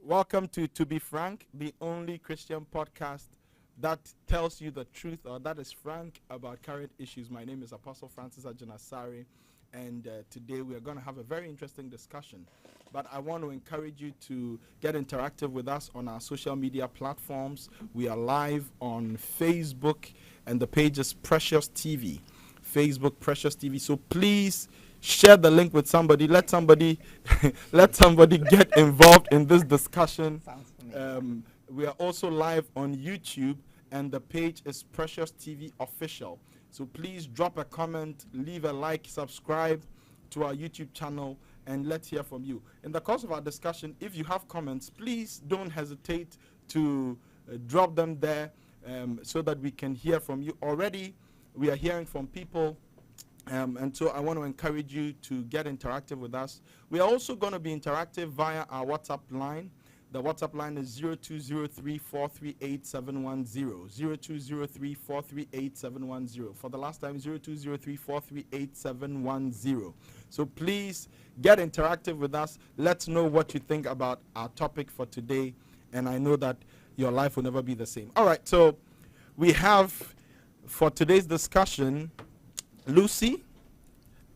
Welcome to Be Frank, the only Christian podcast that tells you the truth or that is frank about current issues. My name is Apostle Francis Ajanasari, and today we are going to have a very interesting discussion. But I want to encourage you to get interactive with us on our social media platforms. We are live on Facebook, and the page is Precious TV. Facebook Precious TV. So please share the link with somebody. Let somebody get involved in this discussion. We are also live on YouTube, and the page is Precious TV Official. So please drop a comment, leave a like, subscribe to our YouTube channel, and let's hear from you. In the course of our discussion, if you have comments, please don't hesitate to drop them there so that we can hear from you. Already, we are hearing from people. And so I want to encourage you to get interactive with us. We are also going to be interactive via our WhatsApp line. The WhatsApp line is 0203-438-710. 0203-438-710. For the last time, 0203-438-710. So please get interactive with us. Let's know what you think about our topic for today. And I know that your life will never be the same. All right, so we have, for today's discussion, Lucy,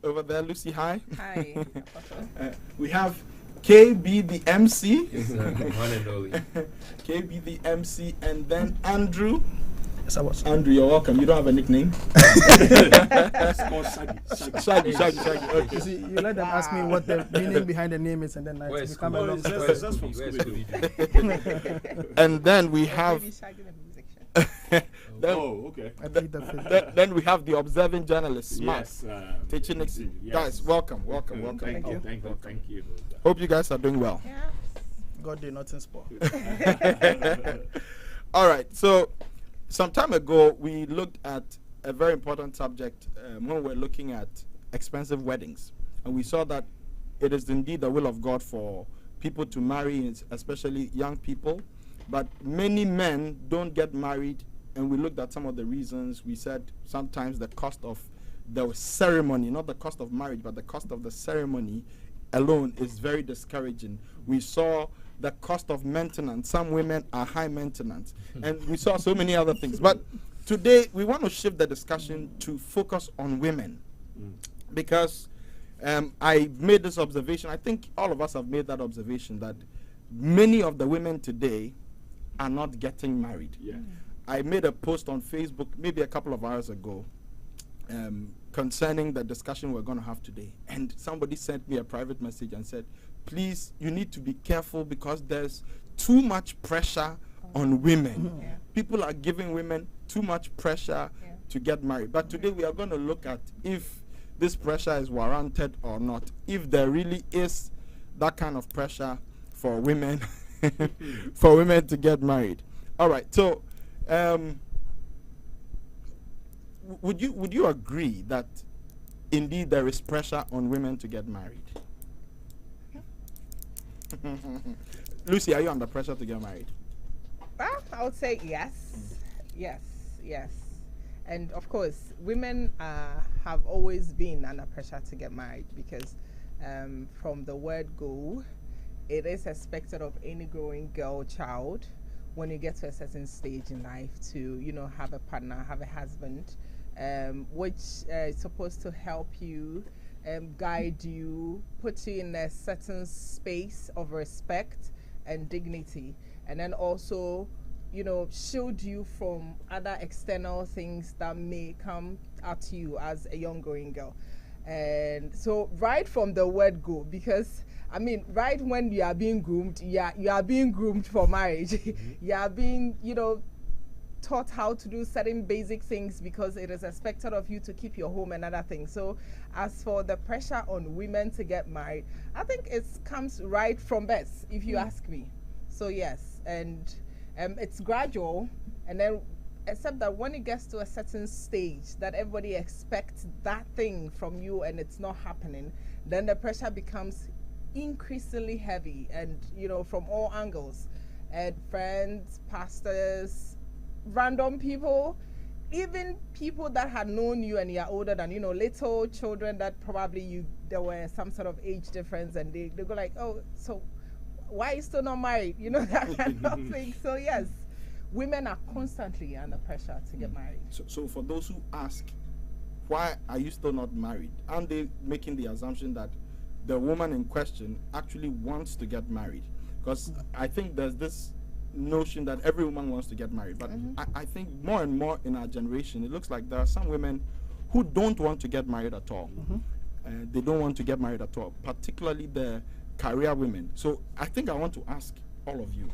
over there. Lucy, hi. Hi. We have KB the MC. Yes, one and only. KB the MC, and then Andrew. Yes, I was. Andrew, you're welcome. You don't have a nickname? It's called Shaggy. Shaggy. You Okay. see, you let them ask me what the meaning behind the name is, and then I Where's become a Scooby? lot. That's from Where's Scooby-Doo. And then we have. Maybe Shaggy the musician. then, Oh, okay. I plead the fifth. then we have the observing journalist, Smart. Yes. Teaching Nixie. Yes. Guys, welcome. Thank you. Hope you guys are doing well. Yeah. God did nothing spoil. All right, so some time ago we looked at a very important subject when we were looking at expensive weddings, and we saw that it is indeed the will of God for people to marry, especially young people, but many men don't get married, and we looked at some of the reasons. We said sometimes the cost of the ceremony, not the cost of marriage, but the cost of the ceremony alone is very discouraging. We saw the cost of maintenance. Some women are high maintenance. And we saw so many other things. But today, we want to shift the discussion to focus on women. Because I made this observation. I think all of us have made that observation that many of the women today are not getting married. Yeah. I made a post on Facebook maybe a couple of hours ago concerning the discussion we're going to have today. And somebody sent me a private message and said, please, you need to be careful because there's too much pressure on women. Yeah. People are giving women too much pressure Yeah. to get married. But today we are going to look at if this pressure is warranted or not, if there really is that kind of pressure for women for women to get married. All right, so would you agree that indeed there is pressure on women to get married? Lucy, are you under pressure to get married? Well, I would say yes. Yes. And of course, women have always been under pressure to get married because from the word go, it is expected of any growing girl child when you get to a certain stage in life to, have a partner, have a husband, which is supposed to help you, guide you, put you in a certain space of respect and dignity, and then also, shield you from other external things that may come at you as a young growing girl. And so right from the word go, because right when you are being groomed, you are being groomed for marriage. You are being, taught how to do certain basic things because it is expected of you to keep your home and other things. So as for the pressure on women to get married, I think it comes right from birth, if you ask me. So yes, and it's gradual, and then except that when it gets to a certain stage that everybody expects that thing from you and it's not happening, then the pressure becomes increasingly heavy, and from all angles, and friends, pastors, random people, even people that had known you and you're older than, little children that probably there were some sort of age difference, and they go like, oh, so why are you still not married? You know, that kind of thing. So yes, women are constantly under pressure to get married. So for those who ask, why are you still not married? Aren't they making the assumption that the woman in question actually wants to get married? Because I think there's this notion that every woman wants to get married. But I think more and more in our generation, it looks like there are some women who don't want to get married at all. They don't want to get married at all, particularly the career women. So I think I want to ask all of you.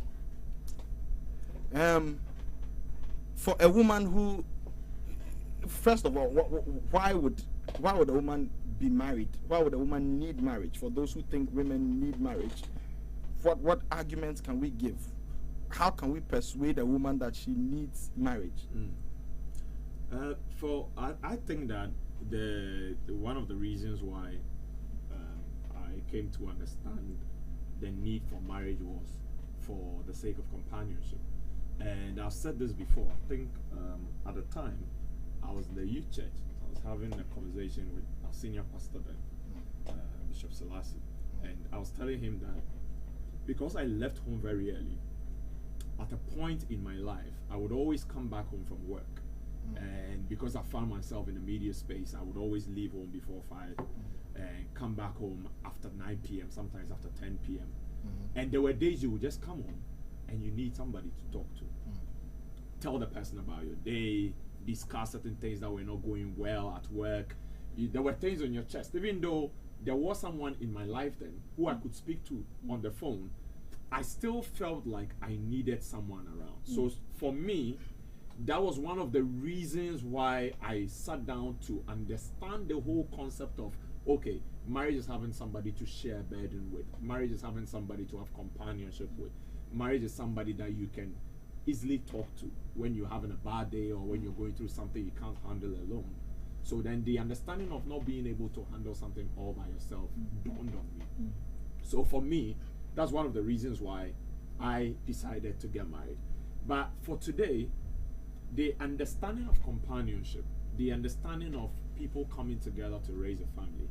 For a woman who, first of all, why would a woman be married? Why would a woman need marriage? For those who think women need marriage, what arguments can we give? How can we persuade a woman that she needs marriage? I think that the one of the reasons why I came to understand the need for marriage was for the sake of companionship. And I've said this before. I think at the time I was in the youth church. I was having a conversation with our senior pastor then, Bishop Selassie, and I was telling him that because I left home very early, at a point in my life, I would always come back home from work. And because I found myself in the media space, I would always leave home before 5 and come back home after 9 p.m., sometimes after 10 p.m. And there were days you would just come home and you need somebody to talk to. Tell the person about your day, discuss certain things that were not going well at work. There were things on your chest. Even though there was someone in my life then who I could speak to on the phone, I still felt like I needed someone around. So for me, that was one of the reasons why I sat down to understand the whole concept of, okay, marriage is having somebody to share a burden with. Marriage is having somebody to have companionship with. Marriage is somebody that you can easily talk to when you're having a bad day or when you're going through something you can't handle alone. So then the understanding of not being able to handle something all by yourself dawned on me. So for me, that's one of the reasons why I decided to get married. But for today, the understanding of companionship, the understanding of people coming together to raise a family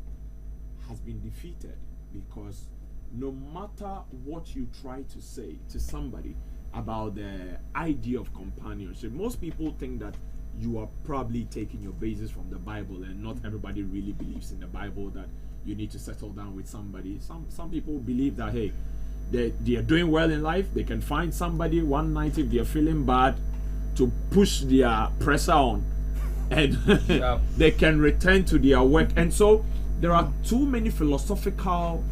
has been defeated, because no matter what you try to say to somebody about the idea of companionship, most people think that you are probably taking your basis from the Bible, and not everybody really believes in the Bible that you need to settle down with somebody. Some people believe that, hey, they are doing well in life, they can find somebody one night if they're feeling bad to push their pressure on, and they can return to their work. And so there are too many philosophical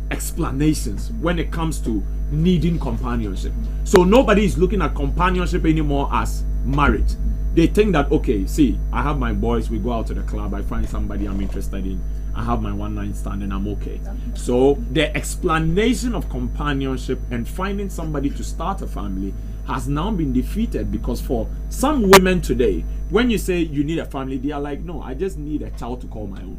explanations when it comes to needing companionship. So nobody is looking at companionship anymore as marriage. They think that, okay, see, I have my boys, we go out to the club, I find somebody I'm interested in, I have my one night stand and I'm okay. So the explanation of companionship and finding somebody to start a family has now been defeated, because for some women today, when you say you need a family, they are like, no, I just need a child to call my own.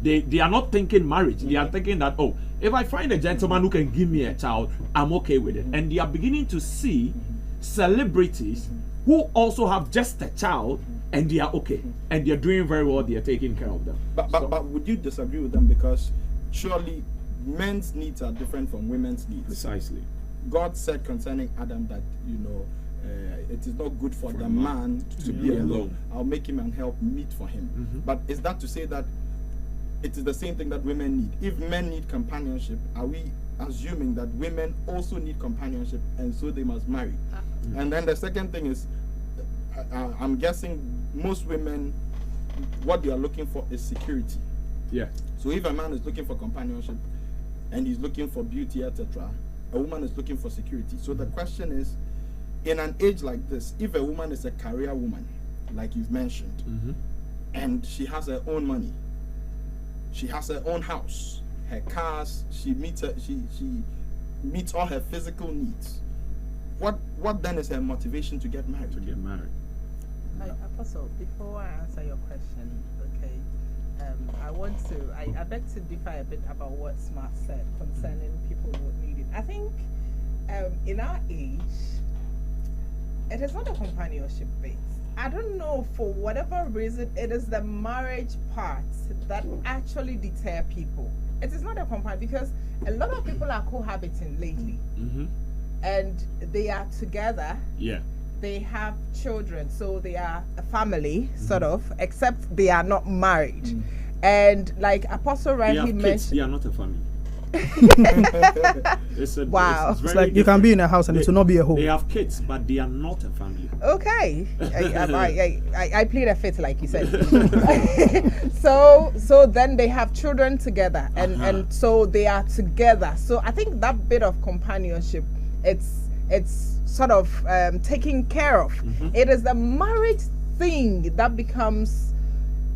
They are not thinking marriage. They are thinking that, oh, if I find a gentleman who can give me a child, I'm okay with it. And they are beginning to see celebrities who also have just a child, and they are okay, and they're doing very well, they're taking care of them. But would you disagree with them? Because surely men's needs are different from women's needs. Precisely. God said concerning Adam that, it is not good for the man to be alone. I'll make him and help meet for him. But is that to say that it is the same thing that women need? If men need companionship, are we assuming that women also need companionship and so they must marry? And then the second thing is, I'm guessing most women, what they are looking for is security. Yeah. So if a man is looking for companionship and he's looking for beauty, etc., a woman is looking for security. So the question is, in an age like this, if a woman is a career woman, like you've mentioned, and she has her own money, she has her own house, her cars, she meets all her physical needs, what then is her motivation to get married? Apostle, before I answer your question, okay, I beg to differ a bit about what Smart said concerning people who need it. I think in our age, it is not a companionship base. I don't know, for whatever reason, it is the marriage part that actually deter people. it is not a companion because a lot of people are cohabiting lately, and they are together. Yeah. They have children, so they are a family, sort of, except they are not married. And like Apostle rightly mentioned, they are not a family. Wow. It's like you can be in a house and it will not be a home. They have kids, but they are not a family. Okay, I played a fit like you said. so then they have children together, and so they are together. So I think that bit of companionship, it's sort of taken care of. It is the marriage thing that becomes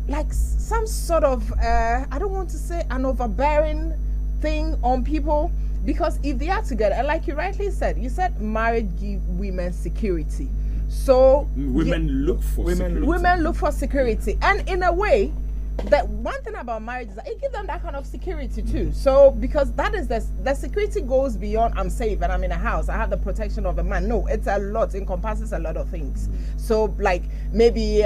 like some sort of I don't want to say an overbearing thing on people, because if they are together, and like you rightly said, you said marriage give women security. So women look for security, and in a way, that one thing about marriage is that it gives them that kind of security too. So because that is the security goes beyond I'm safe and I'm in a house, I have the protection of a man. No, it's a lot, encompasses a lot of things. So like maybe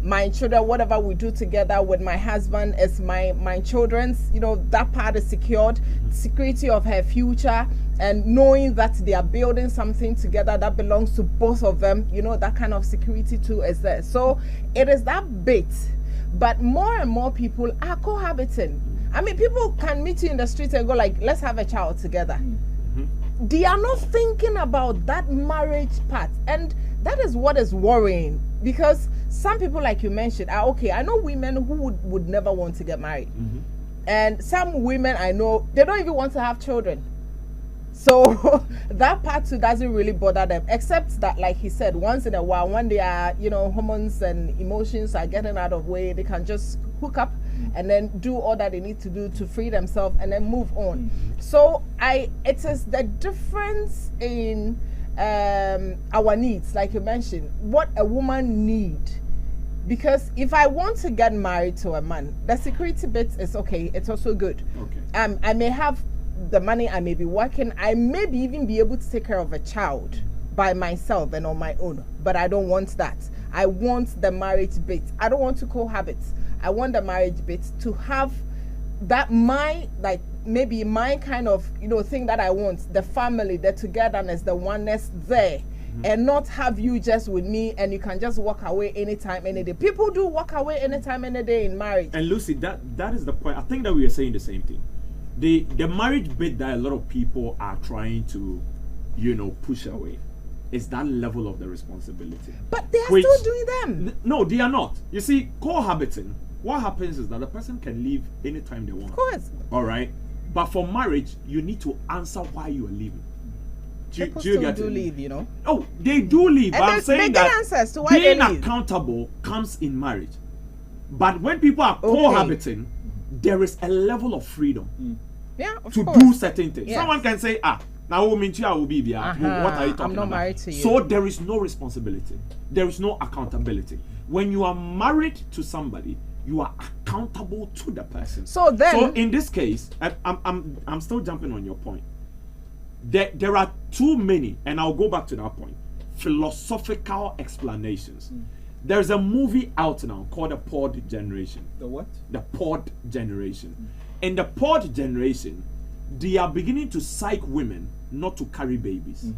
my children, whatever we do together with my husband is my children's, that part is secured. Security of her future, and knowing that they are building something together that belongs to both of them, that kind of security too is there. So it is that bit. But more and more people are cohabiting. I mean, people can meet you in the street and go like, let's have a child together. They are not thinking about that marriage part. And that is what is worrying. Because some people, like you mentioned, are okay. I know women who would never want to get married. And some women I know, they don't even want to have children. So that part too doesn't really bother them, except that, like he said, once in a while, when they are, hormones and emotions are getting out of way, they can just hook up and then do all that they need to do to free themselves and then move on. So it is the difference in our needs, like you mentioned, what a woman need. Because if I want to get married to a man, the security bit is okay. It's also good. Okay. I may have the money, I may be working, I may be even be able to take care of a child by myself and on my own, but I don't want that. I want the marriage bit. I don't want to cohabit. I want the marriage bit to have that maybe my kind of thing that I want, the family, the togetherness, the oneness there, and not have you just with me and you can just walk away anytime, any day. People do walk away anytime, any day in marriage. And Lucy, that is the point. I think that we are saying the same thing. The marriage bit that a lot of people are trying to, push away is that level of the responsibility. But they are still doing them. No, they are not. You see, cohabiting, what happens is that the person can leave anytime they want. Of course. All right? But for marriage, you need to answer why you are leaving. People still do leave, Oh, they do leave. And but I'm saying that answers to why being they leave. accountable comes in marriage. But when people are cohabiting, there is a level of freedom to do certain things. Yes. Someone can say, now I will be what are you talking about? I'm not married to you. So there is no responsibility. There is no accountability. When you are married to somebody, you are accountable to the person. So in this case, I'm still jumping on your point. There are too many, and I'll go back to that point, philosophical explanations. There's a movie out now called The Pod Generation. The what? The Pod Generation. In the Pod Generation, they are beginning to psych women not to carry babies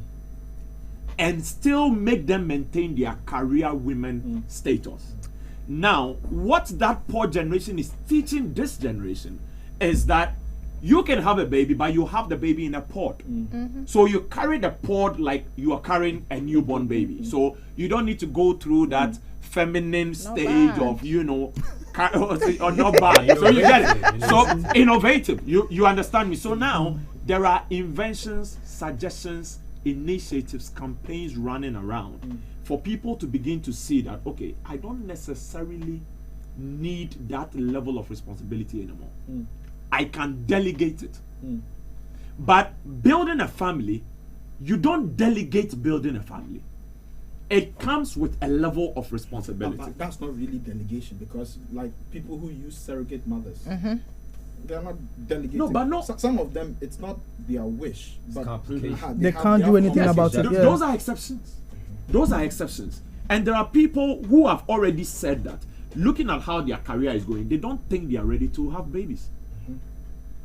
and still make them maintain their career women status. Now, what that Pod Generation is teaching this generation is that you can have a baby, but you have the baby in a pod. So you carry the pod like you are carrying a newborn baby. So you don't need to go through that feminine stage of, or not bad. So you get it. So innovative. You understand me? So now there are inventions, suggestions, initiatives, campaigns running around for people to begin to see that, okay, I don't necessarily need that level of responsibility anymore. I can delegate it. But building a family, you don't delegate building a family. It comes with a level of responsibility. But that's not really delegation, because like people who use surrogate mothers, they're not delegating. No, but no. Some of them, it's not their wish, but they can't do anything about it. Those are exceptions. Those are exceptions. And there are people who have already said that, looking at how their career is going, they don't think they are ready to have babies.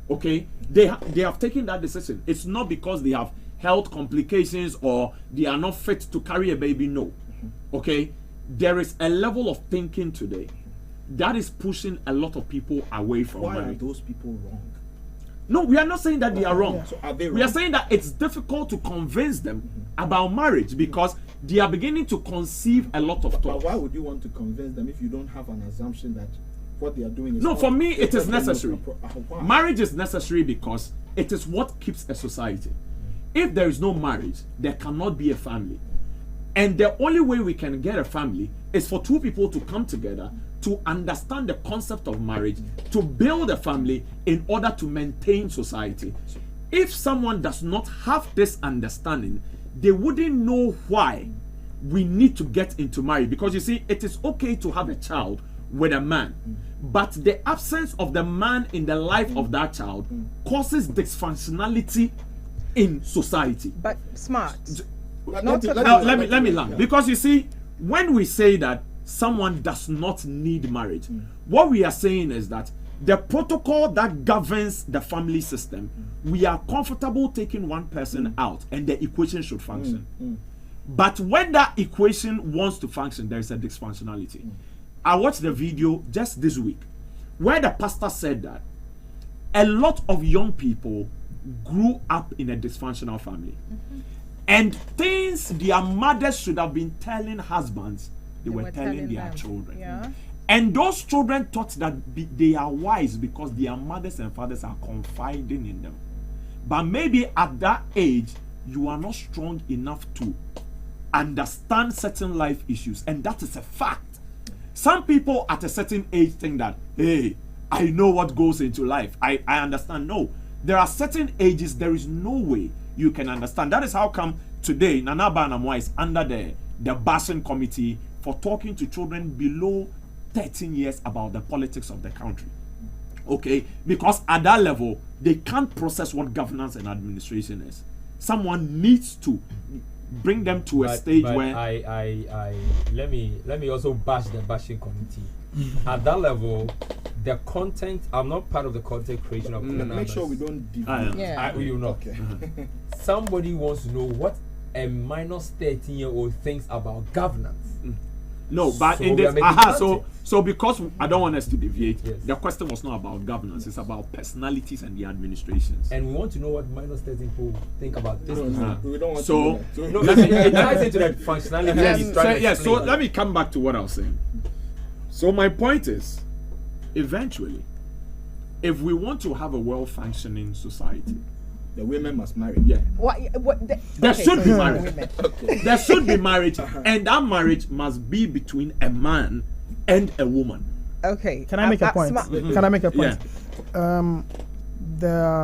Okay, they have taken that decision. It's not because they have health complications or they are not fit to carry a baby. No. Okay, there is a level of thinking today that is pushing a lot of people away from Why marriage. are those people wrong? No, we are not saying that they are wrong. So are they We are wrong? saying that it's difficult to convince them about marriage because they are beginning to conceive a lot of But thoughts. why would you want to convince them if you don't have an assumption that what they are doing is No, not- for me, it is not necessary. why? Marriage is necessary because it is what keeps a society. If there is no marriage, there cannot be a family. And the only way we can get a family is for two people to come together to understand the concept of marriage, to build a family in order to maintain society. If someone does not have this understanding, they wouldn't know why we need to get into marriage. Because you see, it is okay to have a child with a man, but the absence of the man in the life of that child causes dysfunctionality in society. But smart. Let Not me- to- let Now, me- let me land. Because you see, when we say that someone does not need marriage, what we are saying is that the protocol that governs the family system, we are comfortable taking one person out and the equation should function. But when that equation wants to function, there is a dysfunctionality. I watched the video just this week where the pastor said that a lot of young people grew up in a dysfunctional family. And things their mothers should have been telling husbands, they were telling their them. children. Yeah. And those children thought that they are wise because their mothers and fathers are confiding in them. But maybe at that age, you are not strong enough to understand certain life issues. And that is a fact. Some people at a certain age think that, hey, I know what goes into life. I understand. No, there are certain ages there is no way you can understand. That is how come today Nana Banamwa is under the bashing committee for talking to children below 13 years about the politics of the country. Okay, because at that level they can't process what governance and administration is. Someone needs to bring them to a stage where I let me also bash the bashing committee. At that level, the content, I'm not part of the content creation of Make sure we don't deviate. Yeah. you know. Okay. Somebody wants to know what a minus 13-year-old thinks about governance. no, but So in we are this making content. so because I don't want us to deviate, Yes. the question was not about governance, it's about personalities and the administrations. And we want to know what minus 13 people think about this. No, we don't want So- to do that. No, it ties into the functionality that he's trying to So explain. let me come back to what I was saying. So my point is, eventually, if we want to have a well-functioning society, the women must marry. yeah, What there okay, should be so marriage. women. There should be marriage, and that marriage must be between a man and a woman. Okay. Can I make a point? Can I make a point? We are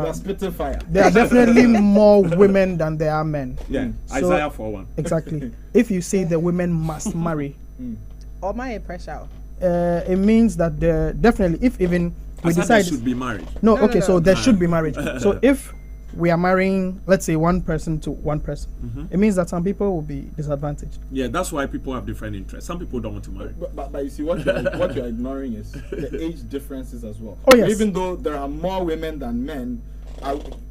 There splitting fire. are definitely more women than there are men. Yeah, So- Isaiah 4:1. Exactly. If you say the women must marry, Or my pressure. it means that definitely, if even we I said there decide, should be marriage. no, No, okay, no, so no. there should be marriage. So if we are marrying, let's say one person to one person, it means that some people will be disadvantaged. Yeah, that's why people have different interests. Some people don't want to marry. But you see, what you're ignoring is the age differences as well. Oh, yes. Even though there are more women than men,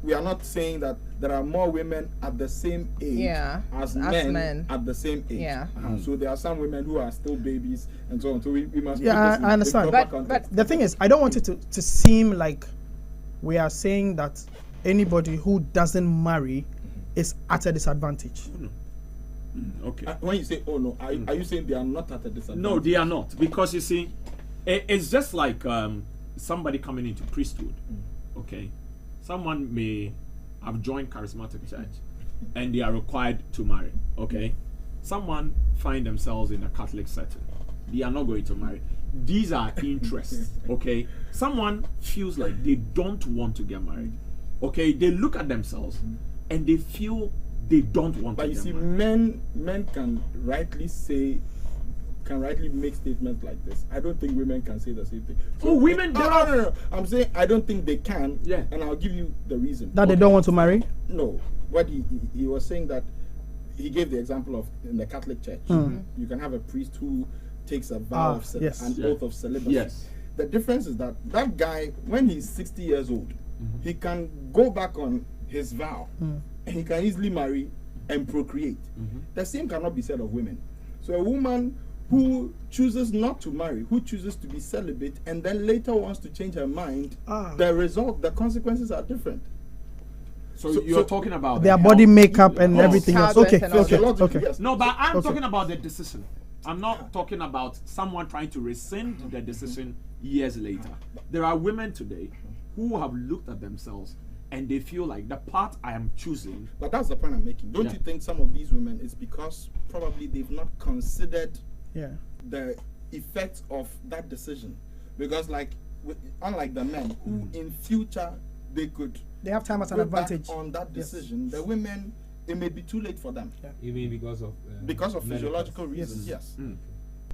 we are not saying that there are more women at the same age Yeah, as as men, men. at the same age. Yeah. So there are some women who are still babies and so on. So we must. Yeah, put this I in understand. proper But context. The thing is, I don't want it to seem like we are saying that anybody who doesn't marry is at a disadvantage. Okay. When you say, oh no, are you saying they are not at a disadvantage? No, they are not, because you see, it's just like somebody coming into priesthood. Okay, someone may have joined charismatic church and they are required to marry. Okay, someone find themselves in a Catholic setting, they are not going to marry. These are interests. Okay, someone feels like they don't want to get married. Okay, they look at themselves and they feel they don't want But to you get see, married. men can rightly make statements like this. I don't think women can say the same thing. Oh, women, No, there no, are- no, no. I'm saying I don't think they can. Yeah. And I'll give you the reason. That they don't want to marry. No. What he was saying that he gave the example of in the Catholic Church. You can have a priest who takes a vow of yes. an Yeah. oath of celibacy. Yes. The difference is that guy, when he's 60 years old, he can go back on his vow, and he can easily marry and procreate. The same cannot be said of women. So a woman who chooses not to marry, who chooses to be celibate, and then later wants to change her mind, the consequences are different. So you're talking about their the body health. makeup and everything else. Okay, Childbirth okay. Yes. No, but I'm Okay. talking about the decision. I'm not talking about someone trying to rescind the decision years later. There are women today who have looked at themselves and they feel like the path I am choosing. But that's the point I'm making. Don't Yeah. you think some of these women is because probably they've not considered Yeah. the effects of that decision? Because like unlike the men who in future they could They have time as an go back advantage. on that Yes. decision, the women, it may be too late for them You mean because of because of menopause? physiological reasons. Yes. Mm.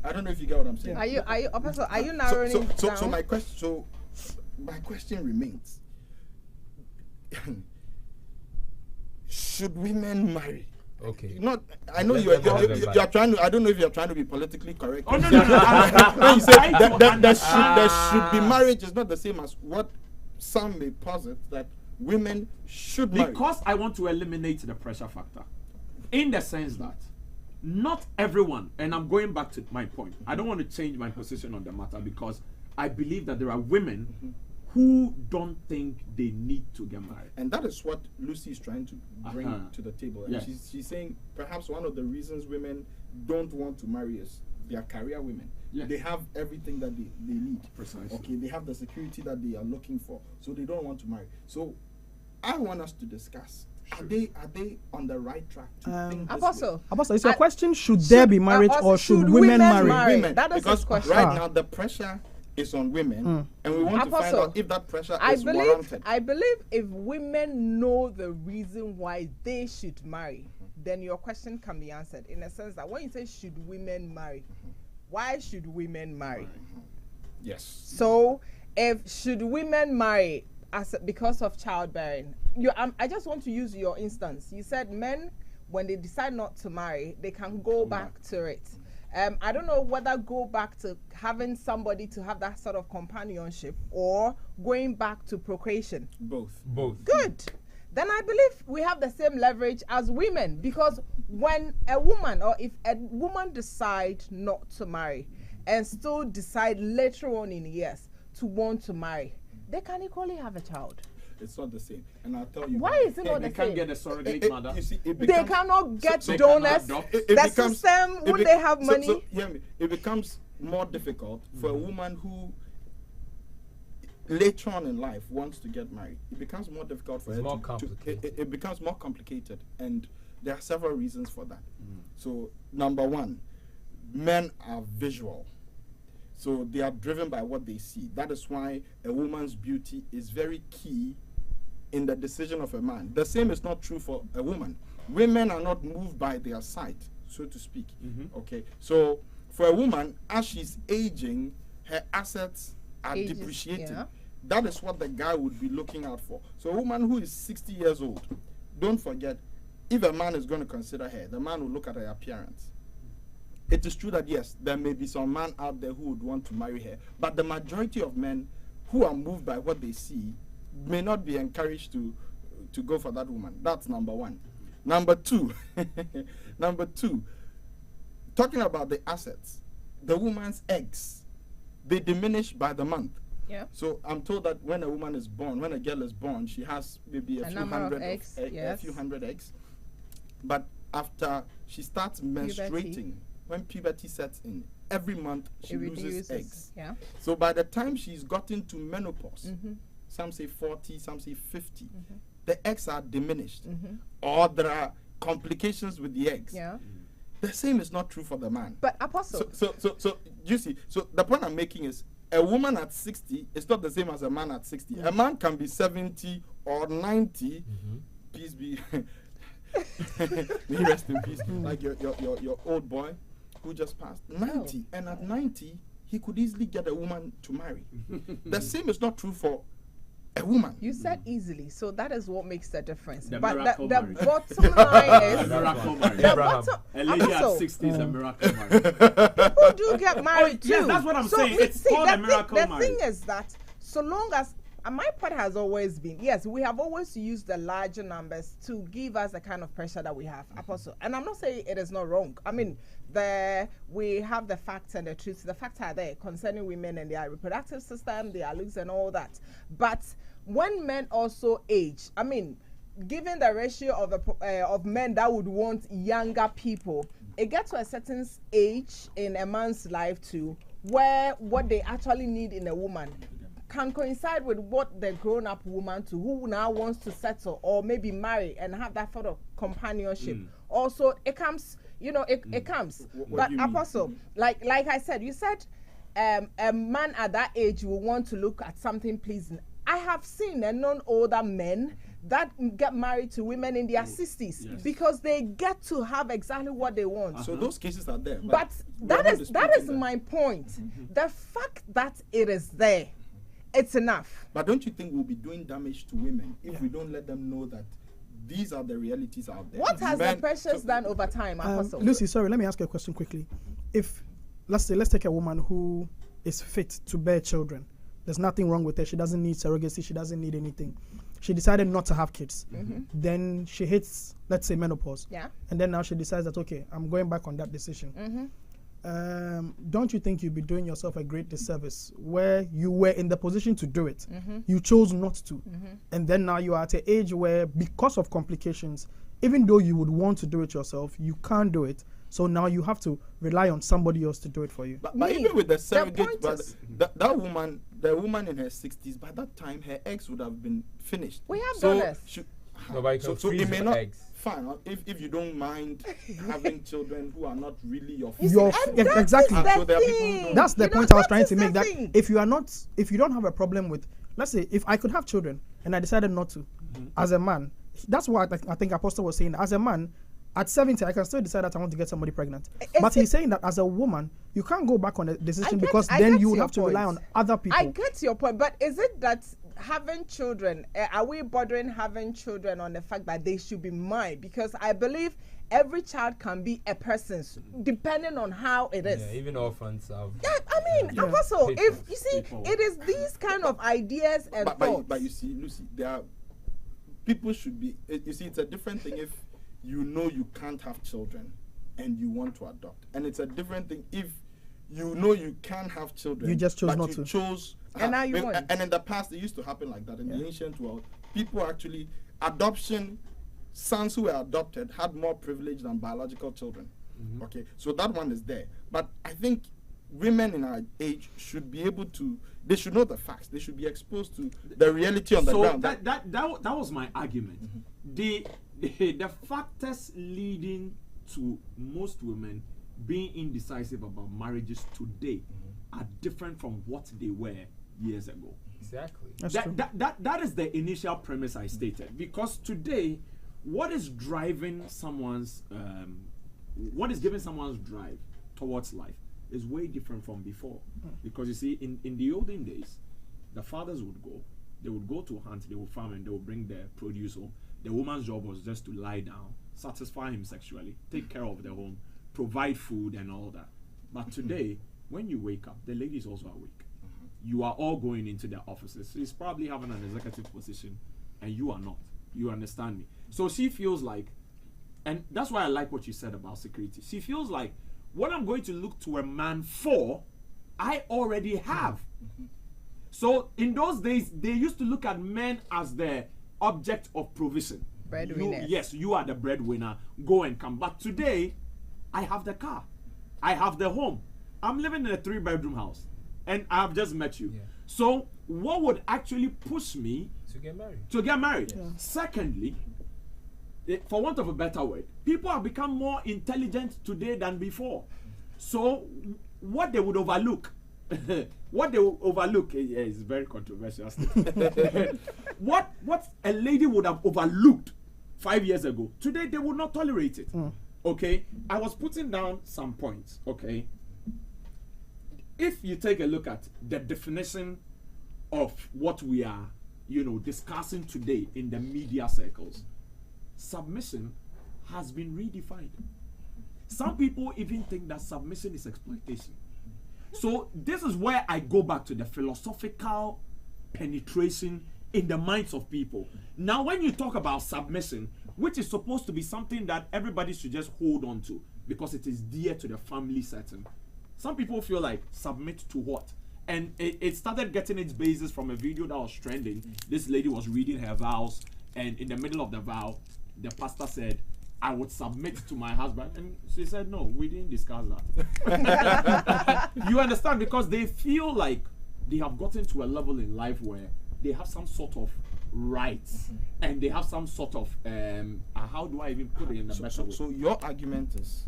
I don't know if you get what I'm saying. Are you, Apostle, are you narrowing it down? So my question remains: should women marry? Okay. Not. I know Let- you are. let me have You it are trying to. I don't know if you are trying to be politically correct. Oh no. When you say I do there should be understand. marriage is not the same as what some may posit that women should marry. Because I want to eliminate the pressure factor, in the sense that not everyone, and I'm going back to my point, I don't want to change my position on the matter because I believe that there are women who don't think they need to get married. And that is what Lucy is trying to bring Uh-huh. to the table. And Yes. she's saying perhaps one of the reasons women don't want to marry is they are career women. Yes. They have everything that they need. Precisely. Okay, they have the security that they are looking for. So they don't want to marry. So I want us to discuss. Are they on the right track to think this Apostle, Apostle, is your I- question, should there be marriage also, or should should women women marry? marry? women? That is Because his question. right now the pressure is on women, and we want to find Apostle, out if that pressure I is believe warranted. if women know the reason why they should marry, then your question can be answered in a sense that when you say should women marry, why should women marry? Yes. So if should women marry because of childbearing, I just want to use your instance. You said men, when they decide not to marry, they can go back to it. I don't know whether go back to having somebody to have that sort of companionship or going back to procreation. Both. Good. Then I believe we have the same leverage as women, because when a woman or if a woman decide not to marry and still decide later on in years to want to marry, they can equally have a child. It's not the same. And I'll tell you Why is it not They the can't same? get a surrogate mother. You see, it They becomes- cannot get so they donors. cannot adopt. The system, would they have money? So, hear me. It becomes more difficult for a woman who later on in life wants to get married. It becomes more difficult for It's her more to complicated. it becomes more complicated, and there are several reasons for that. So number one, men are visual. So they are driven by what they see. That is why a woman's beauty is very key in the decision of a man. The same is not true for a woman. Women are not moved by their sight, so to speak. Okay. So for a woman, as she's aging, her assets are Ages, depreciating. yeah. That is what the guy would be looking out for. So a woman who is 60 years old, don't forget, if a man is going to consider her, the man will look at her appearance. It is true that yes, there may be some man out there who would want to marry her, but the majority of men who are moved by what they see may not be encouraged to go for that woman. That's number one. Number two, talking about the assets, the woman's eggs, they diminish by the month. Yeah. So I'm told that when a woman is born, when a girl is born, she has maybe a few number of hundred eggs, a yes. few hundred eggs. But after she starts menstruating, when puberty sets in, every month she It loses reduces. eggs. Yeah. So by the time she's gotten to menopause, some say 40, some say 50, the eggs are diminished, or there are complications with the eggs. Yeah. The same is not true for the man. But Apostle, So you see, so the point I'm making is a woman at 60 is not the same as a man at 60. A man can be 70 or 90. Peace be. May he rest in peace. Like your old boy who just passed 90, and at 90 he could easily get a woman to marry. The same is not true for a woman. you said easily, so that is what makes the difference. The But miracle the marriage. bottom line A is miracle marriage. the Abraham. bottom. A lady Apostle, at 60 is a miracle marriage. people do get married too. yes, that's what I'm saying. It's called a miracle the marriage. thing is that so long as my point has always been, yes, we have always used the larger numbers to give us the kind of pressure that we have, Apostle. And I'm not saying it is not wrong. I mean, we have the facts and the truths. The facts are there concerning women and their reproductive system, their looks and all that. But when men also age, I mean, given the ratio of men that would want younger people, it gets to a certain age in a man's life too, where what they actually need in a woman can coincide with what the grown-up woman too, who now wants to settle or maybe marry and have that sort of companionship. Also, it comes, it comes. But Apostle, like I said, you said a man at that age will want to look at something pleasing. I have seen and known older men that get married to women in their 60s because they get to have exactly what they want. So those cases are there. But that is my point. The fact that it is there, it's enough. But don't you think we'll be doing damage to women if we don't let them know that these are the realities out there? What has the pressures done over time, Apostle? Lucy, sorry, let me ask you a question quickly. If, let's take a woman who is fit to bear children. There's nothing wrong with her. She doesn't need surrogacy. She doesn't need anything. She decided not to have kids. Then she hits, let's say, menopause. Yeah. And then now she decides that, okay, I'm going back on that decision. Don't you think you'd be doing yourself a great disservice where you were in the position to do it? You chose not to. And then now you are at an age where, because of complications, even though you would want to do it yourself, you can't do it. So now you have to rely on somebody else to do it for you. But even with the surrogate, that woman, the woman in her 60s, by that time her eggs would have been finished. We have donors. So it may not. Fine, if you don't mind having children who are not really your exactly. So there are people who don't. That's the point I was trying to make. That if you don't have a problem with, let's say, if I could have children and I decided not to, as a man, that's what I think Apostle was saying. As a man, at 70, I can still decide that I want to get somebody pregnant. But he's saying that as a woman, you can't go back on a decision because then you would have to rely on other people. I get your point, but is it that having children, are we bothering having children on the fact that they should be mine? Because I believe every child can be a person's, depending on how it is. Yeah, even orphans have. Yeah, I mean, Apostle, if you see, it is these kind of ideas and thoughts. But you see, Lucy, people should be. You see, it's a different thing if you know you can't have children and you want to adopt, and it's a different thing if you know you can have children. You just chose but not you to. Chose. And now you want. And in the past, it used to happen like that in the ancient world. People actually adoption. Sons who were adopted had more privilege than biological children. Okay, so that one is there. But I think women in our age should be able to. They should know the facts. They should be exposed to the reality on the ground. So that was my argument. The factors leading to most women being indecisive about marriages today are different from what they were years ago. Exactly. That is the initial premise I stated. Because today, what is driving someone's what is giving someone's drive towards life is way different from before. Because you see, in the olden days, the fathers would go to hunt, they would farm, and they would bring their produce home. The woman's job was just to lie down, satisfy him sexually, take care of the home, provide food and all that. But today, when you wake up, the lady is also awake. You are all going into their offices. She's probably having an executive position, and you are not. You understand me? So she feels like, and that's why I like what you said about security. She feels like, what I'm going to look to a man for, I already have. So in those days, they used to look at men as the object of provision. Breadwinner. Yes, you are the breadwinner. Go and come. But today, I have the car. I have the home. I'm living in a 3-bedroom house. And I've just met you. Yeah. So what would actually push me to get married? Yeah. Secondly, for want of a better word, people have become more intelligent today than before. So what they would overlook, is very controversial. what a lady would have overlooked 5 years ago, today they would not tolerate it. Okay, I was putting down some points. Okay, if you take a look at the definition of what we are, discussing today in the media circles, submission has been redefined. Some people even think that submission is exploitation. So this is where I go back to the philosophical penetration in the minds of people. Now, when you talk about submission, which is supposed to be something that everybody should just hold on to because it is dear to the family setting, some people feel like submit to what? And it started getting its basis from a video that was trending. This lady was reading her vows, and in the middle of the vow, the pastor said, I would submit to my husband. And she said, no, we didn't discuss that. You understand? Because they feel like they have gotten to a level in life where they have some sort of rights and they have some sort of how do I even put it in the better way? So your argument is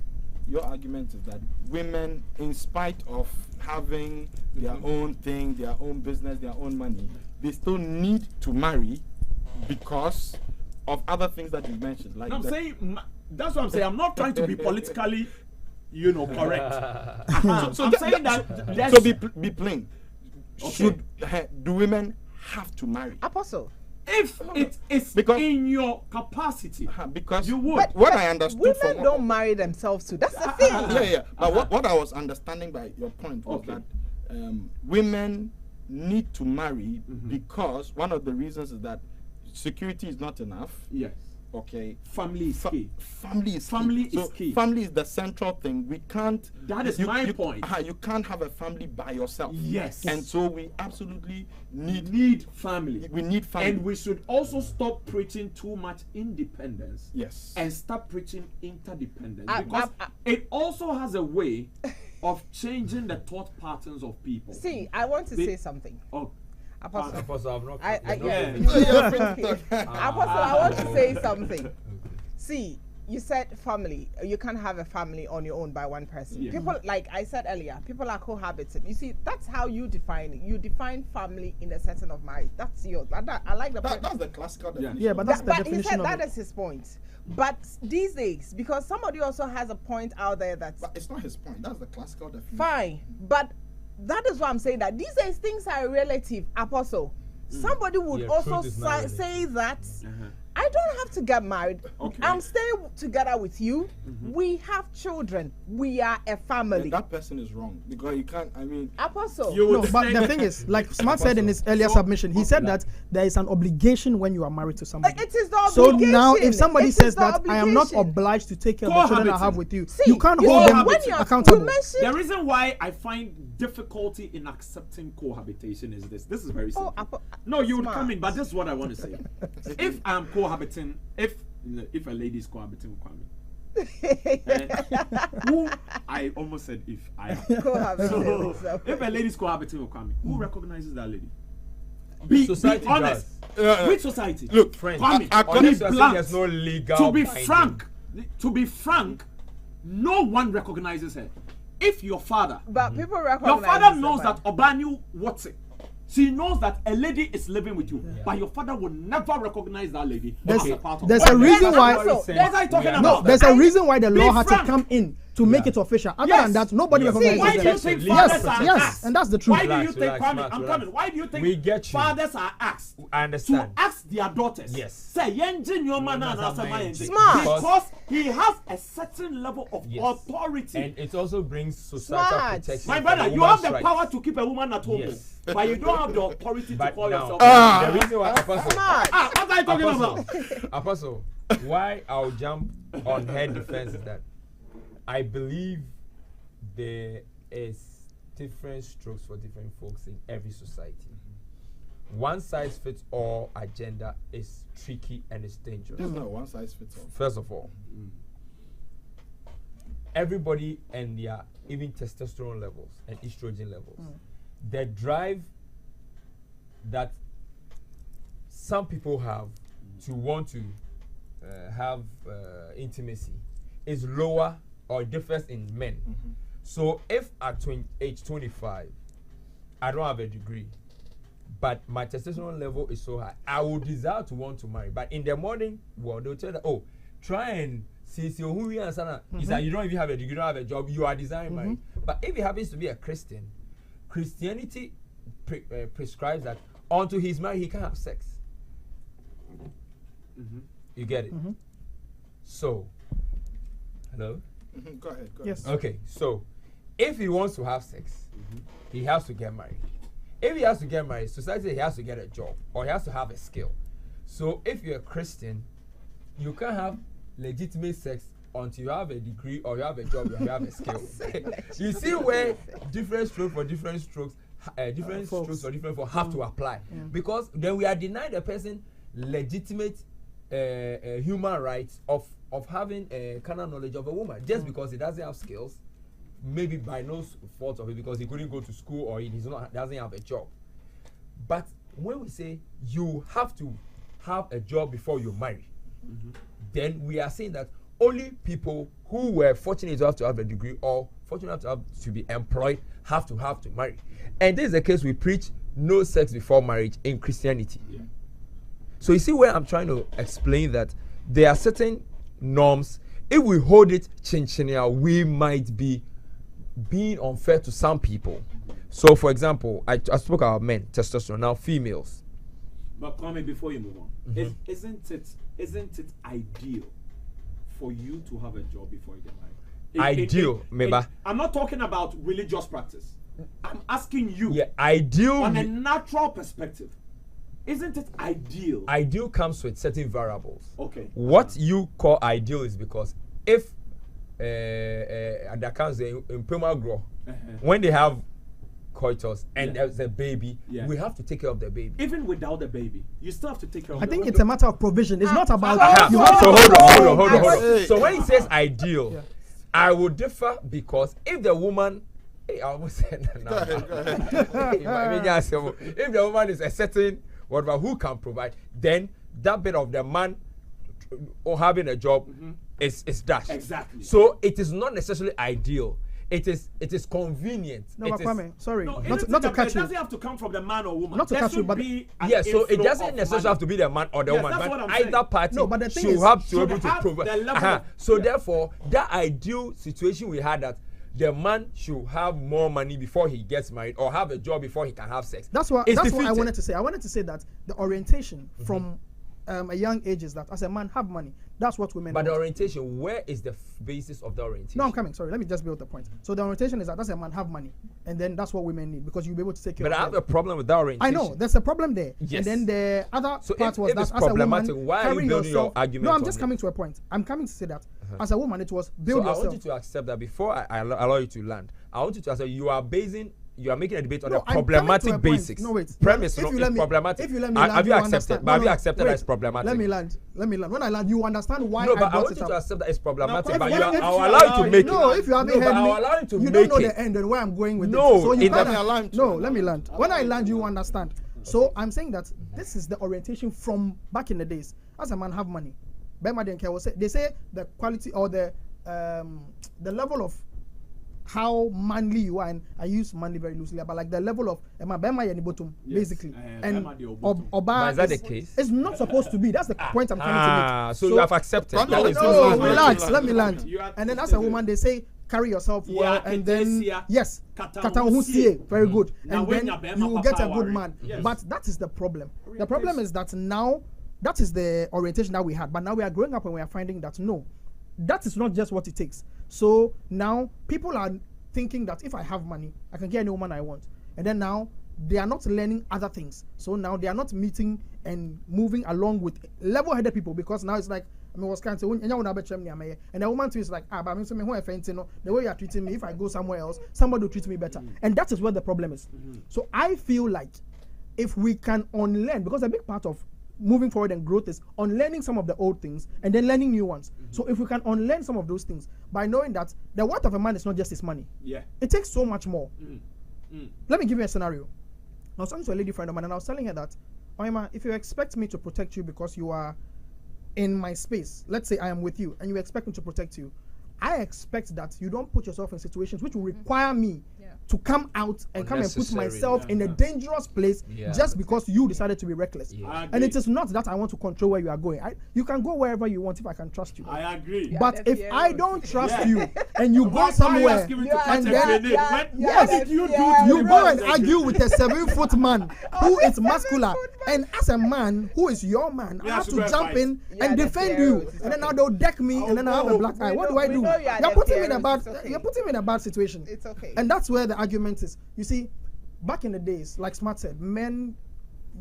that women, in spite of having their own thing, their own business, their own money, they still need to marry because of other things that you mentioned. Like I'm saying, that's what I'm saying. I'm not trying to be politically, correct. So I'm saying that. So be plain. Okay. Do women have to marry? Apostle. If it is Because- in your capacity, Because you would. what I understood Women from don't marry themselves too. That's the thing. yeah. But what I was understanding by your point was Okay. that women need to marry because one of the reasons is that security is not enough. Yes. Okay. Family is key. Family is Family key. is key. Family is the central thing. We can't. That is my point. You can't have a family by yourself. Yes. And so we absolutely need. Need family. We need family. And we should also stop preaching too much independence. Yes. And start preaching interdependence. I- Because I- it also has a way of changing the thought patterns of people. See, I want to They- say something. Oh, Apostle. Apostle, I'm not. I, you're not yeah. giving- Apostle, I want to say something. See, you said family. You can't have a family on your own by one person. Yeah. People, like I said earlier, people are cohabiting. You see, that's how you define it. You define family in the setting of marriage. That's yours. I like the point. That's the classical definition. Yeah, but that's the But he definition said of that it. is his point. But these days, because somebody also has a point out there that's But it's not his point. That's the classical definition. fine, but that is why I'm saying that these days things are relative. Apostle, somebody would Yeah, also truth is not relative. say that I don't have to get married. Okay. I'm staying together with you. We have children. We are a family. And that person is wrong because you can't. I mean, Apostle. You No, would but say- the thing is, like Smart said in his earlier submission, he said that there is an obligation when you are married to somebody. It is the So obligation. now, if somebody It is says the that I am not obligation. obliged to take care of the children I have Cohabiting. with you, See, you can't you hold see, them when you accountable. mentioned The reason why I find difficulty in accepting cohabitation is this. This is very simple. No, you would Smart. come in, but this is what I want to say. If I'm cohabiting, if a lady is cohabiting with Kwame, who I almost said if I am. Cohabiting, So, so. if a lady is cohabiting with Kwame, who recognizes that lady? Be Society honest. Which society? look, Kwame, Unless be you're saying blunt. there's no legal. To be binding. frank, no one recognizes her. If your father, But people recognize your father it, knows but- that Obanu what's it. She knows that a lady is living with you, but your father will never recognize that lady There's- as a part of there's her. a reason Yes, why- Apostle, What are you talking No, about? No, there's a reason why the Be law had to frank. come in to make it official. Other Yes. than that, nobody Yes. recognizes Why do you them. think Yes, fathers are yes, asked? and that's the truth. Why do you Relax, think, relax, Kwame, relax, I'm relax. coming. Why do you think We get you. fathers are asked I understand. to ask their daughters? Yes. Say, "Yenji nyoma na That's anasa ma amazing. yenji." Smart. Because he has a certain level of Yes. authority. And it also brings societal Smart. protection. My for brother, the you have woman's the rights. power to keep a woman at home, Yes. but you don't have the authority to But call now, yourself. the reason why Apostle, Smart. What are you talking Apostle, about? Apostle, why I'll jump on her defense is that I believe there is different strokes for different folks in every society. One size fits all agenda is tricky and it's dangerous. there's no one size fits all. First of all, everybody and their even testosterone levels and estrogen levels, the drive that some people have to want to have intimacy is lower or differs in men. So if at age 25, I don't have a degree, but my testosterone level is so high, I would desire to want to marry. But in the morning, well, they'll tell you, oh, try and see who you are. Is that you don't even have a degree, you don't have a job, you are desiring marriage. But if he happens to be a Christian, Christianity prescribes that until he's married, he can't have sex. You get it? So, hello? Go ahead. Yes. Okay, so if he wants to have sex, he has to get married. if he has to get married, society he has to get a job or he has to have a skill. So if you're a Christian, you can't have legitimate sex until you have a degree or you have a job or you have a skill. You see where different strokes for different strokes, different strokes for different folks have to apply, because then we are denying the person legitimate human rights of having a kind of knowledge of a woman just because he doesn't have skills, maybe by no fault of it because he couldn't go to school or he doesn't have a job. But when we say you have to have a job before you marry, then we are saying that only people who were fortunate to have a degree or fortunate to be employed have to marry. And this is the case we preach no sex before marriage in Christianity. Yeah. So you see where I'm trying to explain that there are certain norms. If we hold it chinchinia, we might be being unfair to some people. So for example, I spoke about men, testosterone, now females. But Kwame, before you move on, isn't it ideal for you to have a job before you get married? Ideal, maybe. I'm not talking about religious practice. I'm asking you. Yeah, ideal. On a natural perspective, isn't it ideal? Ideal comes with certain variables. Okay. What you call ideal is because if and that comes in primal grow, when they have coitus and there's a baby, we have to take care of the baby. Even without the baby, you still have to take care of I the think baby. it's a matter of provision. It's not about So hold on. So when he says ideal, I would differ because if the woman, I almost said no. If the woman is a certain whatever who can provide, then that bit of the man or having a job is dashed. Exactly. So it is not necessarily ideal. It is convenient. No, but Kwame, sorry, No, not to catch it you. doesn't have to come from the man or woman. Not to There catch you, should but be Yeah, so it inflow doesn't of necessarily money. have to be the man or the Yes, woman, that's what but I'm saying. either party No, but the thing should is, have to be should able to have provide. the level of- So therefore, that ideal situation we had that the man should have more money before he gets married or have a job before he can have sex. That's what It's I defeated. wanted to say. I wanted to say that the orientation from a young age is that as a man, have money. That's what women But the want. orientation, where is the basis of the orientation? No, I'm coming. Sorry, let me just build the point. So the orientation is that as a man, have money, and then that's what women need because you'll be able to take care But of I have them. a problem with that orientation. I know there's a problem there. Yes. And then the other So part if was that it's as a woman, problematic, why are you carry building your yourself. argument No, I'm on just it? coming to a point. I'm coming to say that as a woman, it was build So I yourself. want you to accept that before I allow you to land. I want you to accept you are making a debate on No, a I'm coming to problematic a point. basics. No, wait. Premise If no, you is let me- problematic. if you let me land, have you you accepted? understand. But have No, you no, accepted wait. that it's problematic? Let me land. When I land, you understand why No, I but I brought want it you up. to accept that it's problematic. Now, But if you I'll allow you to make it. No, if you haven't No, but heard I'll me, allow you to you make don't know it. the end and where I'm going with No, it. So you in gotta- that- no, let me land. When I land, you understand. So I'm saying that this is the orientation from back in the days. As a man, have money. They say the quality or the level of how manly you are, and I use manly very loosely, but like the level of basically. And But is that the case? It's not supposed to be. That's the point I'm trying to make. So you have accepted. No, That is No, not- relax. Let me land. You are And then as a woman, they say carry yourself well, Yeah, and then ketesia, yes, kata katahusie, very good, Now and when then your bema you will get a papa good worry. man. Yes. But that is the problem. The problem is that now that is the orientation that we had, but now we are growing up and we are finding that no, that is not just what it takes. So now people are thinking that if I have money, I can get any woman I want, and then now they are not learning other things. So now they are not meeting and moving along with level-headed people, because now it's like, I mean, was kind of and the woman too is like, but I'm saying, the way you are treating me, if I go somewhere else, somebody will treat me better. And that is where the problem is. So I feel like if we can unlearn, because a big part of moving forward and growth is unlearning some of the old things and then learning new ones. So if we can unlearn some of those things by knowing that the worth of a man is not just his money. Yeah. It takes so much more. Let me give you a scenario. I was talking to a lady friend of mine and I was telling her that, Oima, if you expect me to protect you because you are in my space, let's say I am with you and you expect me to protect you, I expect that you don't put yourself in situations which will require me to come out and come and put Unnecessary, myself in a dangerous place just because you decided to be reckless. I And it agree. is not that I want to control where you are going. You can go wherever you want if I can trust you. I agree. But if I don't trust Yeah. you and you go Why are you somewhere asking me to catch and a then grenade? When yes, did you do you to go me? and argue with a 7-foot man who is muscular, and as a man who is your man, I Yeah, have so to go jump fight. in Yeah, and the defend fear you, is and then okay. now they'll deck me, and then I have a black eye. What do I do? know you are You're the putting me in a fear, bad, it's okay. you're putting me in a bad situation. It's okay. And that's where the argument is. You see, back in the days, like Smart said, men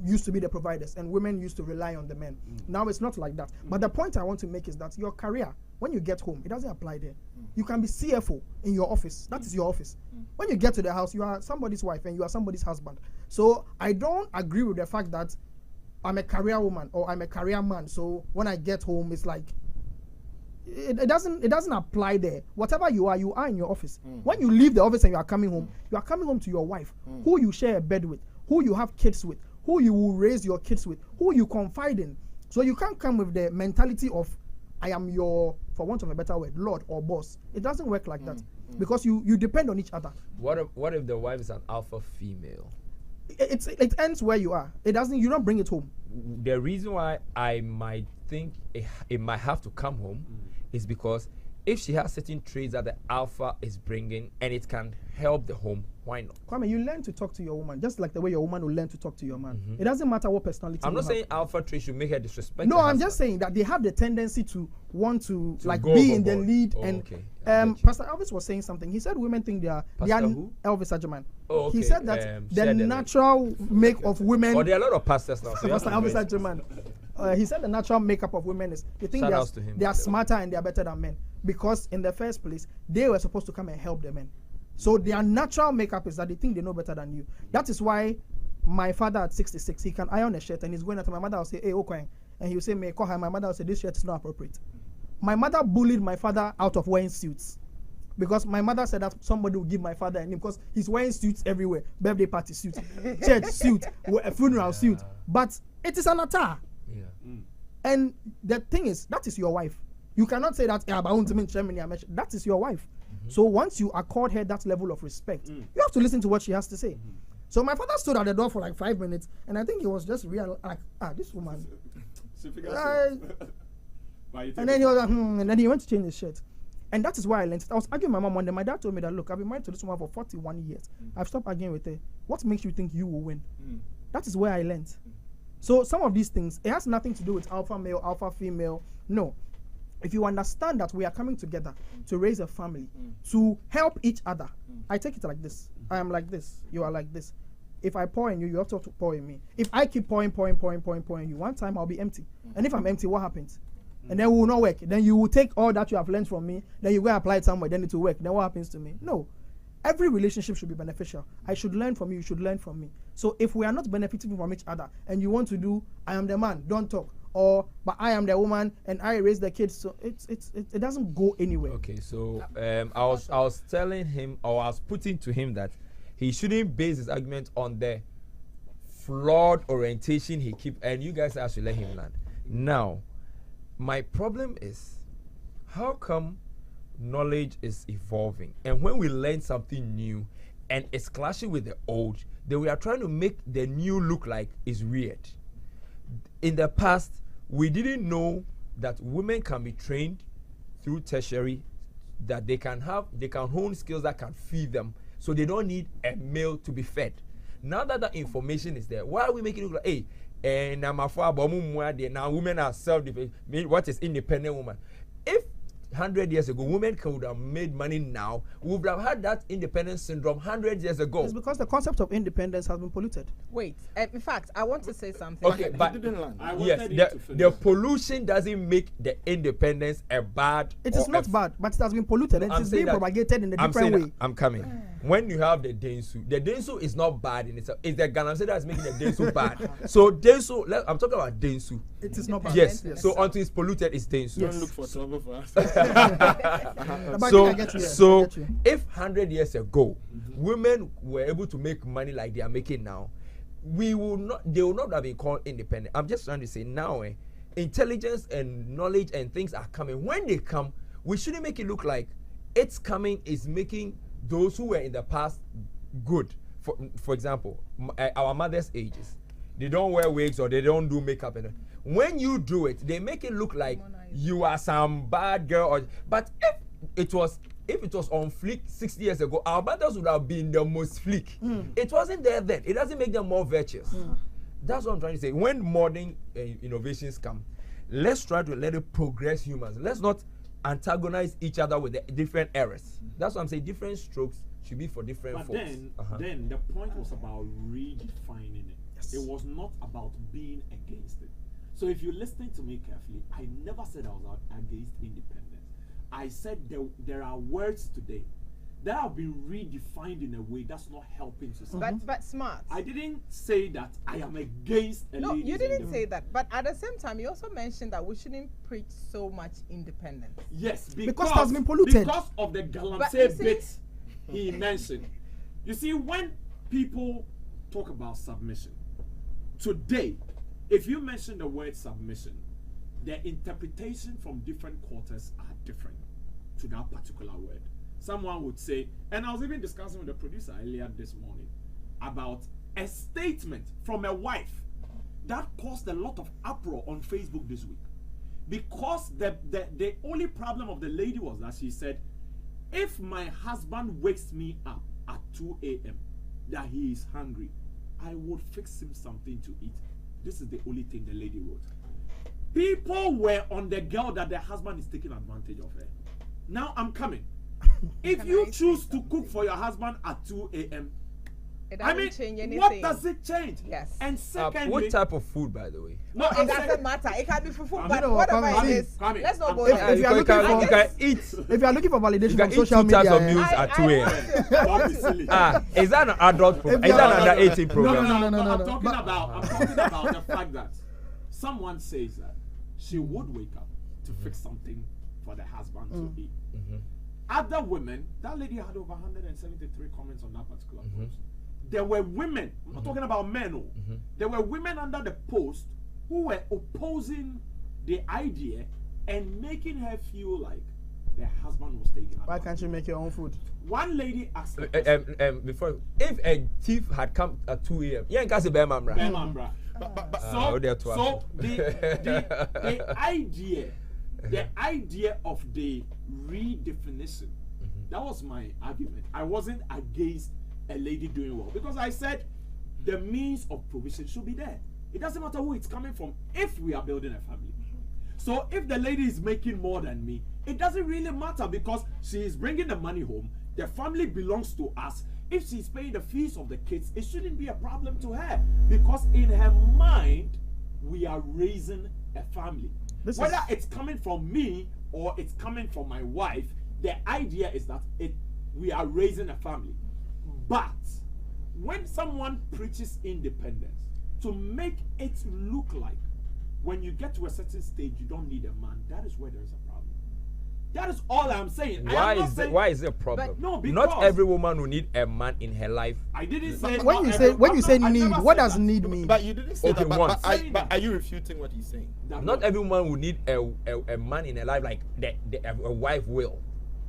used to be the providers and women used to rely on the men. Now it's not like that. But the point I want to make is that your career, when you get home, it doesn't apply there. You can be CFO in your office. That is your office. When you get to the house, you are somebody's wife and you are somebody's husband. So I don't agree with the fact that I'm a career woman or I'm a career man. So when I get home, it's like it doesn't apply there. Whatever you are in your office. When you leave the office and you are coming home to your wife, who you share a bed with, who you have kids with, who you will raise your kids with, who you confide in. So you can't come with the mentality of I am your, for want of a better word, lord or boss. It doesn't work like that because you depend on each other. What if the wife is an alpha female? It ends where you are. You don't bring it home. The reason why I might think it might have to come home is because if she has certain traits that the alpha is bringing and it can help the home, why not? Kwame, you learn to talk to your woman just like the way your woman will learn to talk to your man. It doesn't matter what personality I'm you not have. saying alpha traits should make her disrespect. No, her I'm husband. just saying that they have the tendency to want to like go be in the overboard. lead. Oh, And okay. I get you. Pastor Elvis was saying something. He said women think they are Pastor who? Elvis Ajaman. Oh, okay. He said that Share the the link. natural make of women. Oh, there are a lot of pastors now. So Pastor Elvis Ajaman. He said the natural makeup of women is they think Shout they are, outs to him, they by are the way. smarter and they are better than men because in the first place they were supposed to come and help the men. So their natural makeup is that they think they know better than you. That is why my father at 66, he can iron a shirt and he's going out to my mother will say, hey, okay. And he'll say, may I call her? My mother will say, this shirt is not appropriate. My mother bullied my father out of wearing suits. Because my mother said that somebody will give my father a name because he's wearing suits everywhere. Birthday party suit, church suit, a funeral suit. But it is an attack. Yeah. And the thing is, that is your wife. You cannot say that, yeah, but I want to mean Germany. That is your wife. So once you accord her that level of respect, you have to listen to what she has to say. So my father stood at the door for like 5 minutes, and I think he was just real like, this woman. And then he was like, and then he went to change his shirt. And that is why I learned it. I was arguing with my mom one day. My dad told me that, look, I've been married to this woman for 41 years. I've stopped arguing with her. What makes you think you will win? That is where I learned. So some of these things, it has nothing to do with alpha male, alpha female. No. If you understand that we are coming together to raise a family, to help each other, I take it like this. I am like this. You are like this. If I pour in you, you have to pour in me. If I keep pouring you, one time I'll be empty. And if I'm empty, what happens? And then we will not work. Then you will take all that you have learned from me, then you go and apply it somewhere, then it will work. Then what happens to me? No. Every relationship should be beneficial. I should learn from you, you should learn from me. So if we are not benefiting from each other and you want to do, I am the man, don't talk, or but I am the woman and I raise the kids, so it doesn't go anywhere. Okay, so I was telling him, or I was putting to him that he shouldn't base his argument on the flawed orientation he keep, and you guys actually let him land. Now, my problem is, how come knowledge is evolving, and when we learn something new and it's clashing with the old, then we are trying to make the new look like it's weird. In the past, we didn't know that women can be trained through tertiary, that they can hone skills that can feed them, so they don't need a male to be fed. Now that that information is there, why are we making it look like, hey, now women are self-dependent? What is independent woman? If 100 years ago, women could have made money now, we would have had that independence syndrome 100 years ago. It's because the concept of independence has been polluted. Wait, in fact, I want to say something. Okay, but didn't land. yes, the pollution doesn't make the independence a bad. It is not bad, but it has been polluted and it is being propagated in a different way. I'm coming. When you have the densu is not bad in itself. It's the Ganamse that's making the densu bad. So densu, I'm talking about densu. It is not bad. Yes. So until it's polluted, it's densu. Don't look for trouble for us. So if 100 years ago women were able to make money like they are making now, they will not have been called independent. I'm just trying to say now, intelligence and knowledge and things are coming. When they come, we shouldn't make it look like it's coming is making those who were in the past good. For example, our mother's ages, they don't wear wigs or they don't do makeup. And when you do it, they make it look like you are some bad girl. But if it was on fleek 60 years ago, our mothers would have been the most fleek. It wasn't there then. It doesn't make them more virtuous. That's what I'm trying to say. When modern innovations come, let's try to let it progress humans. Let's not antagonize each other with the different errors. That's what I'm saying. Different strokes should be for different But folks. then the point was about redefining it. Yes. It was not about being against it. So if you're listening to me carefully, I never said I was against independence. I said there are words today that have been redefined in a way that's not helping society. But smart. I didn't say that I am against a No, lady's you didn't independence. say that. But at the same time, you also mentioned that we shouldn't preach so much independence. Yes, Because it has been polluted. Because of the But galamsey you see- bits he mentioned. You see, when people talk about submission, today, if you mention the word submission, the interpretation from different quarters are different to that particular word. Someone would say, and I was even discussing with the producer earlier this morning about a statement from a wife that caused a lot of uproar on Facebook this week. Because the only problem of the lady was that she said, if my husband wakes me up at 2 a.m. that he is hungry, I would fix him something to eat. This is the only thing the lady wrote. People were on the girl that the husband is taking advantage of her. Now I'm coming. If Can you I choose say to cook for your husband at 2 a.m., It I doesn't mean, change anything. what does it change? Yes. And secondly, What type of food, by the way? no, It I'm doesn't saying, matter. It can be fufu, Come but in. whatever Come it in. is, Come in. let's not I'm go coming. there. If you are looking for- you can eat. If you are looking for validation You from can eat social 2 types media, of meals at 2 a.m. Don't be silly. Is that an adult program? If Is that you are- an under 18 No, program? I'm no. talking But- about the fact that someone says that she would wake up to fix something for the husband to eat. Other women, that lady had over 173 comments on that particular post. There were women, I'm not talking about men, there were women under the post who were opposing the idea and making her feel like their husband was taking why advantage. can't you make your own food? One lady asked the question, Before, if a thief had come at 2 a.m., yeah, can't say Bearman, bro. "Bema, bruh." oh, they're too So the idea of the redefinition, that was my argument. I wasn't against a lady doing well because I said the means of provision should be there. It doesn't matter who it's coming from if we are building a family. So if the lady is making more than me, it doesn't really matter because she is bringing the money home. The family belongs to us. If she's paying the fees of the kids, it shouldn't be a problem to her because in her mind, we are raising a family. Whether it's coming from me or it's coming from my wife, the idea is that we are raising a family. But when someone preaches independence, to make it look like when you get to a certain stage you don't need a man, that is where there is a problem. That is all I'm saying. Why is it a problem? But no, Not because- every woman will need a man in her life. I didn't say When you say need, what does need mean? But you didn't say Okay, that. once. But are you refuting what he's saying? Not every woman will need a man in her life like a wife will.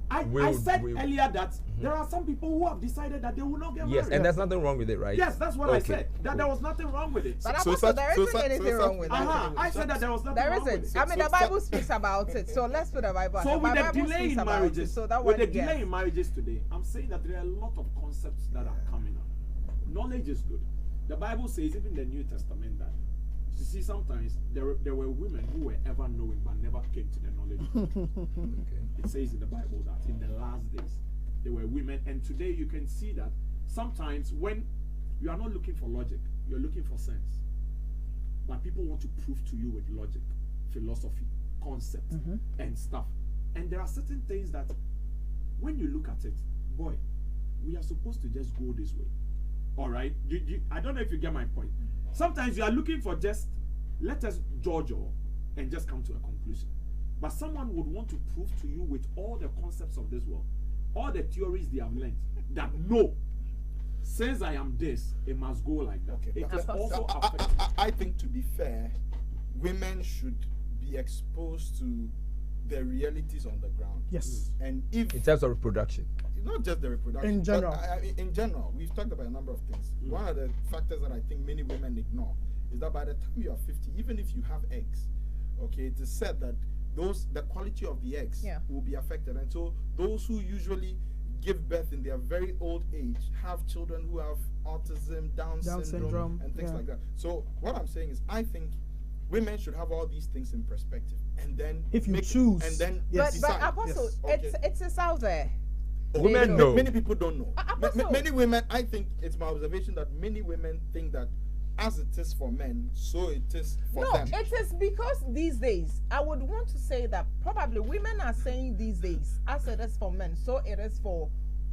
I said earlier that there are some people who have decided that they will not get Yes, married. and there's nothing wrong with it, right? Yes, that's what I Okay, said. That there was nothing wrong with it. But So Apostle, there such- isn't anything wrong with it. I said that there was nothing There wrong with it. isn't. I mean, the Bible speaks about it. So let's put the Bible. So the with the Bible delay speaks in about marriages, it, so that with one, the delay yes. in marriages today, I'm saying that there are a lot of concepts that are coming up. Knowledge is good. The Bible says, even in the New Testament, that you see sometimes there were women who were ever knowing but never came to the knowledge. It says in the Bible that in the last days there were women, and today you can see that sometimes when you are not looking for logic, you're looking for sense. But people want to prove to you with logic, philosophy, concept, and stuff. And there are certain things that when you look at it, boy, we are supposed to just go this way. All right? I don't know if you get my point. Sometimes you are looking for just, let us judge and just come to a conclusion. But someone would want to prove to you with all the concepts of this world, all the theories they have learned, that no, since I am this, it must go like that. Okay. It is also I affecting. think, to be fair, women should be exposed to the realities on the ground. Yes. And if In terms of reproduction. not just the reproduction, In general. but in general, we've talked about a number of things. One of the factors that I think many women ignore is that by the time you are 50, even if you have eggs, okay, it is said that the quality of the eggs will be affected, and so those who usually give birth in their very old age have children who have autism, Down syndrome, and things like that. So what I'm saying is, I think women should have all these things in perspective, and then If you choose, and then yes. decide. But Apostle, Yes. Okay. it's out there. Women know. Many people don't know. Apostle. Many women, I think it's my observation that many women think that as it is for men, so it is for No, them. it is because these days, I would want to say that probably women are saying these days, as it is for men, so it is for,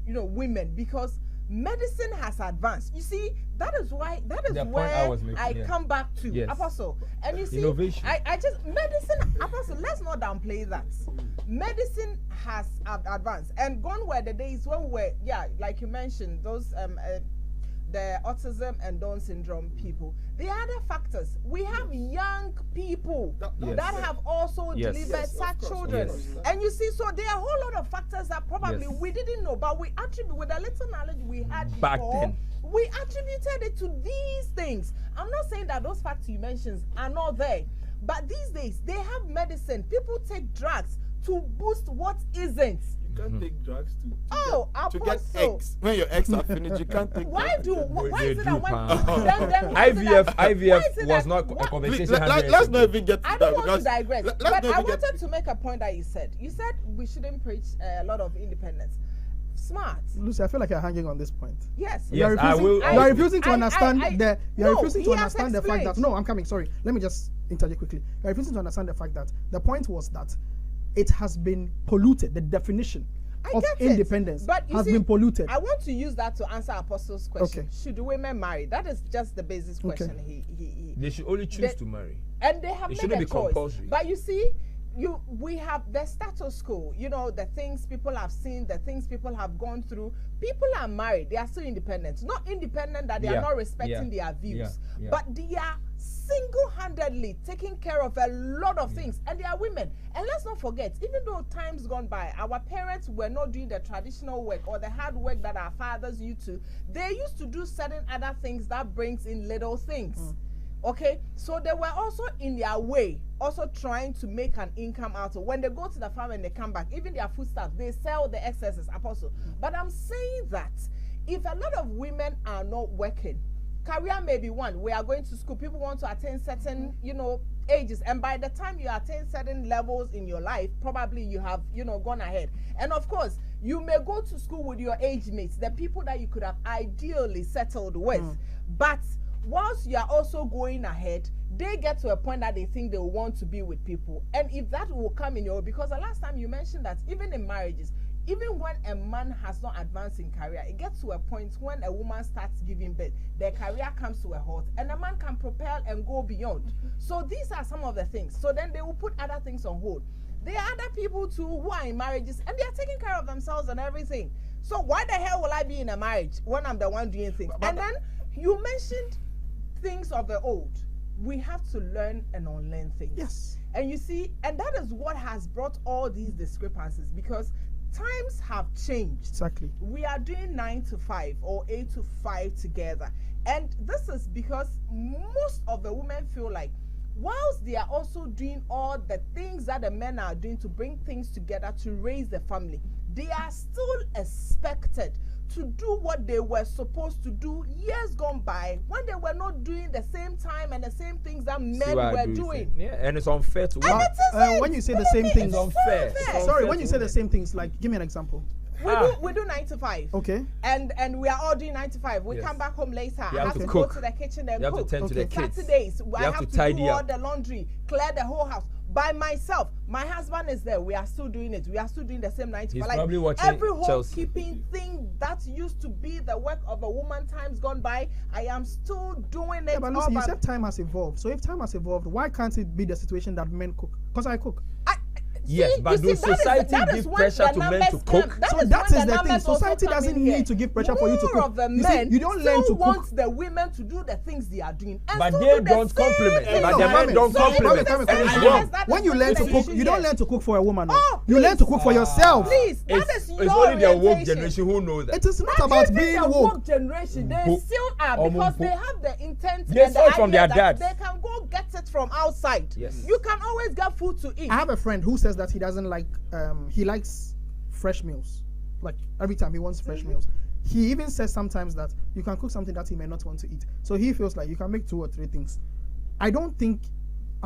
women, because medicine has advanced. You see, that is why, that is The point where I was making, I yeah. come back to, Yes. Apostle. And you see, Innovation. I just, medicine, Apostle, let's not downplay that. Medicine has advanced. And gone were the days when we're, like you mentioned, those, the autism and Down syndrome people. The other factors, we have young people Yes. that have also Yes. delivered Yes, of such course, children. of course. And you see, so there are a whole lot of factors that probably Yes. we didn't know, but we attribute with the little knowledge we had Back before, then. we attributed it to these things. I'm not saying that those facts you mentioned are not there, but these days they have medicine. People take drugs to boost what isn't. You can't take drugs to get Apostle. eggs. When your eggs are finished, you can't take Why drugs. why They is it do, that when pa. then why is it IVF that- why IVF is it was that- not a what- Please, conversation. let's 100 years not ago. even get to I that don't want because to digress, let's but not I even get wanted to make a point that you said. You said we shouldn't preach a lot of independence. Smart. Lucy, I feel like you're hanging on this point. Yes. Yes, You're I refusing, will- you are refusing to I- understand I- the. You are no, refusing to he has understand the fact that. explained. No, I'm coming. Sorry, let me just interject quickly. You are refusing to understand the fact that the point was that it has been polluted. The definition I of get it. independence But you has see, been polluted. I want to use that to answer Apostle's question. Okay. Should women marry? That is just the basis question. Okay. He They should only choose They- to marry. and they have It made shouldn't a be choice. compulsory. But you see, we have the status quo. The things people have seen, the things people have gone through. People are married; they are still independent. Not independent that they Yeah, are not respecting yeah, their views, yeah. but they are single-handedly taking care of a lot of things, and they are women. And let's not forget, even though time's gone by, our parents were not doing the traditional work or the hard work that our fathers used to. They used to do certain other things that brings in little things. Okay, so they were also in their way, also trying to make an income out of. When they go to the farm and they come back, even their foodstuff, they sell the excesses, Apostle. But I'm saying that if a lot of women are not working, career may be one. We are going to school. People want to attain certain, ages, and by the time you attain certain levels in your life, probably you have, gone ahead. And of course, you may go to school with your age mates, the people that you could have ideally settled with, but whilst you are also going ahead, they get to a point that they think they want to be with people. And if that will come in because the last time you mentioned that even in marriages, even when a man has not advanced in career, it gets to a point when a woman starts giving birth, their career comes to a halt, and a man can propel and go beyond. So these are some of the things. So then they will put other things on hold. There are other people too who are in marriages and they are taking care of themselves and everything. So why the hell will I be in a marriage when I'm the one doing things? And then you mentioned things of the old. We have to learn and unlearn things. Yes. And you see, and that is what has brought all these discrepancies, because times have changed. Exactly. We are doing 9 to 5 or 8 to 5 together. And this is because most of the women feel like, whilst they are also doing all the things that the men are doing to bring things together to raise the family, they are still expected to do what they were supposed to do years gone by, when they were not doing the same time and the same things that men were doing. Yeah, and it's unfair to And women. it isn't. When you say the Believe same me, things, It's unfair. It's It's unfair. sorry, unfair when to you say the women. same things, like give me an example. We do 9 to 5. Okay. And we are all doing 9 to 5. We Yes. come back home later. You I have have to to cook. go to the kitchen and You have to cook. tend to the kids. Saturdays, I have have to to tidy do all up. the laundry, clear the whole house. By myself, my husband is there. We are still doing it. We are still doing the same 9 to 5. He's probably watching every Chelsea. housekeeping thing that used to be the work of a woman times gone by, I am still doing it. Yeah, but all Lucy, you by- said time has evolved. So if time has evolved, why can't it be the situation that men cook? Because I cook. Yes, but does society give pressure to men to cook? So that is the thing. Society doesn't need to give pressure for you to More cook. of the You see, men you don't learn to still cook. want the women to do the things they are doing, and But still they do the don't same compliment. thing. But No, the men Mami, don't So it is compliment. the Mami, same Mami, thing. wrong. Yes, that When is you not learn the to cook, issue you don't here. learn to cook for a woman. No. Oh, You learn to cook for yourself. Please, that It's, is it's your only the woke orientation. generation who knows that. It is not Not about even being the woke. generation, they Wo- still are, Omo because mpo. they have the intent They and saw the it from idea their that dads. they can go get it from outside. Yes. You can always get food to eat. I have a friend who says that he doesn't like, he likes fresh meals. Like every time he wants fresh meals. He even says sometimes that you can cook something that he may not want to eat. So he feels like you can make 2 or 3 things. I don't think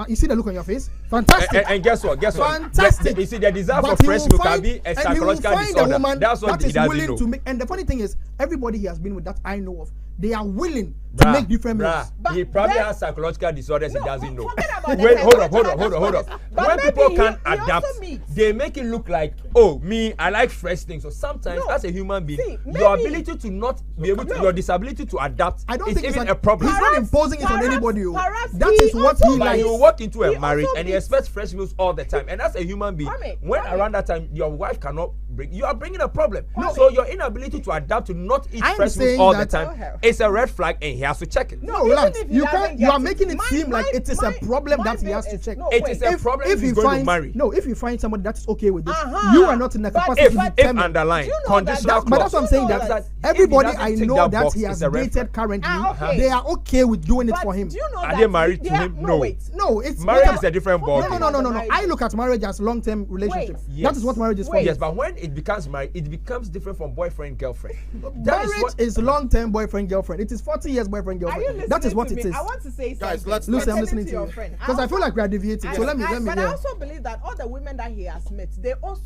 You see the look on your face? Fantastic. And guess what? Fantastic. You see, the desire But for he fresh will milk can find- be a and he will psychological find a disorder. woman That's what that he is doesn't willing know. to make. And the funny thing is, everybody he has been with that I know of, they are willing to make different moves. But He probably then- has psychological disorders he No, doesn't know. forget about the Wait, hold up. psychological But When maybe people he- can he adapt, also meets. they make it look like, oh, me, I like fresh things. So sometimes, No. as a human being, See, your maybe- ability to not be able to, your disability to adapt I don't is think it's even an- a problem. He's not imposing it on Perhaps- anybody. Oh. perhaps That he is what also he But likes. you walk into He a marriage also and you meets- expect fresh meals all the time, and as a human being, when around that time your wife cannot bring, you are bringing a problem. So your inability to adapt to not eat I'm fresh meals saying all the that- time is a red flag, and he has to check it. No, even Lance, if he you doesn't can't. get You are it, making it seem like it is a problem that he my has to thing check. is- no, It wait. is a problem if he he's going to finds marry. no, if you find somebody that is okay with this, Uh-huh. you are not in the But capacity to If determine. underline Do you know conditional that- But that's what I'm clause, saying. You know That that everybody if he I doesn't tick know that that box, he it's has a red dated flag. currently, they are okay with doing it But for him. do you know Are that they married to are- him? No, No. wait. No, it's Marriage not is a different No, ballgame. No. I look at marriage as long-term relationship. Wait. That is what marriage is for. Wait. Yes, but when it becomes marriage, it becomes different from boyfriend girlfriend. Marriage is long-term boyfriend girlfriend. It is 40 years boyfriend Are you girlfriend. listening That is what to it me? is. I want to say Guys, something. let's- Lucy, I'm Listening listening to to your you friend. because I feel like we are deviating. So let me. But I Yeah. also believe that all the women that he has met,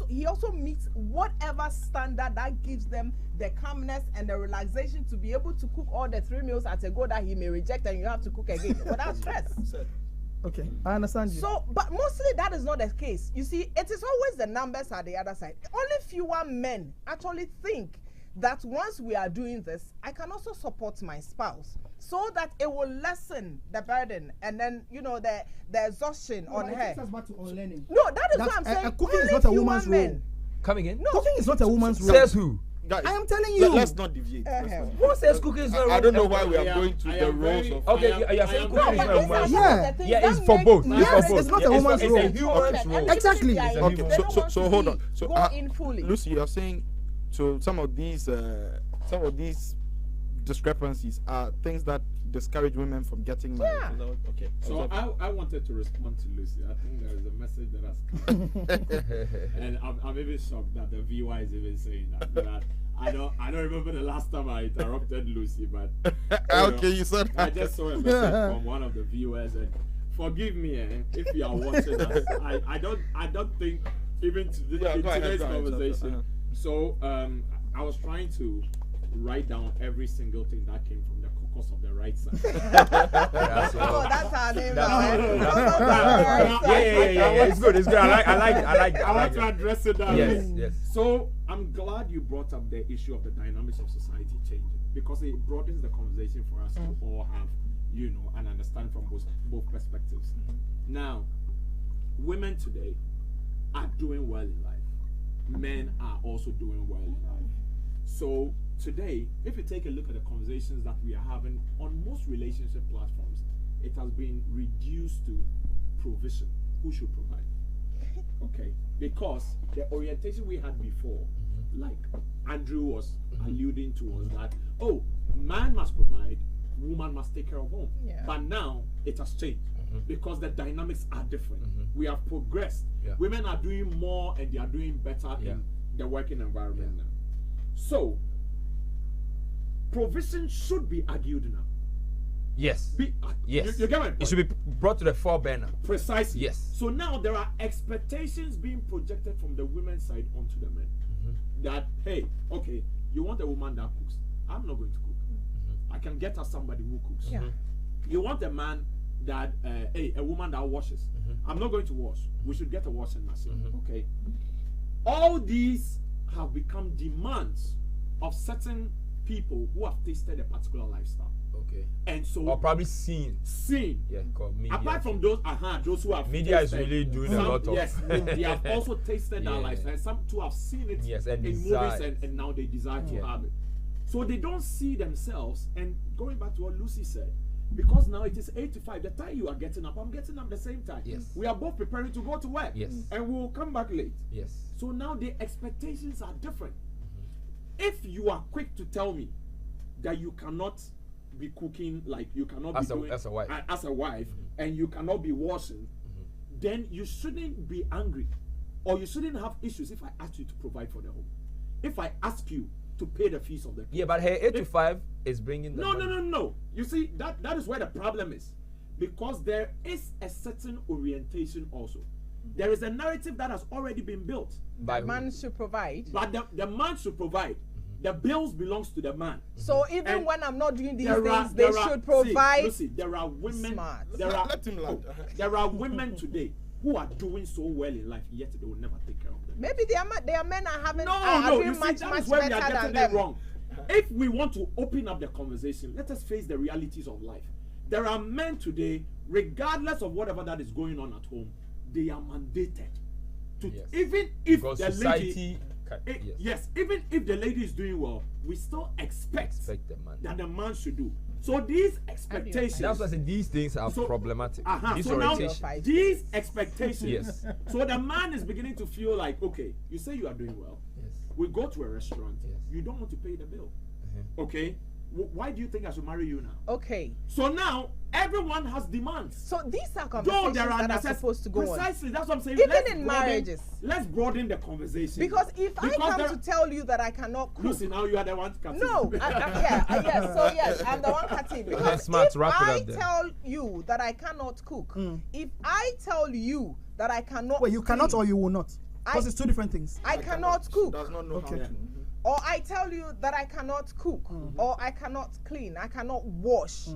he also meets whatever standard that gives them the calmness and the relaxation to be able to cook all the 3 meals at a go that he may reject and you have to cook again without stress. Okay, I understand you. So, but mostly that is not the case. You see, it is always the numbers at the other side. Only fewer men actually think that once we are doing this, I can also support my spouse so that it will lessen the burden and then, the exhaustion on her. back to unlearning. No, that is what I'm saying. Cooking is Only not a fewer woman's men. role. Coming in? No. Cooking is not a woman's role. Says who? Guys, I am telling you. let's not deviate. Let's not deviate. Who says cooking is not I don't know wrong? why we I are am- going to I the am roles very- of. Okay, I am- you're I saying am cooking very- is not a woman's these are role. some of the things Yeah, it's that for make both. marriage It's for it's both. not a woman's It's role. a human's role. Exactly. Okay, so hold on. So go in fully. Lucy, you're saying so some of these discrepancies are things that discourage women from getting married. Yeah. Is that what- okay. So I wanted to respond to Lucy. I think there is a message that has come. And I'm even shocked that the viewer is even saying that. But I don't remember the last time I interrupted Lucy, but Okay, you said I just saw a message from one of the viewers, and forgive me if you are watching us. I don't think even Yeah, in go ahead, today's go ahead, conversation. uh-huh. So I was trying to write down every single thing that came from the caucus of the right side. Oh, that's our name. Yeah. It's good. I like it. I want to address it that way. Yes. So I'm glad you brought up the issue of the dynamics of society changing, because it broadens the conversation for us to all have, and understand from both perspectives. Now, women today are doing well in life. Men are also doing well in life. So today, if you take a look at the conversations that we are having on most relationship platforms, it has been reduced to provision. Who should provide? Okay, because the orientation we had before, like Andrew was alluding to, was that, man must provide, woman must take care of home. Yeah. But now it has changed because the dynamics are different. We have progressed. Yeah. Women are doing more and they are doing better Yeah. in the working environment now. So provision should be argued now. Yes. Yes. You get my point? It should be brought to the foreburner. Precisely. Yes. So now there are expectations being projected from the women's side onto the men. That, hey, okay, you want a woman that cooks. I'm not going to cook. I can get her somebody who cooks. Yeah. You want a man that, a woman that washes. I'm not going to wash. We should get a washing machine. Okay. All these have become demands of certain people who have tasted a particular lifestyle. Okay. And so Or probably seen. seen. Yeah, called media. Apart from those who have Media is tasted, really doing a some- lot of. yes, they have also tasted that Yeah. lifestyle. And some too have seen it Yes, and in desire movies, and now they desire to Yeah. have it. So they don't see themselves. And going back to what Lucy said, because now it is 8 to 5, the time you are getting up, I'm getting up the same time. Yes. We are both preparing to go to work. Yes. And we will come back late. Yes. So now the expectations are different. If you are quick to tell me that you cannot be cooking, like you cannot As be a- doing as a wife. as a wife, and you cannot be washing, then you shouldn't be angry, or you shouldn't have issues if I ask you to provide for the home. If I ask you to pay the fees of the Yeah, but her 8 to 5 is bringing the no. money. You see, that is where the problem is. because there is a certain orientation also. There is a narrative that has already been built. By The man should provide. But the man should provide. The bills belongs to the man. So even And when I'm not doing these There are- things, they there are- should provide. See, Lucy, there are women. Smart. Let him land. There are women today who are doing so well in life, yet they will never take care of them. Maybe their men are having No, are no, doing you see, much that is much where we better are than getting it them. wrong. If we want to open up the conversation, let us face the realities of life. There are men today, regardless of whatever that is going on at home, they are mandated to, Yes. even if Because the society lady, yes. yes, even if the lady is doing well, we still expect the man. that the man should do. So these expectations. That's why I said these things are So- problematic. This So now orientation. these expectations. Yes. So the man is beginning to feel like, okay, you say you are doing well. Yes. We go to a restaurant. Yes. You don't want to pay the bill. Uh-huh. Okay. Why do you think I should marry you now? Okay. So now everyone has demands. So these are Though conversations there are that are supposed to go on. Precisely, that's what I'm saying. Even Let's in broaden- marriages. Let's broaden the conversation. Because if I come there- to tell you that I cannot cook, Lucy, now you are the one cutting. no, yes, so yes, I'm the one cutting. Because smart, if wrap it I up then. tell you that I cannot cook, if I tell you that I cannot, Well, you cannot clean, or you will not. Because it's two different things. I cannot cook, Does not know Okay. how to. or I tell you that I cannot cook, or I cannot clean, I cannot wash.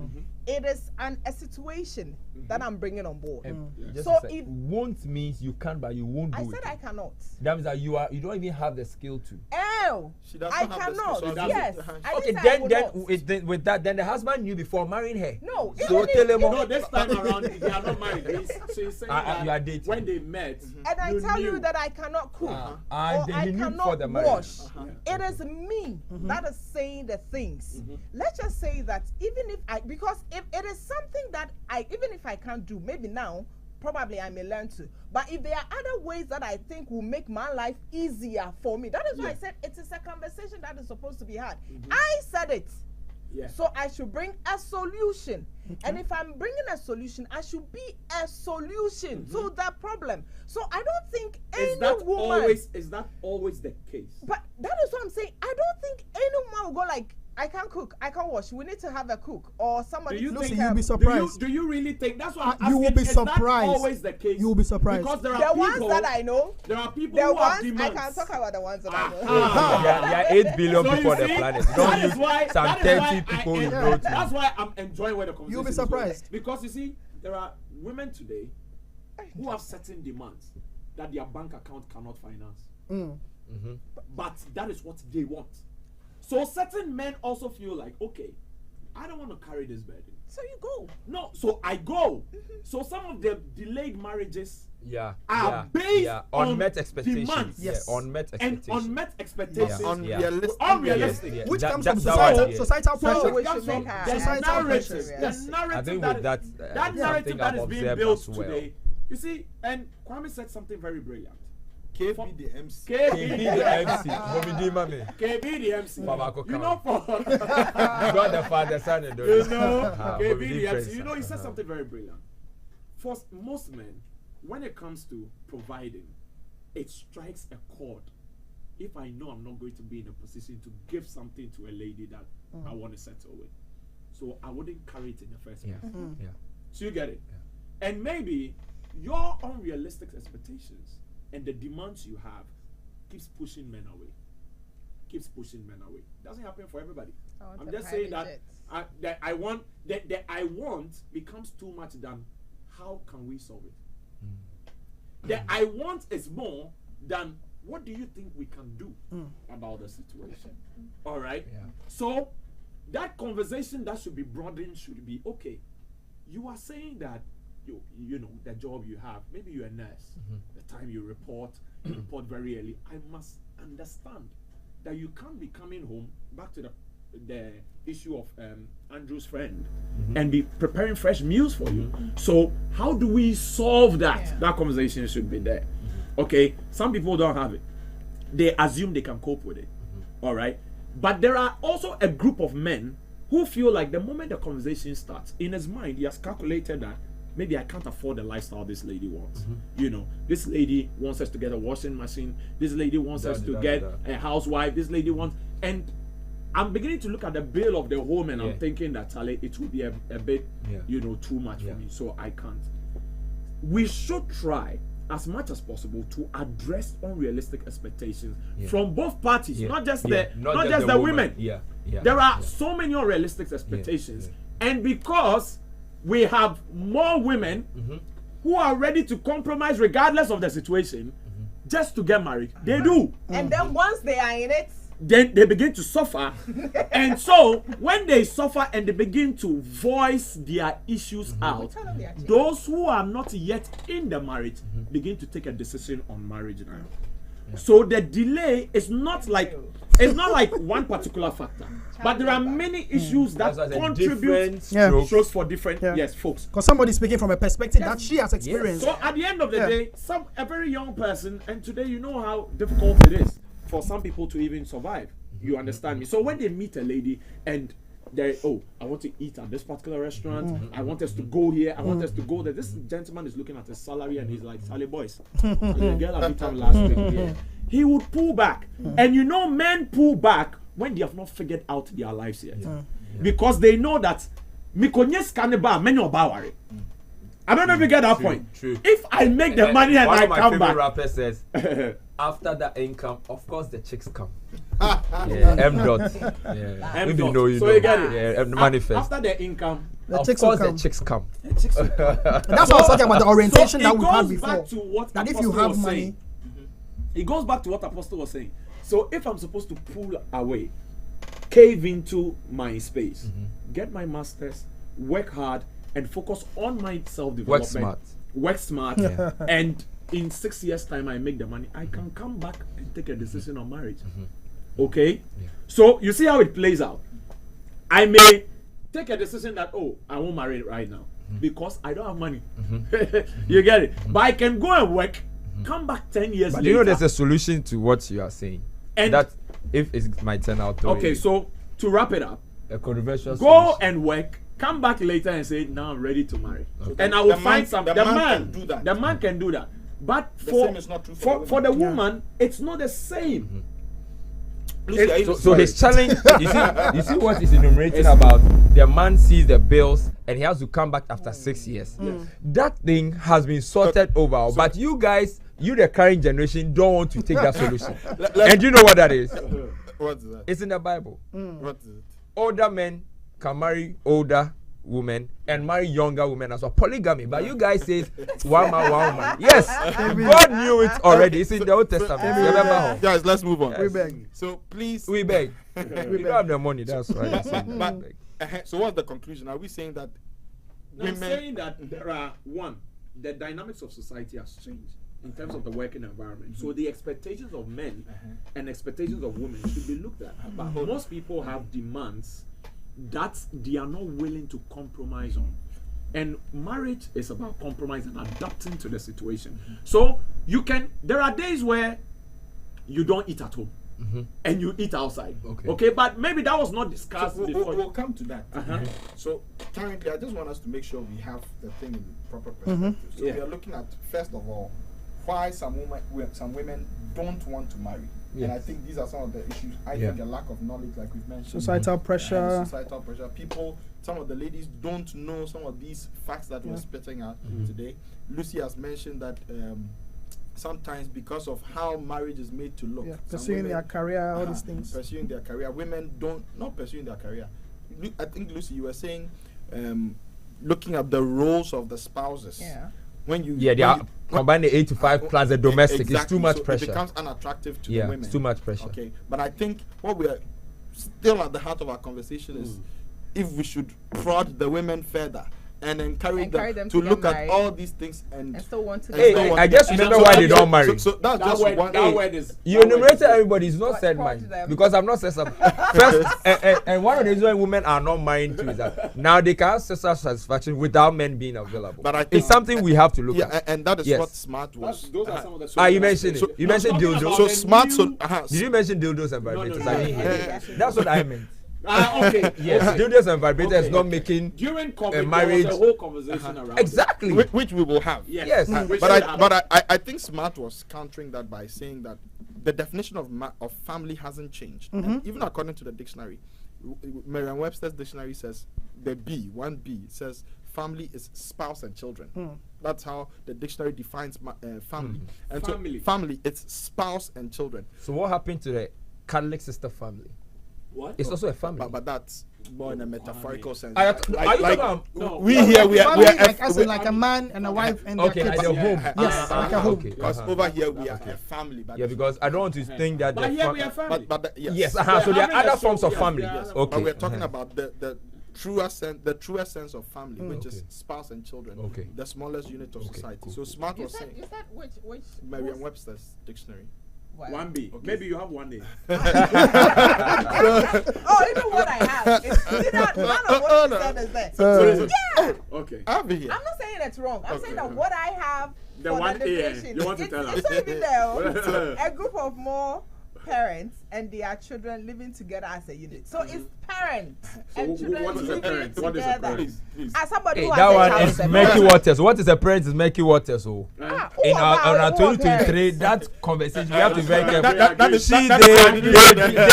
It is a situation that I'm bringing on board. Just So a sec. if- won't means you can, but you won't do I it. said I cannot. That means that you don't even have the skill to. Oh, She does I not have the cannot. skill, so Yes. I Okay, didn't say I will not. with that, then the husband knew before marrying her. No, So even tell if- him. No, this time around they are not married. So he's saying that you are dating. when they met, and I tell you knew. that I cannot cook, And or then I he knew cannot before the marriage. wash. It is me that is saying the things. Let's just say that even if because if it is something that even if I can't do, maybe now, probably I may learn to. But if there are other ways that I think will make my life easier for me, that is why I said it is a conversation that is supposed to be had. I said it. Yeah. So I should bring a solution. And if I'm bringing a solution, I should be a solution to that problem. So I don't think Is that woman. always the case? But that is what I'm saying. I don't think any woman will go like, I can't cook, I can't wash. We need to have a cook or somebody. Do you to think take you'll care be of- surprised. Do you really think that's what I'm You will asking, be is that surprised. always the case? You will be surprised. Because there are The people, ones that I know, there are people the who have ones I demands. can talk about the ones that I know. There are 8 billion So you people on the see, planet. Don't that use is why- some that is 30 why people I you enjoy- know to. That's why I'm enjoying where the conversation You'll be is going. surprised. Because you see, there are women today who have certain demands that their bank account cannot finance. But that is what they want. So certain men also feel like, okay, I don't want to carry this burden. So you go. No, so I go. So some of the delayed marriages are Yeah, based on unmet expectations. demands. Yeah, Yes. unmet and expectations. unmet expectations. Yeah. Unrealistic. Yeah, Which that- comes that- from that one, yeah. societal So pressure. we It comes should from make her the Societal narrative. pressure, yes. The narrative I think that with that, that narrative something that I've is being observed built as well. today. You see, and Kwame said something very brilliant. KB the MC. KB the MC. Mommy D Mami. KB the MC. Baba Ko You know, for God the Father, Son, and you Daughter. know, Ah, KB Mommy D the Prince. MC. You know, he said something very brilliant. For most men, when it comes to providing, it strikes a chord. If I know I'm not going to be in a position to give something to a lady that I want to settle with, so I wouldn't carry it in the first place. Yeah. Yeah. So you get it? And maybe your unrealistic expectations and the demands you have keeps pushing men away. Keeps pushing men away. Doesn't happen for everybody. I want I'm a just saying private that jet. that I want that I want becomes too much than how can we solve it. The I want is more than what do you think we can do about the situation. All right. Yeah. So that conversation that should be broadened should be okay. You are saying that you know the job you have. Maybe you're a nurse. The time you report very early. I must understand that you can't be coming home back to the issue of Andrew's friend and be preparing fresh meals for you. So how do we solve that? Yeah. That conversation should be there. Okay, some people don't have it. They assume they can cope with it. All right, but there are also a group of men who feel like the moment the conversation starts, in his mind he has calculated that maybe I can't afford the lifestyle this lady wants. You know, this lady wants us to get a washing machine. This lady wants us to get a housewife. This lady wants, and I'm beginning to look at the bill of the home, and Yeah. I'm thinking that Charlie, it will be a bit, Yeah. too much Yeah. for me, so I can't. We should try as much as possible to address unrealistic expectations Yeah. from both parties, Yeah. not just Yeah. not just the women. Yeah. Yeah. There are Yeah. so many unrealistic expectations, Yeah. and because we have more women Mhm. who are ready to compromise regardless of the situation, Mm-hmm. just to get married, they do. And then once they are in it, Then they begin to suffer, and so when they suffer and they begin to voice their issues out, tell them they are cheating. those who are not yet in the marriage begin to take a decision on marriage now. So the delay is not like one particular factor, but there are many issues that That's why I said contribute different Yeah. strokes. strokes for different Yeah. folks. Because somebody's speaking from a perspective Yes. that she has experienced. So at the end of the Yeah. day, a very young person, and today you know how difficult it is for some people to even survive. You understand me? So when they meet a lady and I want to eat at this particular restaurant. I want us to go here. I want us to go there. This gentleman is looking at his salary and he's like, Sally boys, the girl I beat up last week. Yeah. He would pull back. And you know, men pull back when they have not figured out their lives yet. Because they know that Mikonyes Kaneba, many of Bawari. I don't know if you get that point. True. If I make the money and one I of my come favorite back, rapper says, after that income, of course the chicks come. Yeah, M dot. Yeah. M If you dot. know, you So know. you get it. Yeah, manifest. after the income, The Of chicks will course the come. chicks come. And that's what I was talking about, the orientation that it we had goes before. back to what That if Apostle you have was money, saying. It goes back to what Apostle was saying. So if I'm supposed to pull away, cave into my space, get my masters, work hard, and focus on my self-development. Work smart. Yeah. And in 6 years' time, I make the money. I can come back and take a decision on marriage. Okay? Yeah. So you see how it plays out. I may take a decision that, I won't marry right now because I don't have money. You get it? But I can go and work, come back 10 years But later. you know there's a solution to what you are saying. And- that if it might turn out to Okay, so to wrap it up, a controversial go solution. and work, come back later and say, now I'm ready to marry. Okay. And I will The find man- some. the The man man can do that. The man can do that. But The for same is not true for the for the woman. woman, it's not the same. Lucy, are you- So his challenge, you see what he's enumerating about the man sees the bills and he has to come back after 6 years. That thing has been sorted over, but you guys, the current generation, don't want to take that solution. And you know what that is? What is that? It's in the Bible. What is it? Older men can marry older women and marry younger women as well. Polygamy. But you guys say one man, one woman. Yes, God knew it already. It's in the Old Testament. Remember? Guys, let's move on. we beg. So please. We beg. We don't have the money. That's why. But, so what's the conclusion? Are we saying that Now, I'm women? saying that there are the dynamics of society has changed in terms of the working environment. So the expectations of men and expectations of women should be looked at. But most people have demands that they are not willing to compromise on. And marriage is about compromise and adapting to the situation. So there are days where you don't eat at home and you eat outside. Okay, but maybe that was not discussed So before. we'll come to that. So currently, I just want us to make sure we have the thing in proper perspective. So Yeah. we are looking at, first of all, why some women don't want to marry. And I think these are some of the issues. I think a lack of knowledge, like we've mentioned. Societal pressure. Societal pressure. People, some of the ladies don't know some of these facts that we're spitting out today. Lucy has mentioned that sometimes because of how marriage is made to look, some Pursuing women- their career, all these things. Pursuing their career. Women not pursuing their career. I think, Lucy, you were saying, looking at the roles of the spouses. Yeah. When you Yeah, they when are you- combine the 8 to 5 plus the domestic. It's Exactly. too much So pressure. It becomes unattractive to the Yeah, women. it's too much pressure. Okay, but I think what we are still at the heart of our conversation is if we should prod the women further and encourage them to get look at married all these things and still want to Hey, get married. I just remember why they don't marry. So that's That just word, one. that word is. You enumerated everybody. It's not What said prompted mine them? because I've not said something. First, and one of the reasons why women are not marrying too is that now they can have sexual satisfaction without men being available. But I think it's something we have to look Yeah, at. and that is Yes. what smart was. Those are some of the. You mentioned it. You mentioned talking dildo. about So the smart. new- Did you mention dildos and vibrators? no, I didn't hear no. it. That's what I meant. Okay. Yes, okay. dildos and vibrators Okay. is not making During COVID, marriage- there was a whole conversation around. exactly. Which we will have. Yes. Yes. We should But have I, it. but I think Smart was countering that by saying that the definition of family hasn't changed. And even according to the dictionary, Merriam-Webster's dictionary says the one B says family is spouse and children. That's how the dictionary defines family. And Family. so family, it's spouse and children. So what happened to the Catholic sister family? What? It's also a family. But that's more in a metaphorical sense. Are you talking about? No. we here we are Family, like as in like a man and a wife and Okay, their at kids. the home. Yes, like a home. Okay, because over here we are a family. But Yeah, because I don't want to think that. But the here fa- we are family. but yes, yes. so there are having other a forms soul, of yes, family. yeah, that's- Okay. But we're talking about the truest sense of family, which is Okay. spouse and children. Okay. The smallest unit of Okay, society. cool, So cool. Smart You was said, saying you said which Merriam-Webster's dictionary. what? 1B. Okay. Maybe you have 1A. Oh, even what I have. See that none of what you said is there. Yeah. Okay. I'll be here. I'm not saying it's wrong. I'm saying that Okay. what I have The for 1A, the definition, you want to tell us? it's not even there. A group of more parents and their children living together as a unit. So it's parents and children what is a living parent? What is a together. parent? Please. As somebody Hey, who that has a one child is with a murky parent. waters. What is a parent is murky waters. Oh. Ah, In who our are 2023, that conversation we have to be very careful. that is- She, that-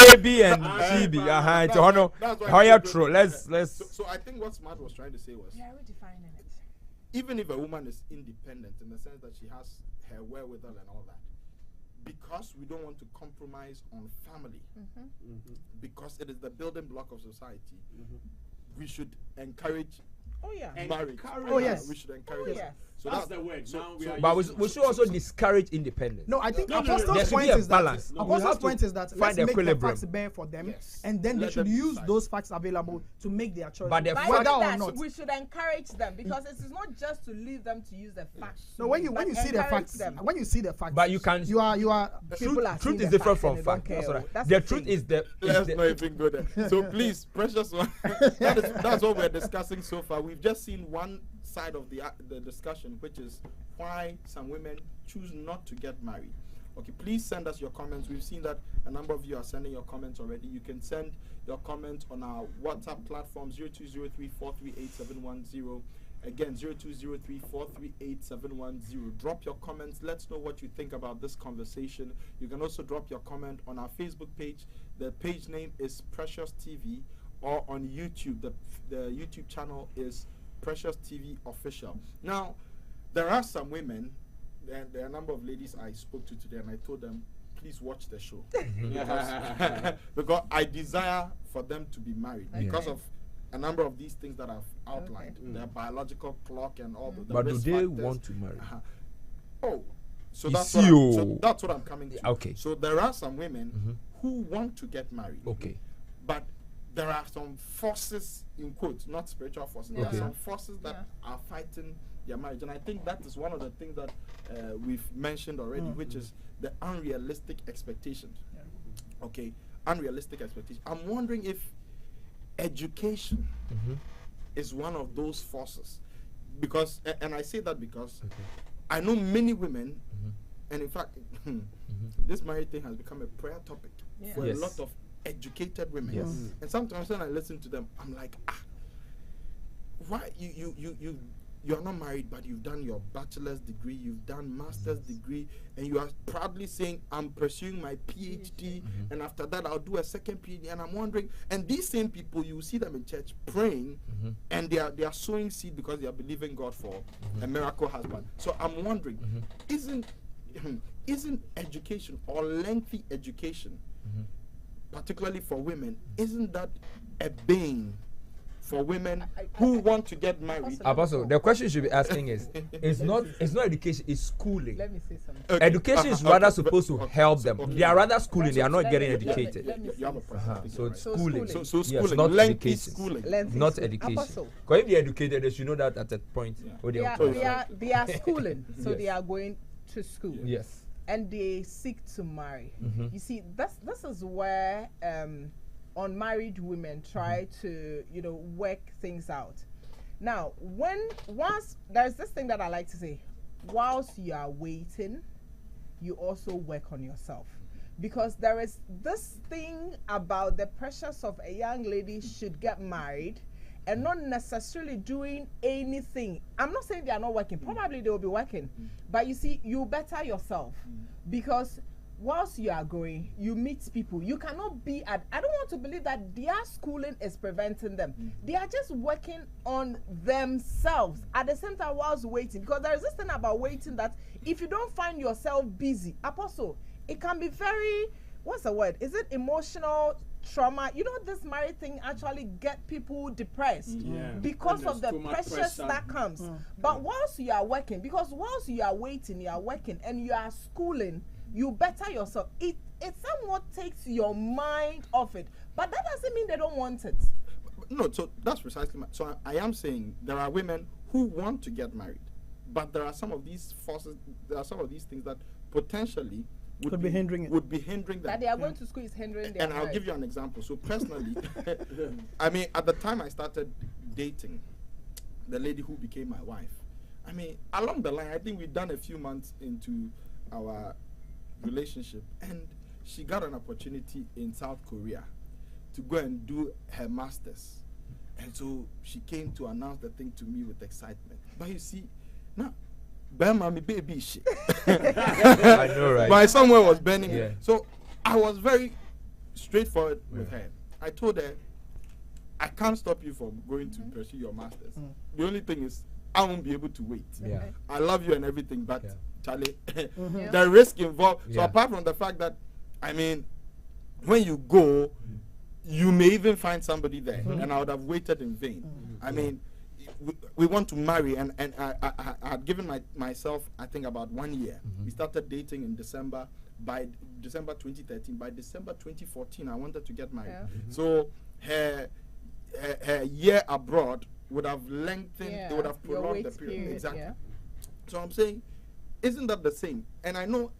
they be, and she be. To honor, That's why higher people- true. Let's. So I think what Smart was trying to say was, Yeah, we're defining it. even if a woman is independent in the sense that she has her wherewithal and all that, because we don't want to compromise on family, because it is the building block of society, we should encourage Oh yeah. marriage. Oh, yes. We should encourage. Oh, yes. So That's the word. Now we are But using we should also discourage independence. No, I think No, no, no, Apostle's there should point be a is that balance. No, we Apostle's have to point is that find let's the make the equilibrium. facts bear for them, Yes. and then they Let should them use decide. those facts available to make their choice. But the But I whether think or that not. we should encourage them because it is not just to leave them to use the facts. No, when you but see the encourage facts, them. when you see the facts, But you can. you are People are Truth seeing is the different facts from and they fact. don't That's care. right. That's The the truth thing. is the. Let's not even go there. So please, precious one, that's what we're discussing so far. We've just seen one side of the discussion, which is why some women choose not to get married. Okay, please send us your comments. We've seen that a number of you are sending your comments already. You can send your comments on our WhatsApp platform 0203-438-710. Again, 0203-438-710. Drop your comments. Let's know what you think about this conversation. You can also drop your comment on our Facebook page. The page name is Precious TV, or on YouTube. The YouTube channel is Precious TV Official. Now, there are some women, and there are a number of ladies I spoke to today, and I told them, please watch the show. because I desire for them to be married because of a number of these things that I've outlined. Their biological clock and all the But do risk they factors. want to marry? Oh, so You that's see, so that's what I'm coming to. Okay. So there are some women who want to get married. Okay. But there are some forces, in quotes, not spiritual forces. There Okay. are some forces that are fighting their marriage. And I think that is one of the things that we've mentioned already, which is the unrealistic expectations. Okay, unrealistic expectations. I'm wondering if education is one of those forces. Because, and I say that because I know many women, and in fact, this marriage thing has become a prayer topic for Yes. a lot of educated women. Yes. And sometimes when I listen to them, I'm like, why you are not married, but you've done your bachelor's degree, you've done master's degree, and you are proudly saying, I'm pursuing my PhD, and after that I'll do a second PhD. And I'm wondering, and these same people, you see them in church praying, and they are sowing seed because they are believing God for a miracle husband. So I'm wondering, isn't education, or lengthy education, particularly for women, isn't that a bane for women who want to get married? Apostle, the question you should be asking is, it's not education, it's schooling. Let me say something. Okay. Education is rather Okay, supposed to help them. okay. They are rather schooling, they are not Let getting me- educated. let me You have a say point. So I think it's you're right. schooling. schooling. So Yes, schooling, not lengthy education. schooling. Lengthy Not schooling. education. Apostle. Because if they're educated, they should know that at a point. Where They are schooling, so Yes. they are going to school. Yes. And they seek to marry. You see, this is where unmarried women try to, work things out. Now, once there's this thing that I like to say, whilst you are waiting, you also work on yourself. Because there is this thing about the pressures of a young lady should get married and not necessarily doing anything. I'm not saying they are not working. Probably they will be working. But you see, you better yourself. Because whilst you are growing, you meet people. You cannot be at. I don't want to believe that their schooling is preventing them. They are just working on themselves at the same time whilst waiting. Because there is this thing about waiting that if you don't find yourself busy, Apostle, it can be very, what's the word? Is it emotional trauma? You know, this married thing actually get people depressed because of the pressures that comes. But whilst you are working, because whilst you are waiting, you are working and you are schooling, you better yourself. It somewhat takes your mind off it, but that doesn't mean they don't want it. No, so that's precisely so I am saying there are women who want to get married, but there are some of these forces, there are some of these things that potentially would be hindering them. That they are going to school is hindering their And I'll give you an example. So personally, I mean, at the time I started dating the lady who became my wife, I mean, along the line, I think we'd done a few months into our relationship, and she got an opportunity in South Korea to go and do her masters, and so she came to announce the thing to me with excitement. But you see, now, my baby shit. I know, right? My somewhere was burning. Yeah. So I was very straightforward with her. I told her, I can't stop you from going to pursue your masters. The only thing is, I won't be able to wait. Yeah. I love you and everything, but Charlie, Yeah. the risk involved. So Yeah. apart from the fact that, I mean, when you go, you may even find somebody there, and I would have waited in vain. I mean, we want to marry, and I had given myself, I think, about 1 year. We started dating in December. By December 2013, by December 2014, I wanted to get married. Yeah. So her year abroad would have lengthened, it would have Your prolonged the wait period. period, Exactly. yeah. So I'm saying, isn't that the same? And I know,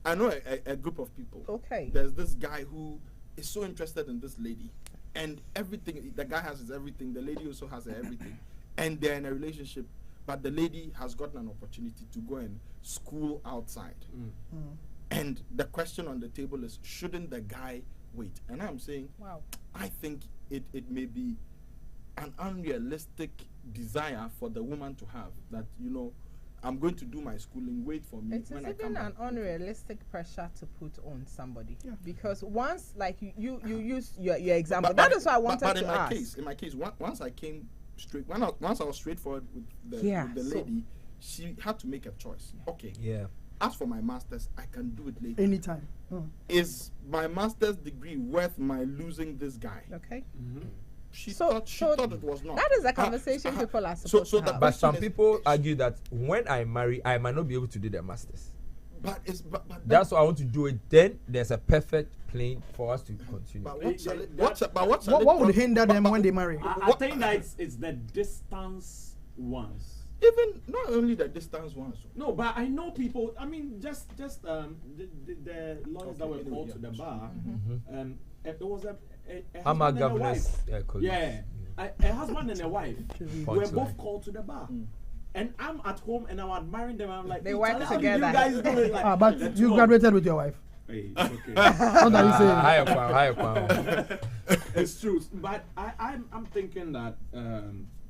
I know a group of people. Okay. There's this guy who is so interested in this lady, and everything the guy has is everything. The lady also has everything, and they're in a relationship. But the lady has gotten an opportunity to go and school outside. And the question on the table is, shouldn't the guy wait? And I'm saying, Wow. I think it may be an unrealistic desire for the woman to have, that, you know, I'm going to do my schooling, wait for me. It is when I come even an back. unrealistic pressure to put on somebody. Yeah. Because once, like you use your example, But- that but- is what I wanted but to in my ask. case, once I came straight, once I was straightforward with the So- lady, she had to make a choice. Okay, Yeah. as for my master's, I can do it later. Anytime. Is my master's degree worth my losing this guy? Okay. She So- thought so it was not. That is a conversation people are so supposed to the have. But some question is- people argue that when I marry, I might not be able to do the masters. But That's why I want to do it. Then there's a perfect plane for us to continue. But They- what shall they- it? that- What would hinder them when they marry? I think that it's the distance ones. Even not only the distance ones. No, but I know people. I mean, just the lawyers that were Okay, called yeah. to the bar. It was a I'm a husband and a governor's wife. colleague. Yeah, a husband and a wife were Point both line. called to the bar. And I'm at home and I'm admiring them. I'm like, They "Hey, work Charlie, how did together." You guys do it? Like, But the you two of- graduated with your wife. Hey, it's okay. What are you saying? Higher power. It's true, but I'm thinking that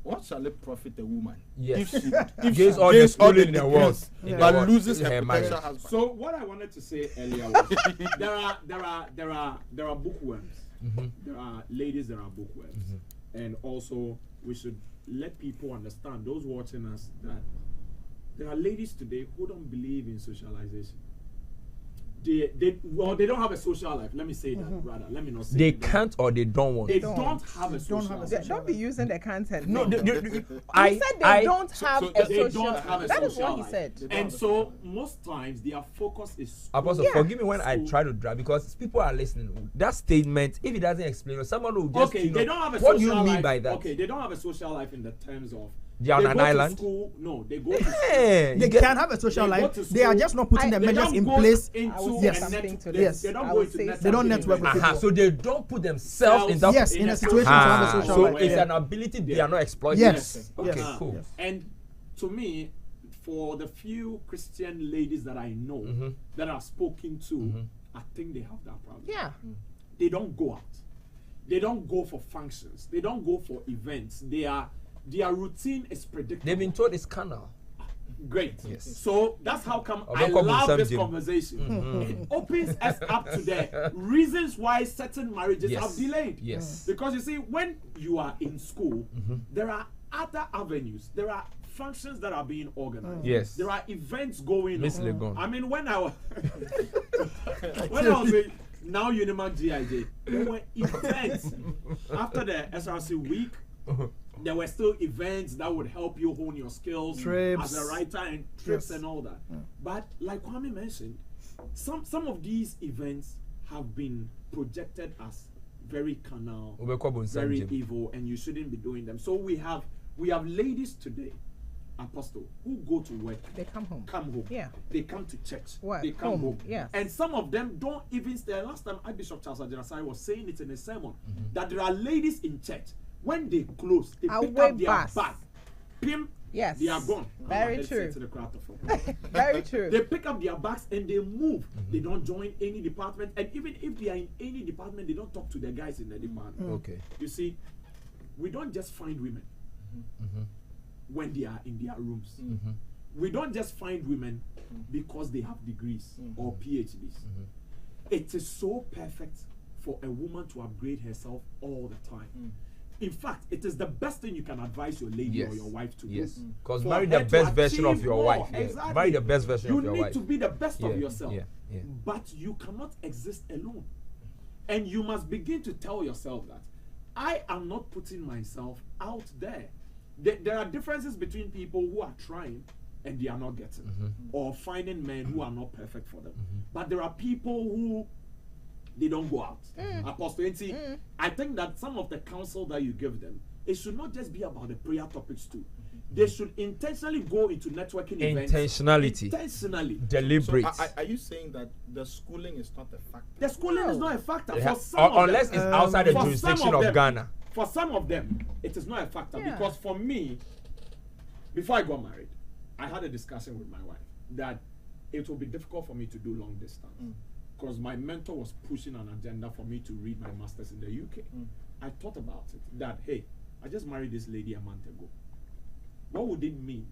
What shall it profit a woman? Yes. If Gains she all the gains all schooling in the world. degrees, In the but world, loses her her potential marriage. husband. So what I wanted to say earlier was there are bookworms. There are ladies that are bookworms, and also we should let people understand, those watching us, that there are ladies today who don't believe in socialization. They don't have a social life. Let me say that rather. Let me not say They that. can't or they don't want. They to. don't have a social have a life. Don't be using the content. No, You I said they I don't have so a they social. don't have a That is social what he life. said. And so most times their focus is Apostle, Yeah. forgive me when I School. try to drive because people are listening. That statement, if it doesn't explain, or someone will just okay. you know, They don't have a what social do you life. mean by that? Okay, they don't have a social life in the terms of They are on they an go to island? School. No, they go to school. Hey, They you get- can have a social They go life. to They are school. just not putting the They measures don't in go place. into I will a say Yes. something net- to they- this. They don't I go will into say networking They don't something network with events. Aha, so they don't put themselves in that. Yes, in a situation to have a social so life. it's Yeah. an ability they are not exploiting. Yes. Okay, Yes. cool. Yes. And to me, for the few Christian ladies that I know that I've spoken to, I think they have that problem. Yeah. They don't go out. They don't go for functions. They don't go for events. Their routine is predictable. They've been told it's carnal. Great. Yes. So that's how come Oh, I welcome love Sam this Jim. conversation. It opens us up to the reasons why certain marriages Yes. have delayed. Yes. Because you see, when you are in school, there are other avenues. There are functions that are being organized. Yes. There are events going Miss on. Legon. I mean, when I was in now Unimac GIJ, there were events after the SRC week. There were still events that would help you hone your skills Trips. as a writer and trips Yes. and all that. But like Kwame mentioned, some of these events have been projected as very carnal, Obekwa Sam very Jim. evil, and you shouldn't be doing them. So we have ladies today, Apostle, who go to work, They come home. Yeah. They come to church. Work, They come home, home. yes. And some of them don't even stay. Last time Archbishop Charles Ajenasai was saying it in a sermon that there are ladies in church. When they close, they pick Away up their bus. bag. Pim, Yes. they are gone. Very Let's true. say to the crowd of Very true. They pick up their bags and they move. They don't join any department. And even if they are in any department, they don't talk to the guys in the department. Okay. You see, we don't just find women when they are in their rooms. We don't just find women because they have degrees or PhDs. It is so perfect for a woman to upgrade herself all the time. In fact, it is the best thing you can advise your lady or your wife to Yes. do. Because For marry her the to best version of achieve your more. wife. Yeah. Exactly. Marry the best version You of your need wife. to be the best Yeah, of yourself. yeah. But you cannot exist alone. And you must begin to tell yourself that I am not putting myself out there. There are differences between people who are trying and they are not getting, or finding men who are not perfect for them. But there are people who they don't go out. Apostle, and see, I think that some of the counsel that you give them, it should not just be about the prayer topics too. They should intentionally go into networking events. Intentionally. Deliberate. So are you saying that the schooling is not a factor? The schooling is not a factor Yeah. for some of Unless them. it's outside the For jurisdiction some of them, Ghana. For some of them, it is not a factor because for me, before I got married, I had a discussion with my wife that it will be difficult for me to do long distance because my mentor was pushing an agenda for me to read my master's in the UK. I thought about it that, hey, I just married this lady a month ago. What would it mean?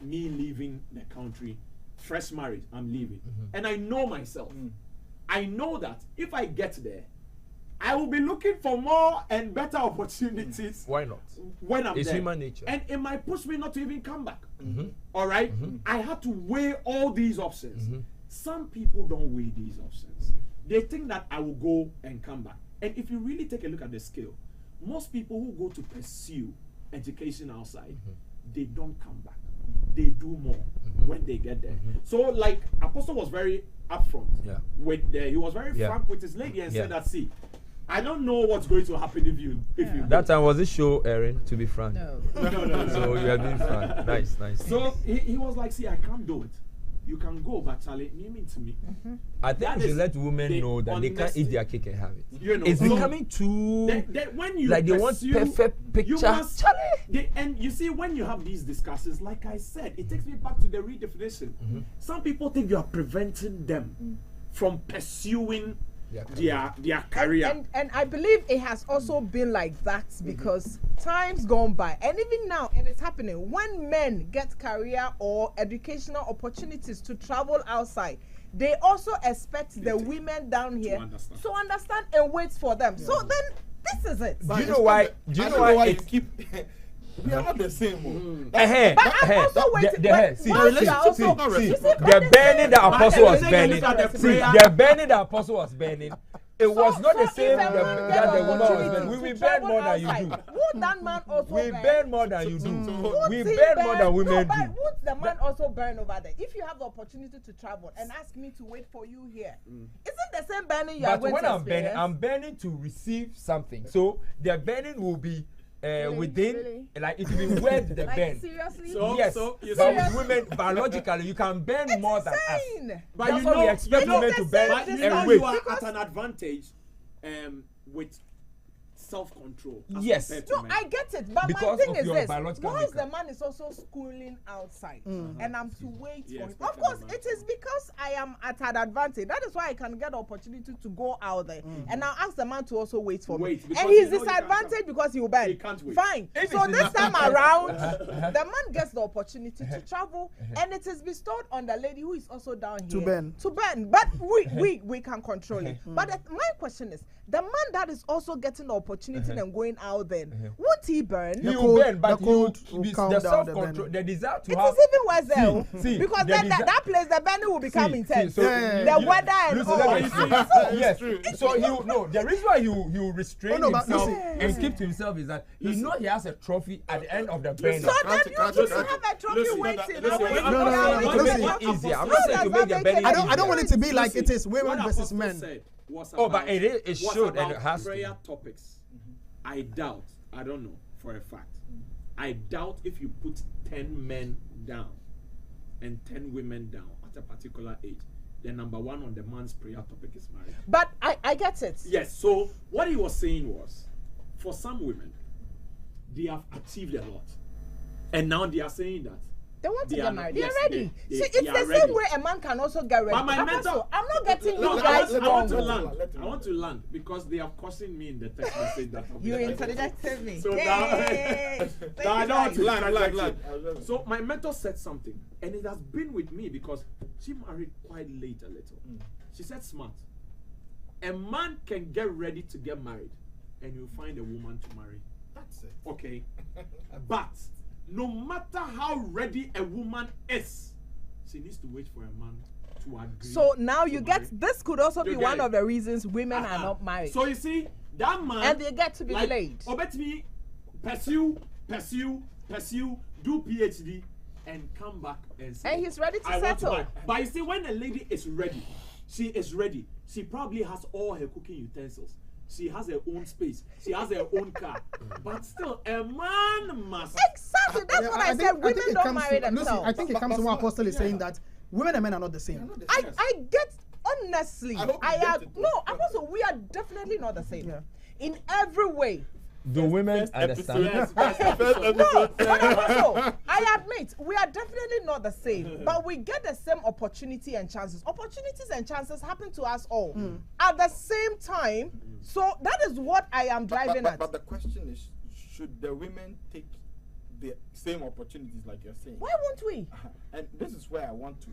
Me leaving the country, fresh marriage, I'm leaving. And I know myself. I know that if I get there, I will be looking for more and better opportunities. Why not? When I'm It's there. human nature. And it might push me not to even come back. All right? I had to weigh all these options. Some people don't weigh these options. They think that I will go and come back. And if you really take a look at the scale, most people who go to pursue education outside, they don't come back. They do more when they get there. So, like Apostle was very upfront with he was very frank with his lady and said that, see, I don't know what's going to happen if you That time was this show airing, to be frank? No. No. So you are being frank. Nice. So he was like, see, I can't do it. You can go, but Charlie, you mean to me. I think That we should is let women the know that they can't honesty. eat their cake and have it. You know, It's so becoming too when you like they want pursue, perfect picture. you must, Charlie. and you see, when you have these discussions, like I said, it takes me back to the redefinition. Some people think you are preventing them from pursuing their career. And I believe it has also been like that because time's gone by, and even now it is happening. When men get career or educational opportunities to travel outside, they also expect the women down here to understand and wait for them. So then this is it. Do you know why? Do you know why you keep? We are not the same. But I'm also waiting. See, the burning the apostle was burning. See, prayer. the burning the apostle was burning. It was not the same if a man that get the woman was opportunity burning. to We burn travel more than you outside, do. Would that man also We burn? burn more than you do. Would We he burn more than women no, do. but would the man also burn over there? If you have the opportunity to travel and ask me to wait for you here, isn't the same burning you are But going when to I'm burning, experience? I'm burning to receive something. So the burning will be within, Really? like it will be where the Like, burn. seriously? Yes, So you but see- with women, biologically, you can burn It's more than us. insane. But That's you why know, we expect you know women to the burn same but you thing. know and wait. you are at an advantage with self-control. Yes. No, I get it, but my Because thing of is your this: biological once the makeup. man is also schooling outside, and I'm to wait Yeah, for him. expect Of course, an it is because I am at an advantage. That is why I can get the opportunity to go out there, and I'll ask the man to also wait for me. Wait, because And he's you know he can't disadvantaged come. because he will bend. He can't wait. Fine. If So it's this enough- time around, the man gets the opportunity to travel, and it is bestowed on the lady who is also down here To bend. To bend, but we can control it. But my question is, the man that is also getting the opportunity and going out then, won't he burn? He The will cold- bend, but the he will cold will be calm the down the self-control, bend. the desire to It have. is even worse there, see, because the then desi- that place, the bending will become intense. so The weather and Lucy, all. let me explain. Yes. true. So he will, no. The reason why he will restrain Oh, no, but himself Lucy- and keep to himself is that he know he has a trophy at the end of the bend. So then Can't- you can't- just can't- have a trophy listen, waiting. listen, and waiting no, no, for no, our no, way no, to listen. make it Easier. I'm How not saying does to that make the make bending any I don't want it to be like Lucy, it is women what versus Apostle men. said was Oh, but about- it was should and about it has to. prayer topics. I doubt, I don't know for a fact. I doubt if you put 10 men down and 10 women down at a particular age, the number one on the man's prayer topic is marriage. But I get it. Yes, so what he was saying was, for some women, they have achieved a lot. And now they are saying that. They want to They get are married. not- They are yes, ready. they- See, they it's are the ready. same way a man can also get ready. But my mentor- I'm not getting No, you I guys want, I want to wrong. land. Let him I want to land because they have cautioned me in the text message that I'll be You like- interjected me. So Yay. now, Thank now I you, don't want to guys. land. So my mentor said something, and it has been with me because she married quite late a little. She said, "Smart. A man can get ready to get married, and you'll find a woman to marry. That's it. Okay, but no matter how ready a woman is, she needs to wait for a man to agree." So now to you marry. get this could also You be get one it? of the reasons women are Uh-uh. not married. So you see, that man And they get to be delayed. Obet me, pursue, do PhD, and come back and say, And he's ready to I want settle. marry. But you see, when a lady is ready, she is ready. She probably has all her cooking utensils. She has her own space. She has her own car. But still, a man must. Exactly. That's Yeah, what I, think- said. Women it don't comes marry to, Lucy, themselves. I think it comes to what Apostle is saying that women and men are not the same. I get honestly. I hope you I get have it, no. though. I'm also. We are definitely not the same. Yeah. In every way. The women understand. Yes, that's the First episode. No, but also, I admit we are definitely not the same, but we get the same opportunity and chances. Opportunities and chances happen to us all at the same time. So that is what I am driving but, at. but the question is, should the women take the same opportunities like you're saying? Why won't we? And this is where I want to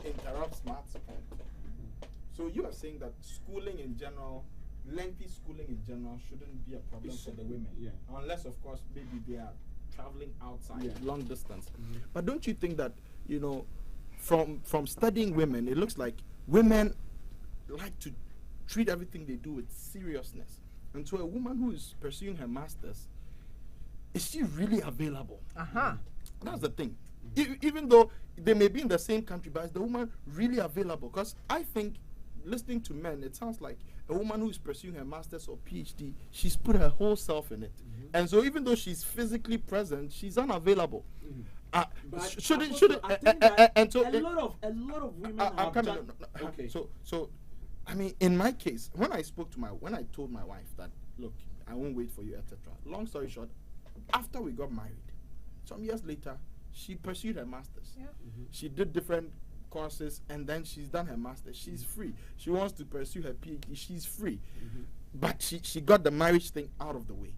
interrupt Smart's point. So you are saying that schooling in general, lengthy schooling in general, shouldn't be a problem for the women. Yeah. Unless, of course, maybe they are traveling outside, Yeah. long distance. But don't you think that, you know, from studying women, it looks like women like to treat everything they do with seriousness. And so a woman who is pursuing her master's, is she really available? That's the thing. Even though they may be in the same country, but is the woman really available? Because I think, listening to men, it sounds like a woman who is pursuing her master's or PhD, she's put her whole self in it. And so even though she's physically present, she's unavailable. But Shouldn't I think that and so a lot of women I'm have coming. done. Okay. So, I mean, in my case, when I told my wife that, look, I won't wait for you, etc. Long story short, after we got married, some years later, she pursued her masters. Yeah. She did different courses, and then she's done her masters. She's free. She wants to pursue her PhD. She's free, but she got the marriage thing out of the way.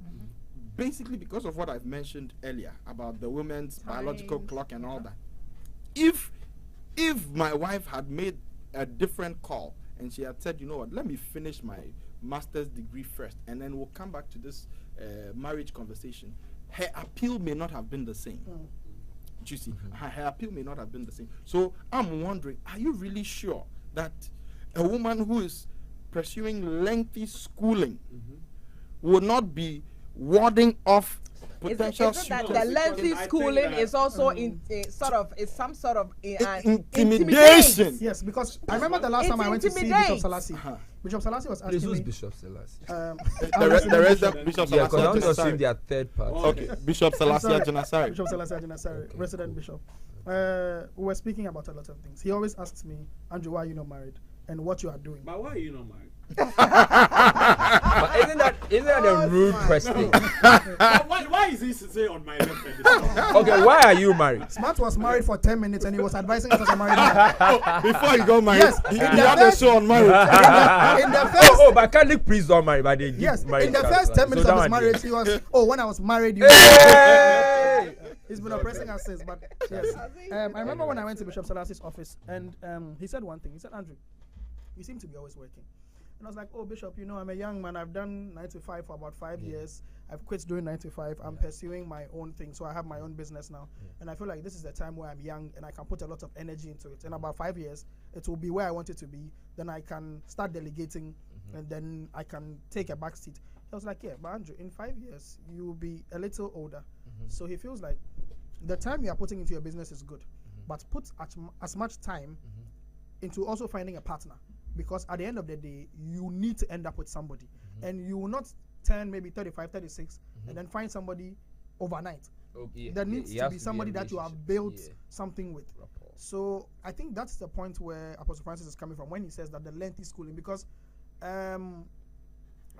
Basically, because of what I've mentioned earlier about the women's biological Times. clock and all that. If my wife had made a different call and she had said, you know what, let me finish my master's degree first, and then we'll come back to this marriage conversation, her appeal may not have been the same. You see, her appeal may not have been the same. So I'm wondering, are you really sure that a woman who is pursuing lengthy schooling will not be warding off potential Is it that suitors? the lengthy I think schooling that- is also in sort of is some sort of Intimidation. Yes, because I remember the last It time I went to see intimidates. Bishop Selassie. Bishop Selassie was This asking was me. Bishop Selassie. The resident Bishop Yeah, because I want to Selassie. assume they are third party. Okay, Bishop Selassie Sorry, Ajinasari. Bishop Selassie Ajinasari, resident bishop. We were speaking about a lot of things. He always asks me, Andrew, why are you not married? And what you are doing. But why are you not married? But isn't that a rude question? why is he sitting on my left hand? Okay, why are you married? Smart was married for 10 minutes and he was advising us as a married man. Before he got married, Yes, he in the had a first- show on marriage. In the first, But Catholic priests don't marry, but they give yes, marriage in the cards, first right? 10 minutes So of that his one marriage, he was, when I was married, you Hey! he's been oppressing us since. But yes, I remember when I went to Bishop Salas's office and he said one thing. He said, Andrew, you seem to be always working. And I was like, oh, Bishop, you know, I'm a young man. I've done 9 to 5 for about 5 years. I've quit doing 9 to 5. I'm pursuing my own thing. So I have my own business now. And I feel like this is the time where I'm young and I can put a lot of energy into it. In about 5 years, it will be where I want it to be. Then I can start delegating and then I can take a back seat. I was like, yeah, but Andrew, in 5 years, you will be a little older. So he feels like the time you are putting into your business is good, but put as much time into also finding a partner. Because at the end of the day, you need to end up with somebody. And you will not turn maybe 35, 36, and then find somebody overnight. There needs to be somebody that you have built something with. So I think that's the point where Apostle Francis is coming from when he says that the lengthy schooling, because I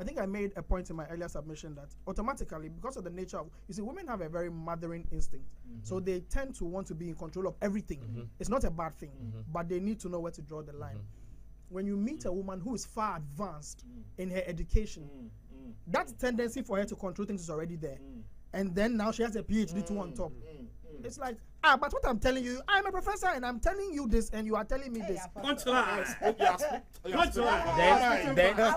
think I made a point in my earlier submission that automatically, because of the nature of, you see, women have a very mothering instinct. So they tend to want to be in control of everything. It's not a bad thing, but they need to know where to draw the line. When you meet a woman who is far advanced in her education, that tendency for her to control things is already there. And then now she has a PhD too on top. It's like, but what I'm telling you, I'm a professor and I'm telling you this and you are telling me this. Then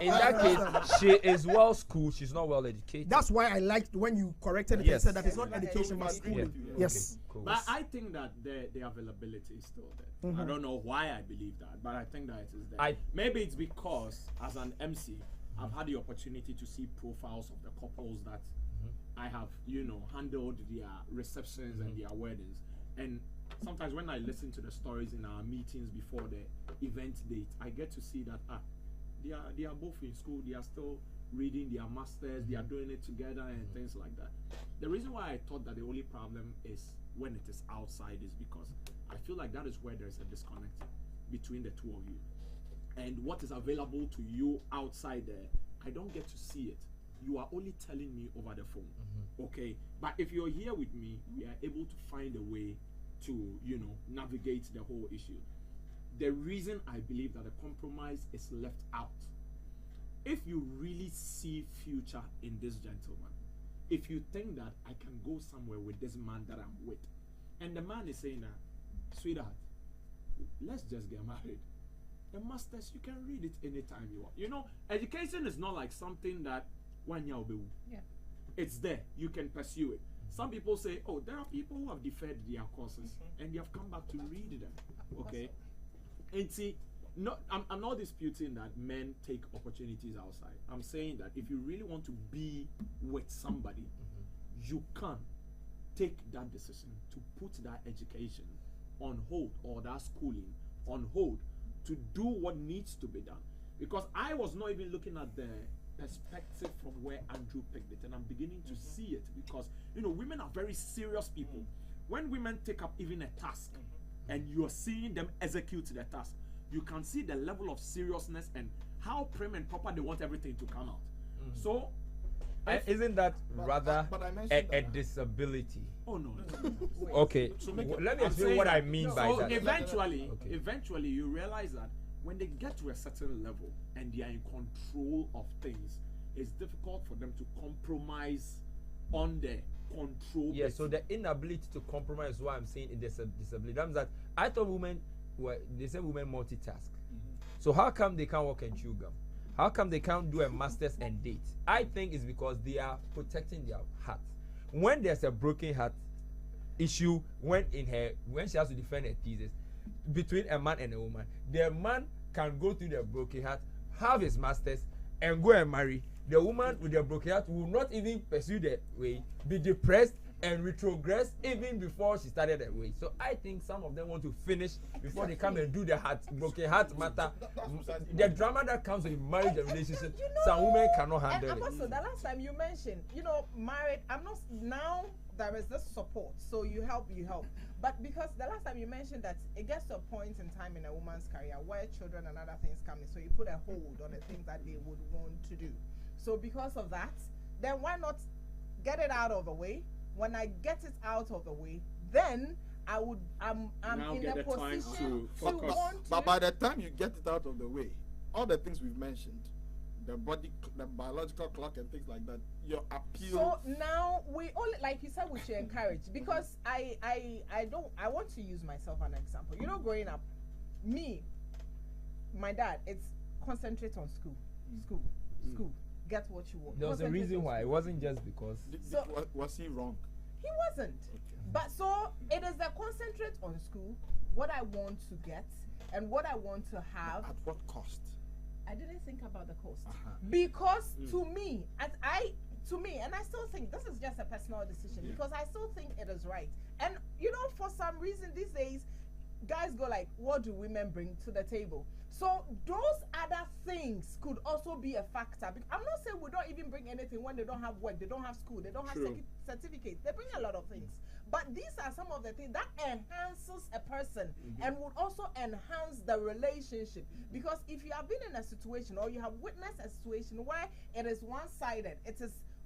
in that case, she is well schooled, she's not well educated. That's why I liked when you corrected it and said that it's not education but schooling. Yes. Okay, cool. But I think that the availability is still there. I don't know why I believe that, but I think that it is there. Maybe it's because as an MC, I've had the opportunity to see profiles of the couples that I have, handled their receptions and their weddings. And sometimes when I listen to the stories in our meetings before the event date, I get to see that they are both in school, they are still reading their masters, they are doing it together and things like that. The reason why I thought that the only problem is when it is outside is because I feel like that is where there's a disconnect between the two of you. And what is available to you outside there, I don't get to see it. You are only telling me over the phone. Okay? But if you're here with me, we are able to find a way to, navigate the whole issue. The reason I believe that a compromise is left out, if you really see future in this gentleman, if you think that I can go somewhere with this man that I'm with, and the man is saying that, sweetheart, let's just get married. The masters, you can read it anytime you want. Education is not like something that it's there, you can pursue it. Some people say, oh, there are people who have deferred their courses and they have come back to read them. Okay? And see, I'm not disputing that men take opportunities outside. I'm saying that if you really want to be with somebody, you can take that decision to put that education on hold or that schooling on hold to do what needs to be done. Because I was not even looking at the perspective from where Andrew picked it, and I'm beginning to see it because women are very serious people. When women take up even a task and you're seeing them execute the task, you can see the level of seriousness and how prim and proper they want everything to come out. So isn't that rather a disability? Oh no. Okay, let me explain what I mean by that. Eventually you realize that when they get to a certain level and they are in control of things, it's difficult for them to compromise on the control. Yeah, so the inability to compromise is what I'm saying in disability. That means that I thought they say women multitask. So how come they can't work and chew gum? How come they can't do a master's and date? I think it's because they are protecting their heart. When there's a broken heart issue, when she has to defend her thesis, between a man and a woman, the man can go through the broken heart, have his masters, and go and marry. The woman with the broken heart will not even pursue the way, be depressed and retrogress even before she started the way. So I think some of them want to finish before they come and do the broken heart matter. The drama that comes with marriage and relationship, some women cannot handle it. Also, the last time you mentioned, married, I'm not now. there is this support, so you help. But because the last time you mentioned that it gets to a point in time in a woman's career where children and other things come in, so you put a hold on the things that they would want to do. So because of that, then why not get it out of the way? When I get it out of the way, then I'm Now in get a the time position to to focus. want to. But by the time you get it out of the way, all the things we've mentioned, the biological clock and things like that, your appeal. So now we only, like you said, we should encourage, because I want to use myself as an example. You know, growing up, my dad, it's concentrate on school, get what you want. There was a Concentrate reason on why. It school. wasn't just because. So- was he wrong? He wasn't. But so it is the concentrate on school, what I want to get and what I want to have. At what cost? I didn't think about the cost, Uh-huh. because to me, and I still think this is just a personal decision, because I still think it is right. And you know, for some reason these days, guys go like, what do women bring to the table? So those other things could also be a factor. I'm not saying we don't even bring anything when they don't have work, they don't have school, they don't have certificates. They bring a lot of things. But these are some of the things that enhances a person and would also enhance the relationship. Because if you have been in a situation or you have witnessed a situation where it is one-sided,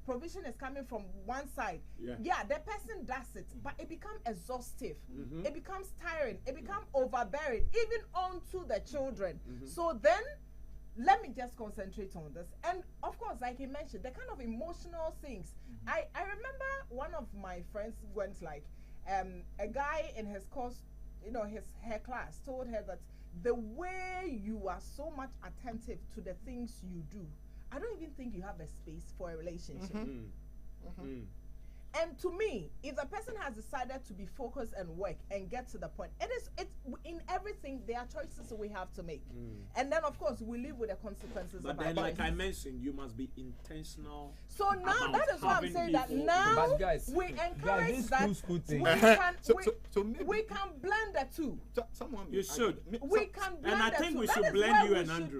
provision is coming from one side. Yeah, the person does it, but it becomes exhaustive. It becomes tiring. It becomes overbearing, even onto the children. So then, let me just concentrate on this. And of course, like he mentioned, the kind of emotional things. I remember one of my friends went like, a guy in his course, her class told her that the way you are so much attentive to the things you do, I don't even think you have a space for a relationship. And to me, if the person has decided to be focused and work and get to the point, it's in everything, there are choices we have to make. And then of course we live with the consequences. But then, like I mentioned, you must be intentional. So now that is why I'm saying that now But guys, we encourage this that school thing. we can blend the two. Someone You should. We can blend And I the think two. we That should is blend where you we and should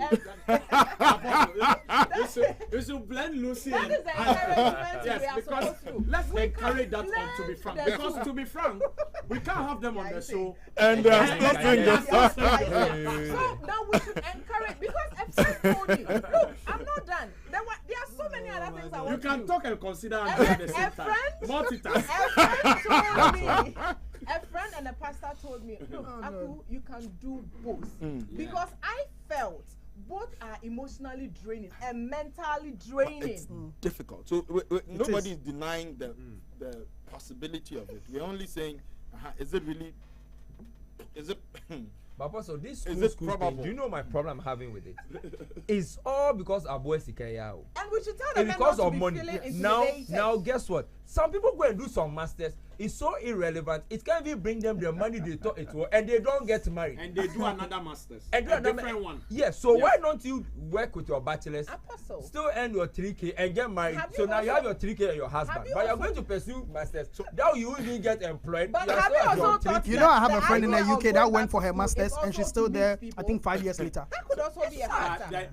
Andrew. You should blend Lucy That and is the encouragement we yes, are because supposed to. let's We encourage can that one, to be blend frank. the Because two. to be frank, we can't have them on Yeah, the I see. show. And stop doing this. So now we should encourage, because a friend told me, look, I'm not done. There are so many other things I want You to do. can talk and consider A Andrew at the same a time. friend Multitask. a friend and a pastor told me, look, Aku, you can do both. Because I felt both are emotionally draining and mentally draining. It's difficult. So nobody is denying the possibility of it. We're only saying, is it really? Is it? But also this Is it school thing, probable? do you know my problem I'm having with it? It's all because Abu Sikayao. And we should tell It's them not because to of be money. feeling Now, intimidated. guess what? Some people go and do some masters. It's so irrelevant. It can't even bring them the money they thought it was, and they don't get married. And they do another master's. And do A another different one. Yes. So Yeah. why don't you work with your bachelors, Apostle. still earn your 3K and get married? Have So you now you also- have your 3K and your husband, have you but you're also- going to pursue masters. So now you won't even get employed. But You're have still you at your also 3K. thought You know, I have the a friend in the idea of UK that going went back for to her school masters is and she's also still to meet there, people? I think 5 years later. That could also be a factor.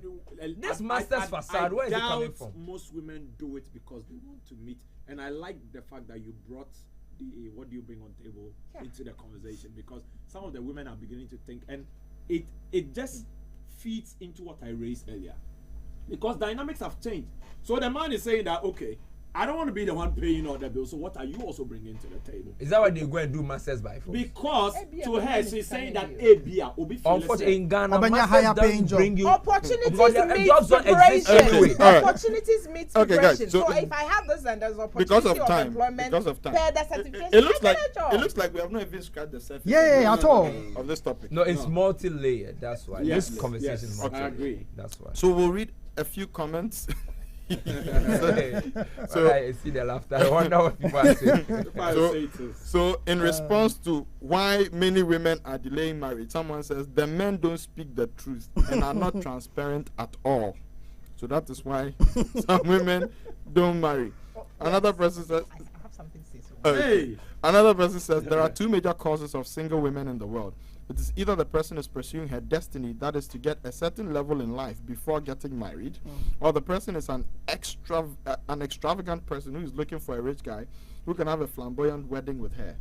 This master's facade, where is it coming doubt from? Most women do it because they want to meet. And I like the fact that you brought the what do you bring on table into the conversation, because some of the women are beginning to think, and it just feeds into what I raised earlier, because dynamics have changed. So the man is saying that, okay, I don't want to be the one paying all the bills, so what are you also bringing to the table? Is that why they go and do masters by force? Because Ebia, to but her, then she's it's saying coming that you. Ebia will be Unfortunately, in Ghana, Obenya masters higher doesn't paying job. bring you. Opportunities Because the meet jobs don't exist preparation. anyway. All right. Opportunities meet Okay, guys, preparation. so So if I have this and there's opportunity because of time, employment, because of time, per the certification, it looks I like get a job. it looks like we have not even scratched the surface. Yeah, at all. Of this topic. No, it's multi-layered. That's why. Yes, This conversation is yes, multi-layered. I agree. That's why. So we'll read a few comments. So I see the laughter. I wonder what people are saying. So in response to why many women are delaying marriage, someone says the men don't speak the truth and are not transparent at all. So that is why some women don't marry. Another person says, I have something to say. So. Okay. Another person says there are two major causes of single women in the world. It is either the person is pursuing her destiny, that is to get a certain level in life before getting married, or the person is an extravagant person who is looking for a rich guy who can have a flamboyant wedding with her.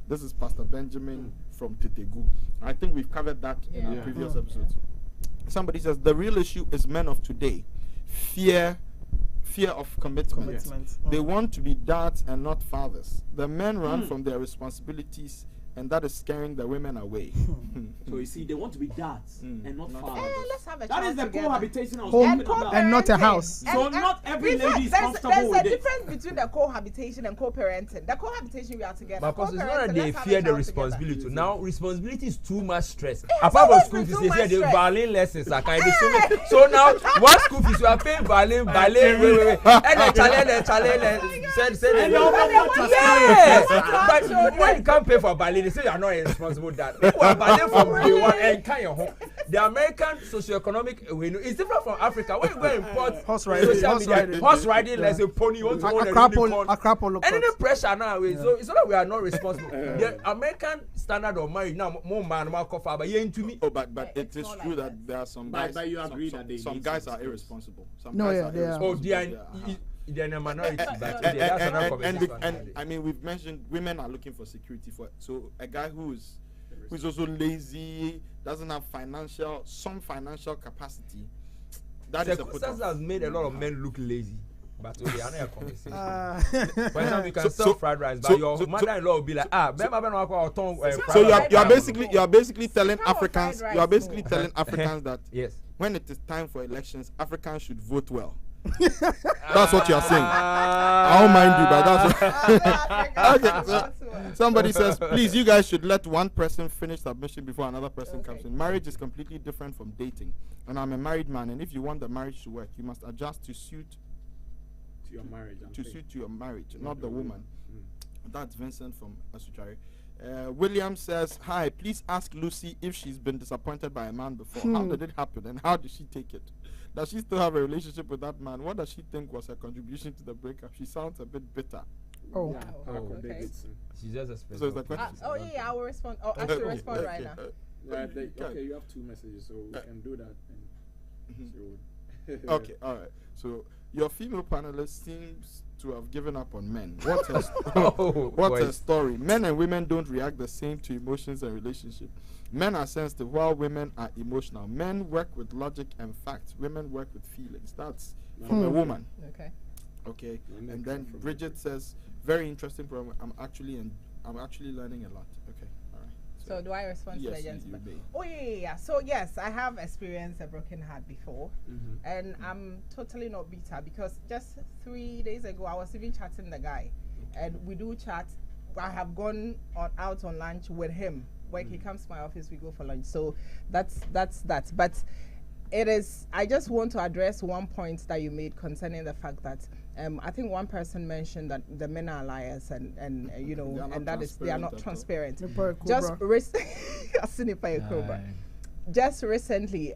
This is Pastor Benjamin from Tetegu. I think we've covered that in our previous episodes. Somebody says the real issue is men of today. Fear of commitment. They want to be dads and not fathers. The men run from their responsibilities, and that is scaring the women away. So you see, they want to be dads and not fathers. Let's have a That is child the together. cohabitation I was Home talking about. and not a house. So not every lady is comfortable There's with a it. difference between the cohabitation and co-parenting. The cohabitation, we are together. But because it's not that Co-parenting, they let's have a fear the child responsibility. together. Now, responsibility is too much stress. has Apart from always school been fees, too they much say the stress. violin lessons are kind of so now, one school fees you are paying violin, wait. And the challenge, said, yes. But when you can't pay for violin, they say you are not a responsible dad. Violin from day one and kind of home. The American socioeconomic is different from Africa. When you go import Horse riding, horse riding, lesson, pony, you want to own a unicorn. And any pressure now, so it's not that we are not responsible. The American standard of marriage now, more man, more coffee, but you into me. Oh, but it is true that there are some guys. But you agree that they some need guys some are skills. irresponsible. Some No, guys yeah, are they are. Oh, irresponsible. they are in a minority. But that's another And conversation. I mean, we've mentioned women are looking for security for. So a guy who's also lazy, doesn't have some financial capacity. That is a put Circumstances off. has made a lot of men look lazy. But they are not a conversation. For example, you can sell fried rice, but your mother-in-law will be like, So you are basically telling How Africans, fried you are rice basically move? telling Africans that yes. when it is time for elections, Africans should vote well. That's what you are saying. I don't mind you, but that's what okay. So somebody says, please, you guys should let one person finish submission before another person comes in. Marriage is completely different from dating, and I'm a married man, and if you want the marriage to work, you must adjust to suit Your marriage. to your marriage, not the woman. That's Vincent from Asuchari. William says, hi, please ask Lucy if she's been disappointed by a man before. How did it happen and how did she take it? Does she still have a relationship with that man? What does she think was her contribution to the breakup? She sounds a bit bitter. Oh. Okay. She's just a So it's the question. I will respond. Oh, I should respond right now. Okay, you have two messages, so we can do that. Okay, all right. So your female panelist seems to have given up on men. What's her story? Men and women don't react the same to emotions and relationships. Men are sensitive while women are emotional. Men work with logic and facts. Women work with feelings. That's from a woman. Okay. And then Bridget says, very interesting program. I'm actually learning a lot. Okay. All right. So do I respond to the gentleman? Oh yeah. So yes, I have experienced a broken heart before, and I'm totally not bitter because just 3 days ago I was even chatting the guy, and we do chat. I have gone out on lunch with him. When he comes to my office, we go for lunch. So that's that. But it is. I just want to address one point that you made concerning the fact that I think one person mentioned that the men are liars and you know and that is they are not transparent. Just recently,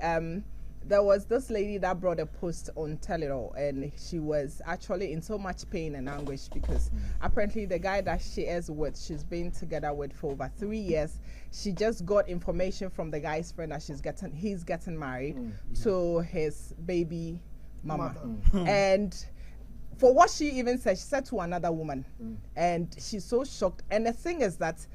there was this lady that brought a post on Tell-It-All, and she was actually in so much pain and anguish because apparently the guy that she is with, she's been together with for over 3 years. She just got information from the guy's friend that he's getting married to his baby mama. And for what she even said, she said to another woman, and she's so shocked. And the thing is that,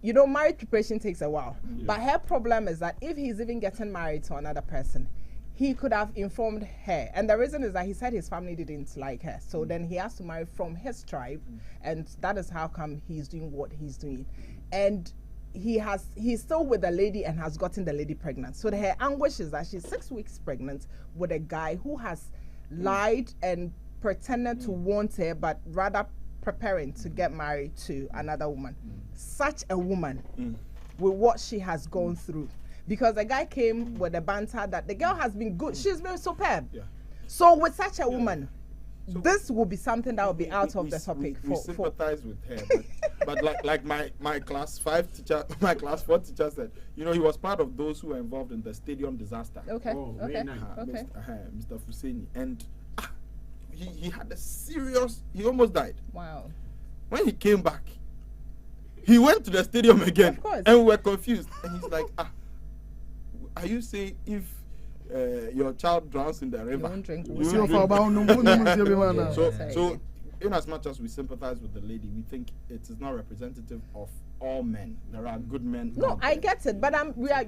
you know, marriage preparation takes a while. But her problem is that if he's even getting married to another person, he could have informed her. And the reason is that he said his family didn't like her. So then he has to marry from his tribe. And that is how come he's doing what he's doing. And he's still with the lady and has gotten the lady pregnant. So her anguish is that she's 6 weeks pregnant with a guy who has lied and pretended to want her, but rather preparing to get married to another woman. Such a woman with what she has gone through. Because the guy came with a banter that the girl has been good. She's been superb. So with such a woman, so this will be something that will be out of the topic. We sympathize with her, but like my class 5 teacher, my class 4 teacher said, you know, he was part of those who were involved in the stadium disaster. Mr. Fuseni, and he had a serious. He almost died. Wow. When he came back, he went to the stadium again, Of course. and we were confused. And he's like, are you saying if your child drowns in the river, won't drink you water? won't drink? So, Sorry. so in as much as we sympathize with the lady, we think it is not representative of all men. There are good men. No, out I there. get it, but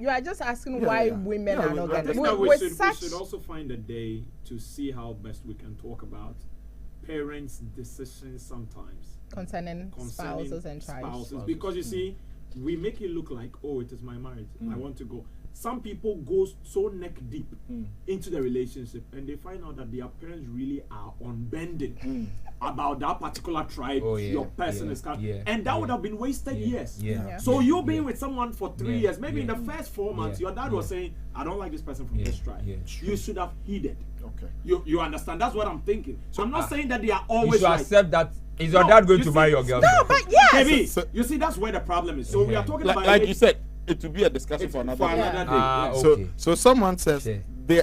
you are just asking Yeah, why yeah. women Yeah, are we- not we getting. understand. We With should such also find a day to see how best we can talk about parents' decisions sometimes concerning spouses and tribes. because you see, we make it look like, oh, it is my marriage, I want to go. Some people go so neck deep into the relationship and they find out that their parents really are unbending about that particular tribe your person is coming, and that would have been wasted years. So you being with someone for 3 years, maybe in the first 4 months, your dad was saying, I don't like this person from this tribe. You should have heeded. Okay. You understand? That's what I'm thinking. So I'm not saying that they are You always should right. accept that. Is your No, dad going you to see- marry your girl? No, but yes. Maybe. So- You see, that's where the problem is. So we are talking about Like you said, it will be a discussion for another day. day. Ah, Yes. okay. So someone says Okay. they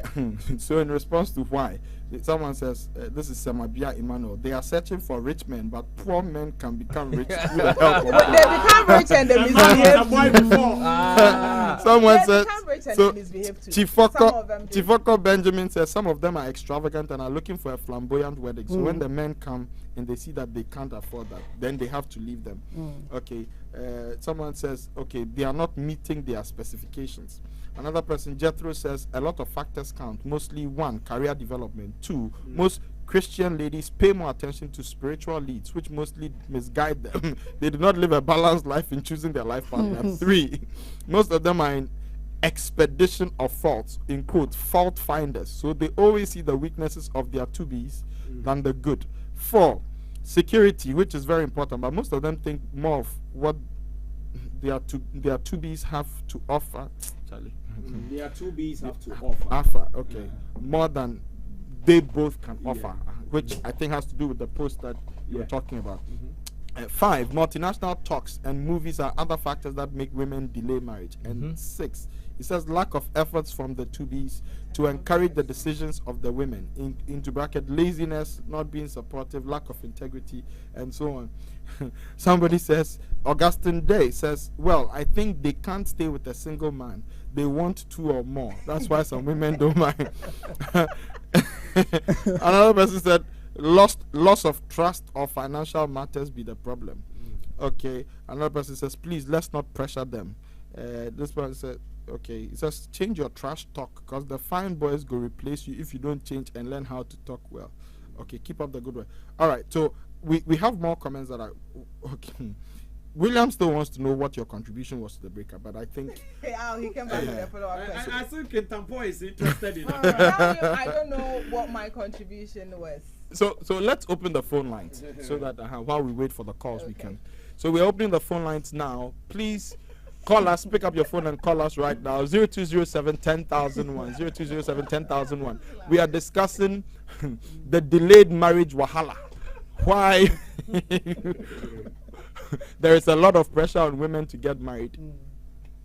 so in response to why someone says this is Semabia Emmanuel, they are searching for rich men, but poor men can become rich through the help of But they become rich and they And man was a misbehave. boy before. someone They says become rich and so they misbehave too. Some of them do. Chifoko Benjamin says some of them are extravagant and are looking for a flamboyant wedding. So when the men come and they see that they can't afford that, then they have to leave them. Okay. Someone says, okay, they are not meeting their specifications. Another person, Jethro, says a lot of factors count. Mostly one, career development. Two, most Christian ladies pay more attention to spiritual leads, which mostly misguide them. They do not live a balanced life in choosing their life partner. Three, most of them are in expedition of faults, in quote, fault finders. So they always see the weaknesses of their to-bes than the good. Four, security, which is very important, but most of them think more of what their to-bes have to offer. Charlie. Their two B's have to offer. Okay. More than they both can offer, which I think has to do with the post that you were talking about. 5, multinational talks and movies are other factors that make women delay marriage. And 6, it says lack of efforts from the 2Bs to encourage the decisions of the women, into bracket laziness, not being supportive, lack of integrity, and so on. Somebody says, Augustine Day says, well, I think they can't stay with a single man. They want 2 or more. That's why some women don't mind. Another person said, loss of trust or financial matters be the problem. Okay. Another person says, please, let's not pressure them. This one said, okay, it says change your trash talk because the fine boys go replace you if you don't change and learn how to talk well. Okay, keep up the good work. All right, so we have more comments that are okay. William still wants to know what your contribution was to the breakup, but I think He came back with a follow-up question. I think Kentampo is interested in Tell that. you, I don't know what my contribution was. so let's open the phone lines so that while we wait for the calls we can. So we're opening the phone lines now. Please call us, pick up your phone and call us right now. 0207 10001. 0207 10001. We are discussing the delayed marriage wahala. Why there is a lot of pressure on women to get married.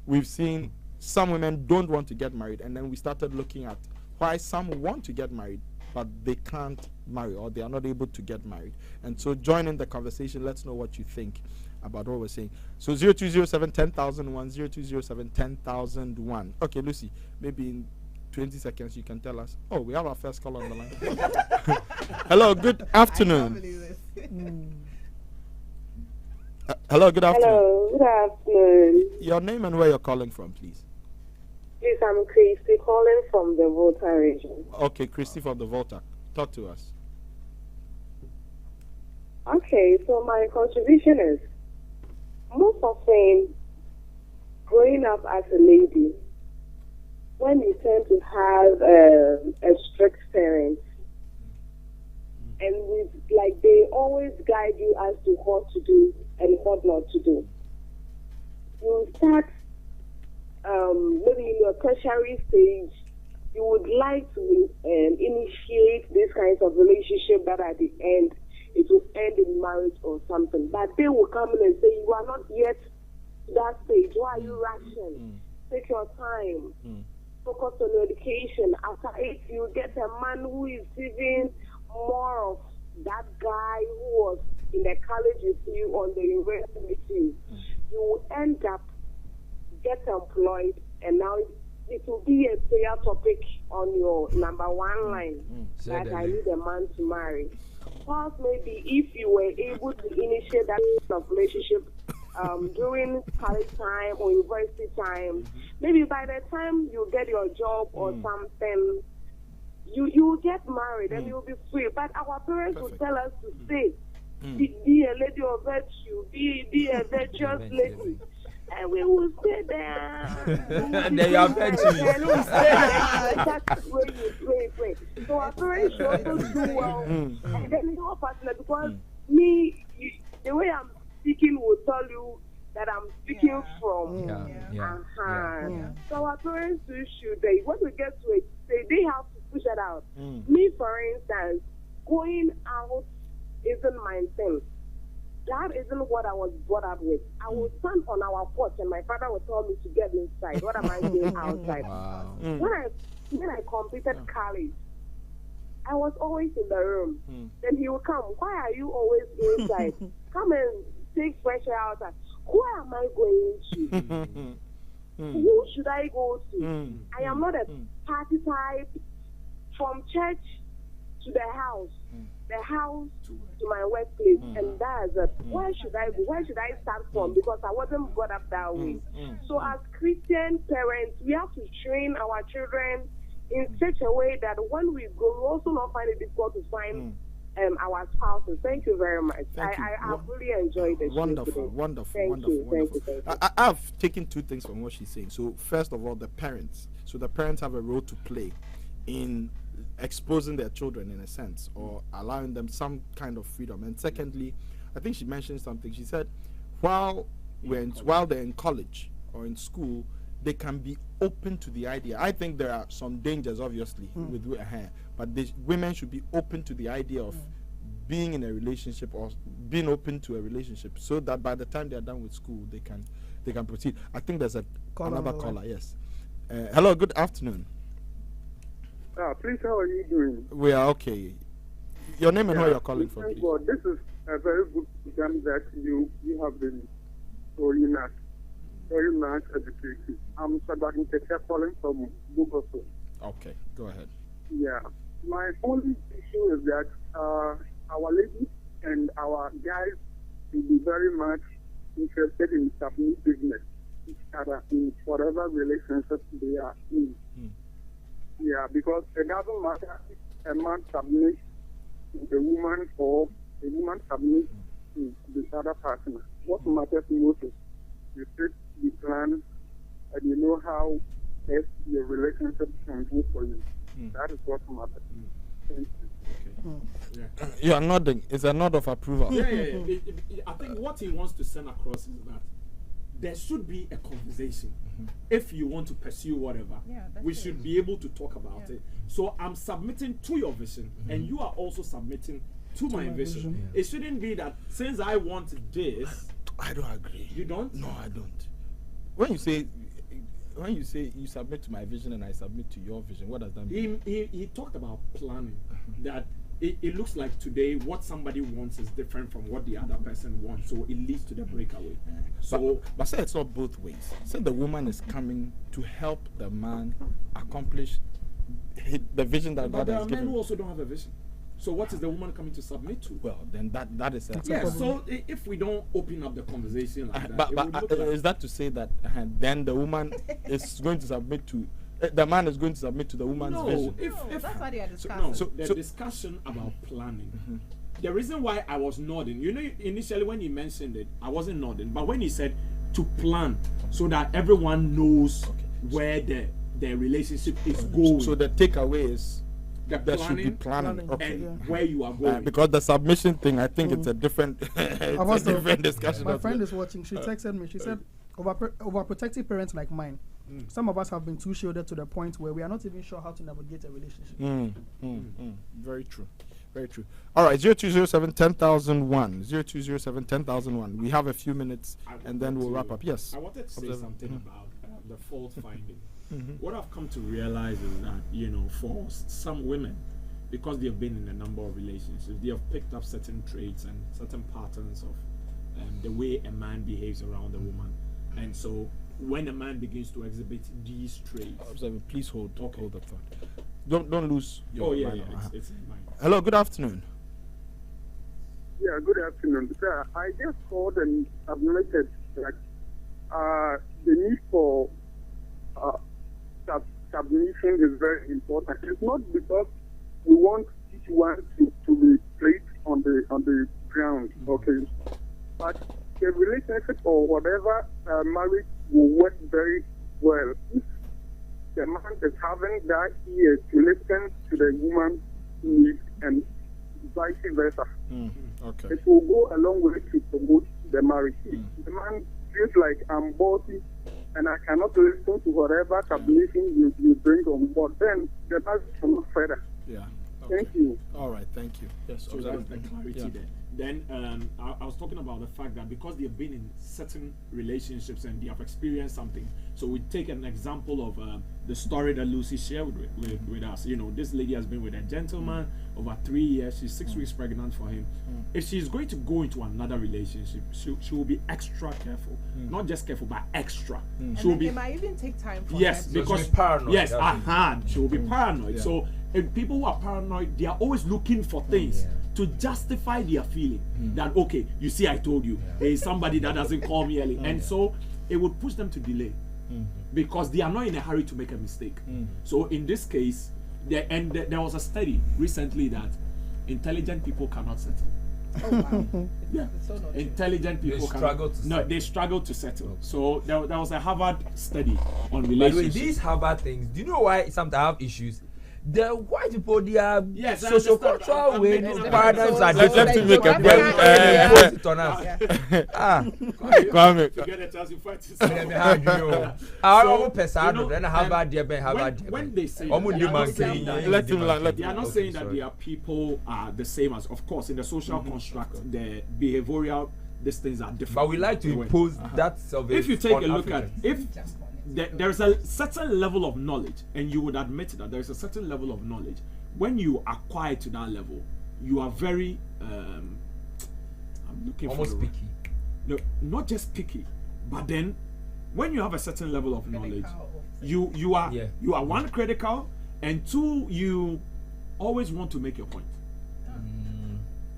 We've seen some women don't want to get married, and then we started looking at why some want to get married but they can't marry or they are not able to get married. And so join in the conversation. Let's know what you think about what we're saying. So 0207 10001, 0207 10001. Okay, Lucy, maybe in 20 seconds you can tell us. Oh, we have our first call on the line. Hello, good I can't afternoon. believe this. Hello, good afternoon. Hello, good afternoon. Your name and where you're calling from, please. Please, I'm Christy calling from the Volta region. Okay, Christy from the Volta. Talk to us. Okay, so my contribution is, most often, growing up as a lady, when you tend to have a strict parent, and they always guide you as to what to do and what not to do. You start, maybe in your tertiary stage, you would like to initiate this kind of relationship that at the end, it will end in marriage or something. But they will come in and say, you are not yet to that stage. Why are you rushing? Take your time. Focus on your education. After it, you get a man who is even more of that guy who was in the college with you, on the university with you, you will end up get employed, and now it will be a prayer topic on your number one line that I need a man to marry. Plus, maybe if you were able to initiate that kind of relationship during college time or university time, maybe by the time you get your job or something, you will get married and you'll be free. But our parents will tell us to stay, be a lady of virtue, be a virtuous lady. And we will stay there. And then you are virtuous. That's where you pray. So our parents should also do well. And then it's all personal because the way I'm speaking will tell you that I'm speaking from. So our parents too should, when we get to it, they have to push it out. Me, for instance, going out isn't my thing. That isn't what I was brought up with. I would stand on our porch and my father would tell me to get inside. What am I doing outside? When I completed college, I was always in the room. Then he would come. Why are you always inside? Come and take fresh air outside. Where am I going to? Who should I go to? I am not a party type. From church to the house to my workplace, and that's it. Where should I go? Where should I start from? Because I wasn't brought up that way. So as Christian parents, we have to train our children in such a way that when we go, we also not find it difficult to find our spouses. Thank you very much. I have really enjoyed it. Wonderful. Thank you. I've taken two things from what she's saying. So first of all, the parents. So the parents have a role to play in exposing their children, in a sense, or allowing them some kind of freedom. And secondly, I think she mentioned something. She said while they're in college or in school, they can be open to the idea. I think there are some dangers, obviously, with her, but women should be open to the idea of being in a relationship or being open to a relationship, so that by the time they are done with school, they can proceed. I think there's another caller. Yes. Hello. Good afternoon. Please, how are you doing? We are okay. Your name and where you're calling from, please. Well, this is a very good program that you have been showing us. Very much educated. I'm Sabatin Techa calling from Bugoso. Okay, go ahead. Yeah. My only issue is that our ladies and our guys will be very much interested in submissiveness each other in whatever relationship they are in. Yeah, because it doesn't matter if a man submits to a woman or a woman submits to the other partner. What matters most is you sit, you plan, and you know how best your relationship can go for you. That is what matters. Thank you. Okay. You are nodding. It's a nod of approval. Yeah. I think what he wants to send across is that there should be a conversation. If you want to pursue whatever, we should be able to talk about it. So I'm submitting to your vision, and you are also submitting to my vision. It shouldn't be that since I want this. I don't agree. You don't? No, I don't. When you say you submit to my vision and I submit to your vision, what does that mean? He talked about planning. That it looks like today what somebody wants is different from what the other person wants, so it leads to the breakaway. But say it's not both ways. Say the woman is coming to help the man accomplish the vision that God has given. But there are men who also don't have a vision. So what is the woman coming to submit to? Well, then that is a yeah. So if we don't open up the conversation like that, but is that to say that then the woman is going to submit to the man is going to submit to the woman's vision? If that's why they are discussing. The discussion about planning. The reason why I was nodding, initially when he mentioned it, I wasn't nodding, but when he said to plan so that everyone knows where the relationship is going. So the takeaway is there should be planning. And where you are going. Because the submission thing, I think it's a different, different discussion. My friend is watching. She texted me. She said, overprotective parents like mine, some of us have been too shielded to the point where we are not even sure how to navigate a relationship. Very true. Very true. All right, 0207 10001. 0207 10001. We have a few minutes and then we'll wrap up. Yes. I wanted to say something about the fault finding. What I've come to realize is that, for some women, because they have been in a number of relationships, they have picked up certain traits and certain patterns of the way a man behaves around a woman. And so when a man begins to exhibit these traits, Please hold the thought. Don't lose your oh yeah, line. it's in mind. Hello, good afternoon. Yeah, good afternoon. Sir, I just called and admitted that the need for submission is very important. It's not because we want each one to be placed on the ground, okay? But the relationship or whatever marriage will work very well if the man is having that ear to listen to the woman's needs and vice versa. Okay. It will go a long way to promote the marriage. If the man feels like I'm bossy and I cannot listen to whatever submission you bring on board, then the marriage cannot further. Yeah. Thank you. All right. Thank you. Yes. So that's the clarity there. Then I was talking about the fact that because they have been in certain relationships and they have experienced something. So we take an example of the story that Lucy shared with us. You know, this lady has been with a gentleman over 3 years. She's 6 weeks pregnant for him. If she's going to go into another relationship, she will be extra careful. Not just careful, but extra. She will be. It might even take time for Yes, her to because be paranoid, yes, that's she will be paranoid. Yeah. So people who are paranoid, they are always looking for things to justify their feeling that okay, you see, I told you, there is somebody that doesn't call me early, and so it would push them to delay because they are not in a hurry to make a mistake. So in this case, there was a study recently that intelligent people cannot settle. Oh wow. Yeah, It's so not true. intelligent people struggle to settle. they struggle to settle. So there was a Harvard study on By the way, relationships. these Harvard things, do you know why sometimes I have issues? The white people, they are Yes, I socio-cultural understand. way, I'm making paradigms a- are So different. let me make a They point. impose it on us. Yeah. Ah, Kwame. To get a chance to fight it. let me have you. I So, almost pesado, you know, then Harvard, there, ben Harvard. when they say Omu that, di they are not man saying clean, that- Let him land, let they are not Okay, saying that sorry. their people are the same as, of course, in the social construct, the behavioral these things are different. But we like to Anyway, impose that survey. if you take a on look at Africans. if there's a certain level of knowledge, and you would admit that there is a certain level of knowledge, when you acquire to that level, you are very I'm looking almost for the, picky. no, not just picky, but then when you have a certain level of knowledge, you are Yeah. you are one, critical, and two, you always want to make your point.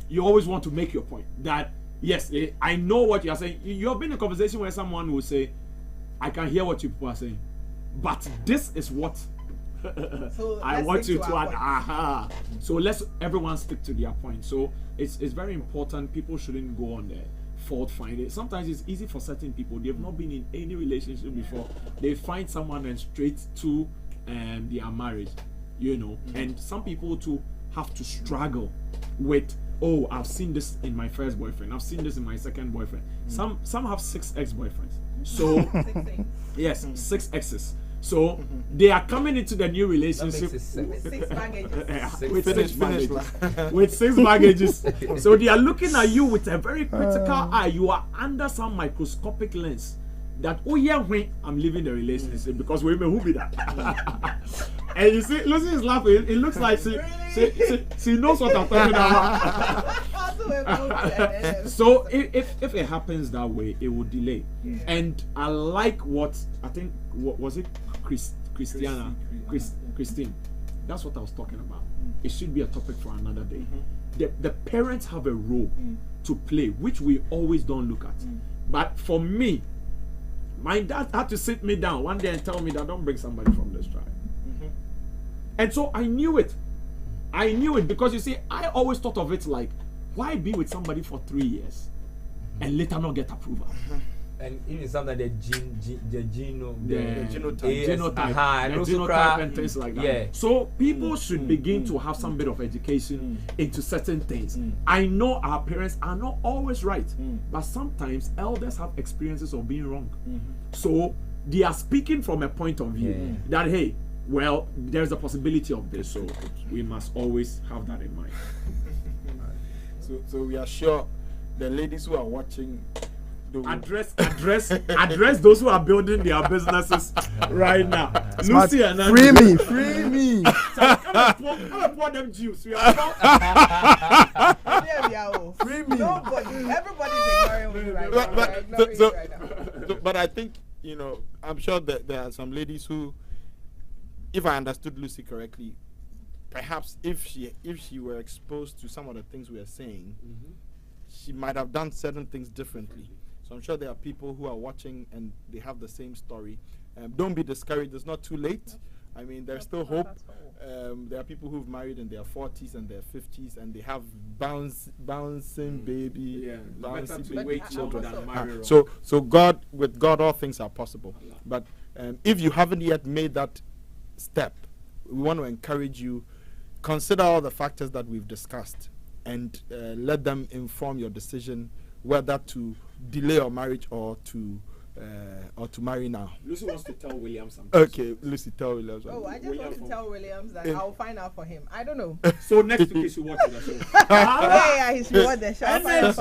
You always want to make your point that yes, I know what you are saying. You have been in a conversation where someone will say, I can hear what you people are saying, but this is what So I let's want stick you to to our add. point. Aha. So let's everyone stick to their point. So it's very important. People shouldn't go on there fault finding. Sometimes it's easy for certain people. They've not been in any relationship before. They find someone and straight to their marriage, you know. And some people too have to struggle with, oh, I've seen this in my first boyfriend, I've seen this in my second boyfriend. Some have 6 ex-boyfriends. So yes, 6 exes. So they are coming into the new That relationship makes it With 6 baggages. with Finish, 6 baggages. With 6 baggages. So they are looking at you with a very critical eye. You are under some microscopic lens. That oh yeah, when I'm leaving the relationship because women who be that. And you see, Lucy is laughing. It looks like she knows what I'm talking about. So if it happens that way, it will delay. And I like what I think. What was it, Christine? That's what I was talking about. It should be a topic for another day. The parents have a role to play, which we always don't look at. But for me, my dad had to sit me down one day and tell me that don't bring somebody from this tribe. And so I knew it. I knew it because you see, I always thought of it like, why be with somebody for 3 years and later not get approval? And even sometimes the genotype, The genotype and things like that. Yeah. So people should begin to have some bit of education into certain things. I know our parents are not always right, but sometimes elders have experiences of being wrong. So they are speaking from a point of view that hey, well, there's a possibility of this, so we must always have that in mind. So we are sure the ladies who are watching Address those who are building their businesses right now. Smart. Lucy and Free Andrew. me, free me. Come and pour them juice. We are Free me. Everybody's ignoring me right now. But- They're ignoring so- you right now. But I think, I'm sure that there are some ladies who, if I understood Lucy correctly, perhaps if she were exposed to some of the things we are saying, she might have done certain things differently. So I'm sure there are people who are watching and they have the same story. Don't be discouraged. It's not too late. I mean, there's still hope. There are people who've married in their 40s and their 50s, and they have bouncing baby, bouncing baby children. So God, with God, all things are possible. But if you haven't yet made that step, we want to encourage you. Consider all the factors that we've discussed, and let them inform your decision whether to delay your marriage or to marry now. Lucy wants to tell William something. Okay, Lucy, tell Williams. Oh, I just want to tell Williams that Yeah. I'll find out for him. I don't know. So next week you should watch the show. Yeah, he should watch the show. I'll find out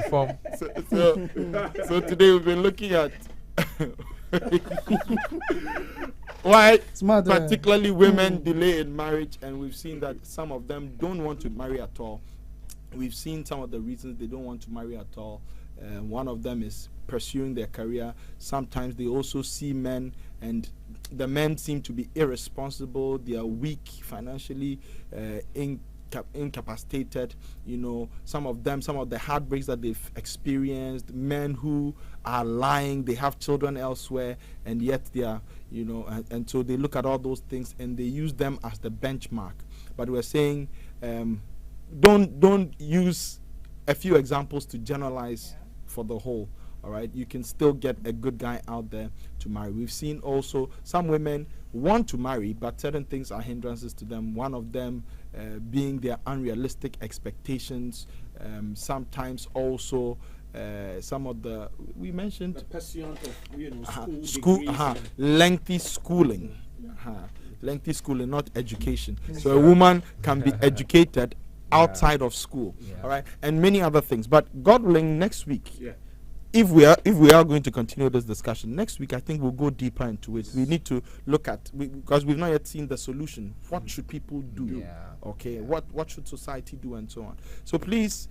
for him. So today we've been looking at why Smart. particularly women delay in marriage, and we've seen that some of them don't want to marry at all. We've seen some of the reasons they don't want to marry at all. One of them is pursuing their career. Sometimes they also see men, and the men seem to be irresponsible. They are weak financially, incapacitated. Some of the heartbreaks that they've experienced, men who are lying, they have children elsewhere, and yet they are, and so they look at all those things and they use them as the benchmark. But we're saying, don't use a few examples to generalize for the whole. All right, you can still get a good guy out there to marry. We've seen also some women want to marry, but certain things are hindrances to them. One of them being their unrealistic expectations. Sometimes also some of we mentioned The pursuit of school, degrees lengthy schooling, lengthy schooling, not education. So a woman can be educated outside of school, all right, and many other things. But God willing, next week, if we are going to continue this discussion next week, I think we'll go deeper into it. We need to look at, because we've not yet seen the solution. What should people do? Okay, what should society do, and so on. So please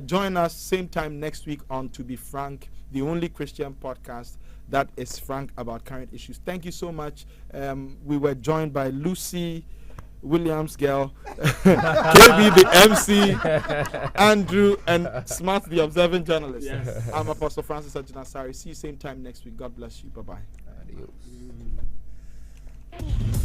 join us same time next week on To Be Frank, the only Christian podcast that is frank about current issues. Thank you so much. We were joined by Lucy Williams, girl, KB the MC, Andrew, and Smart the observant journalist. Yes. I'm Apostle Francis Ajinasari. See you same time next week. God bless you. Bye bye. Adios.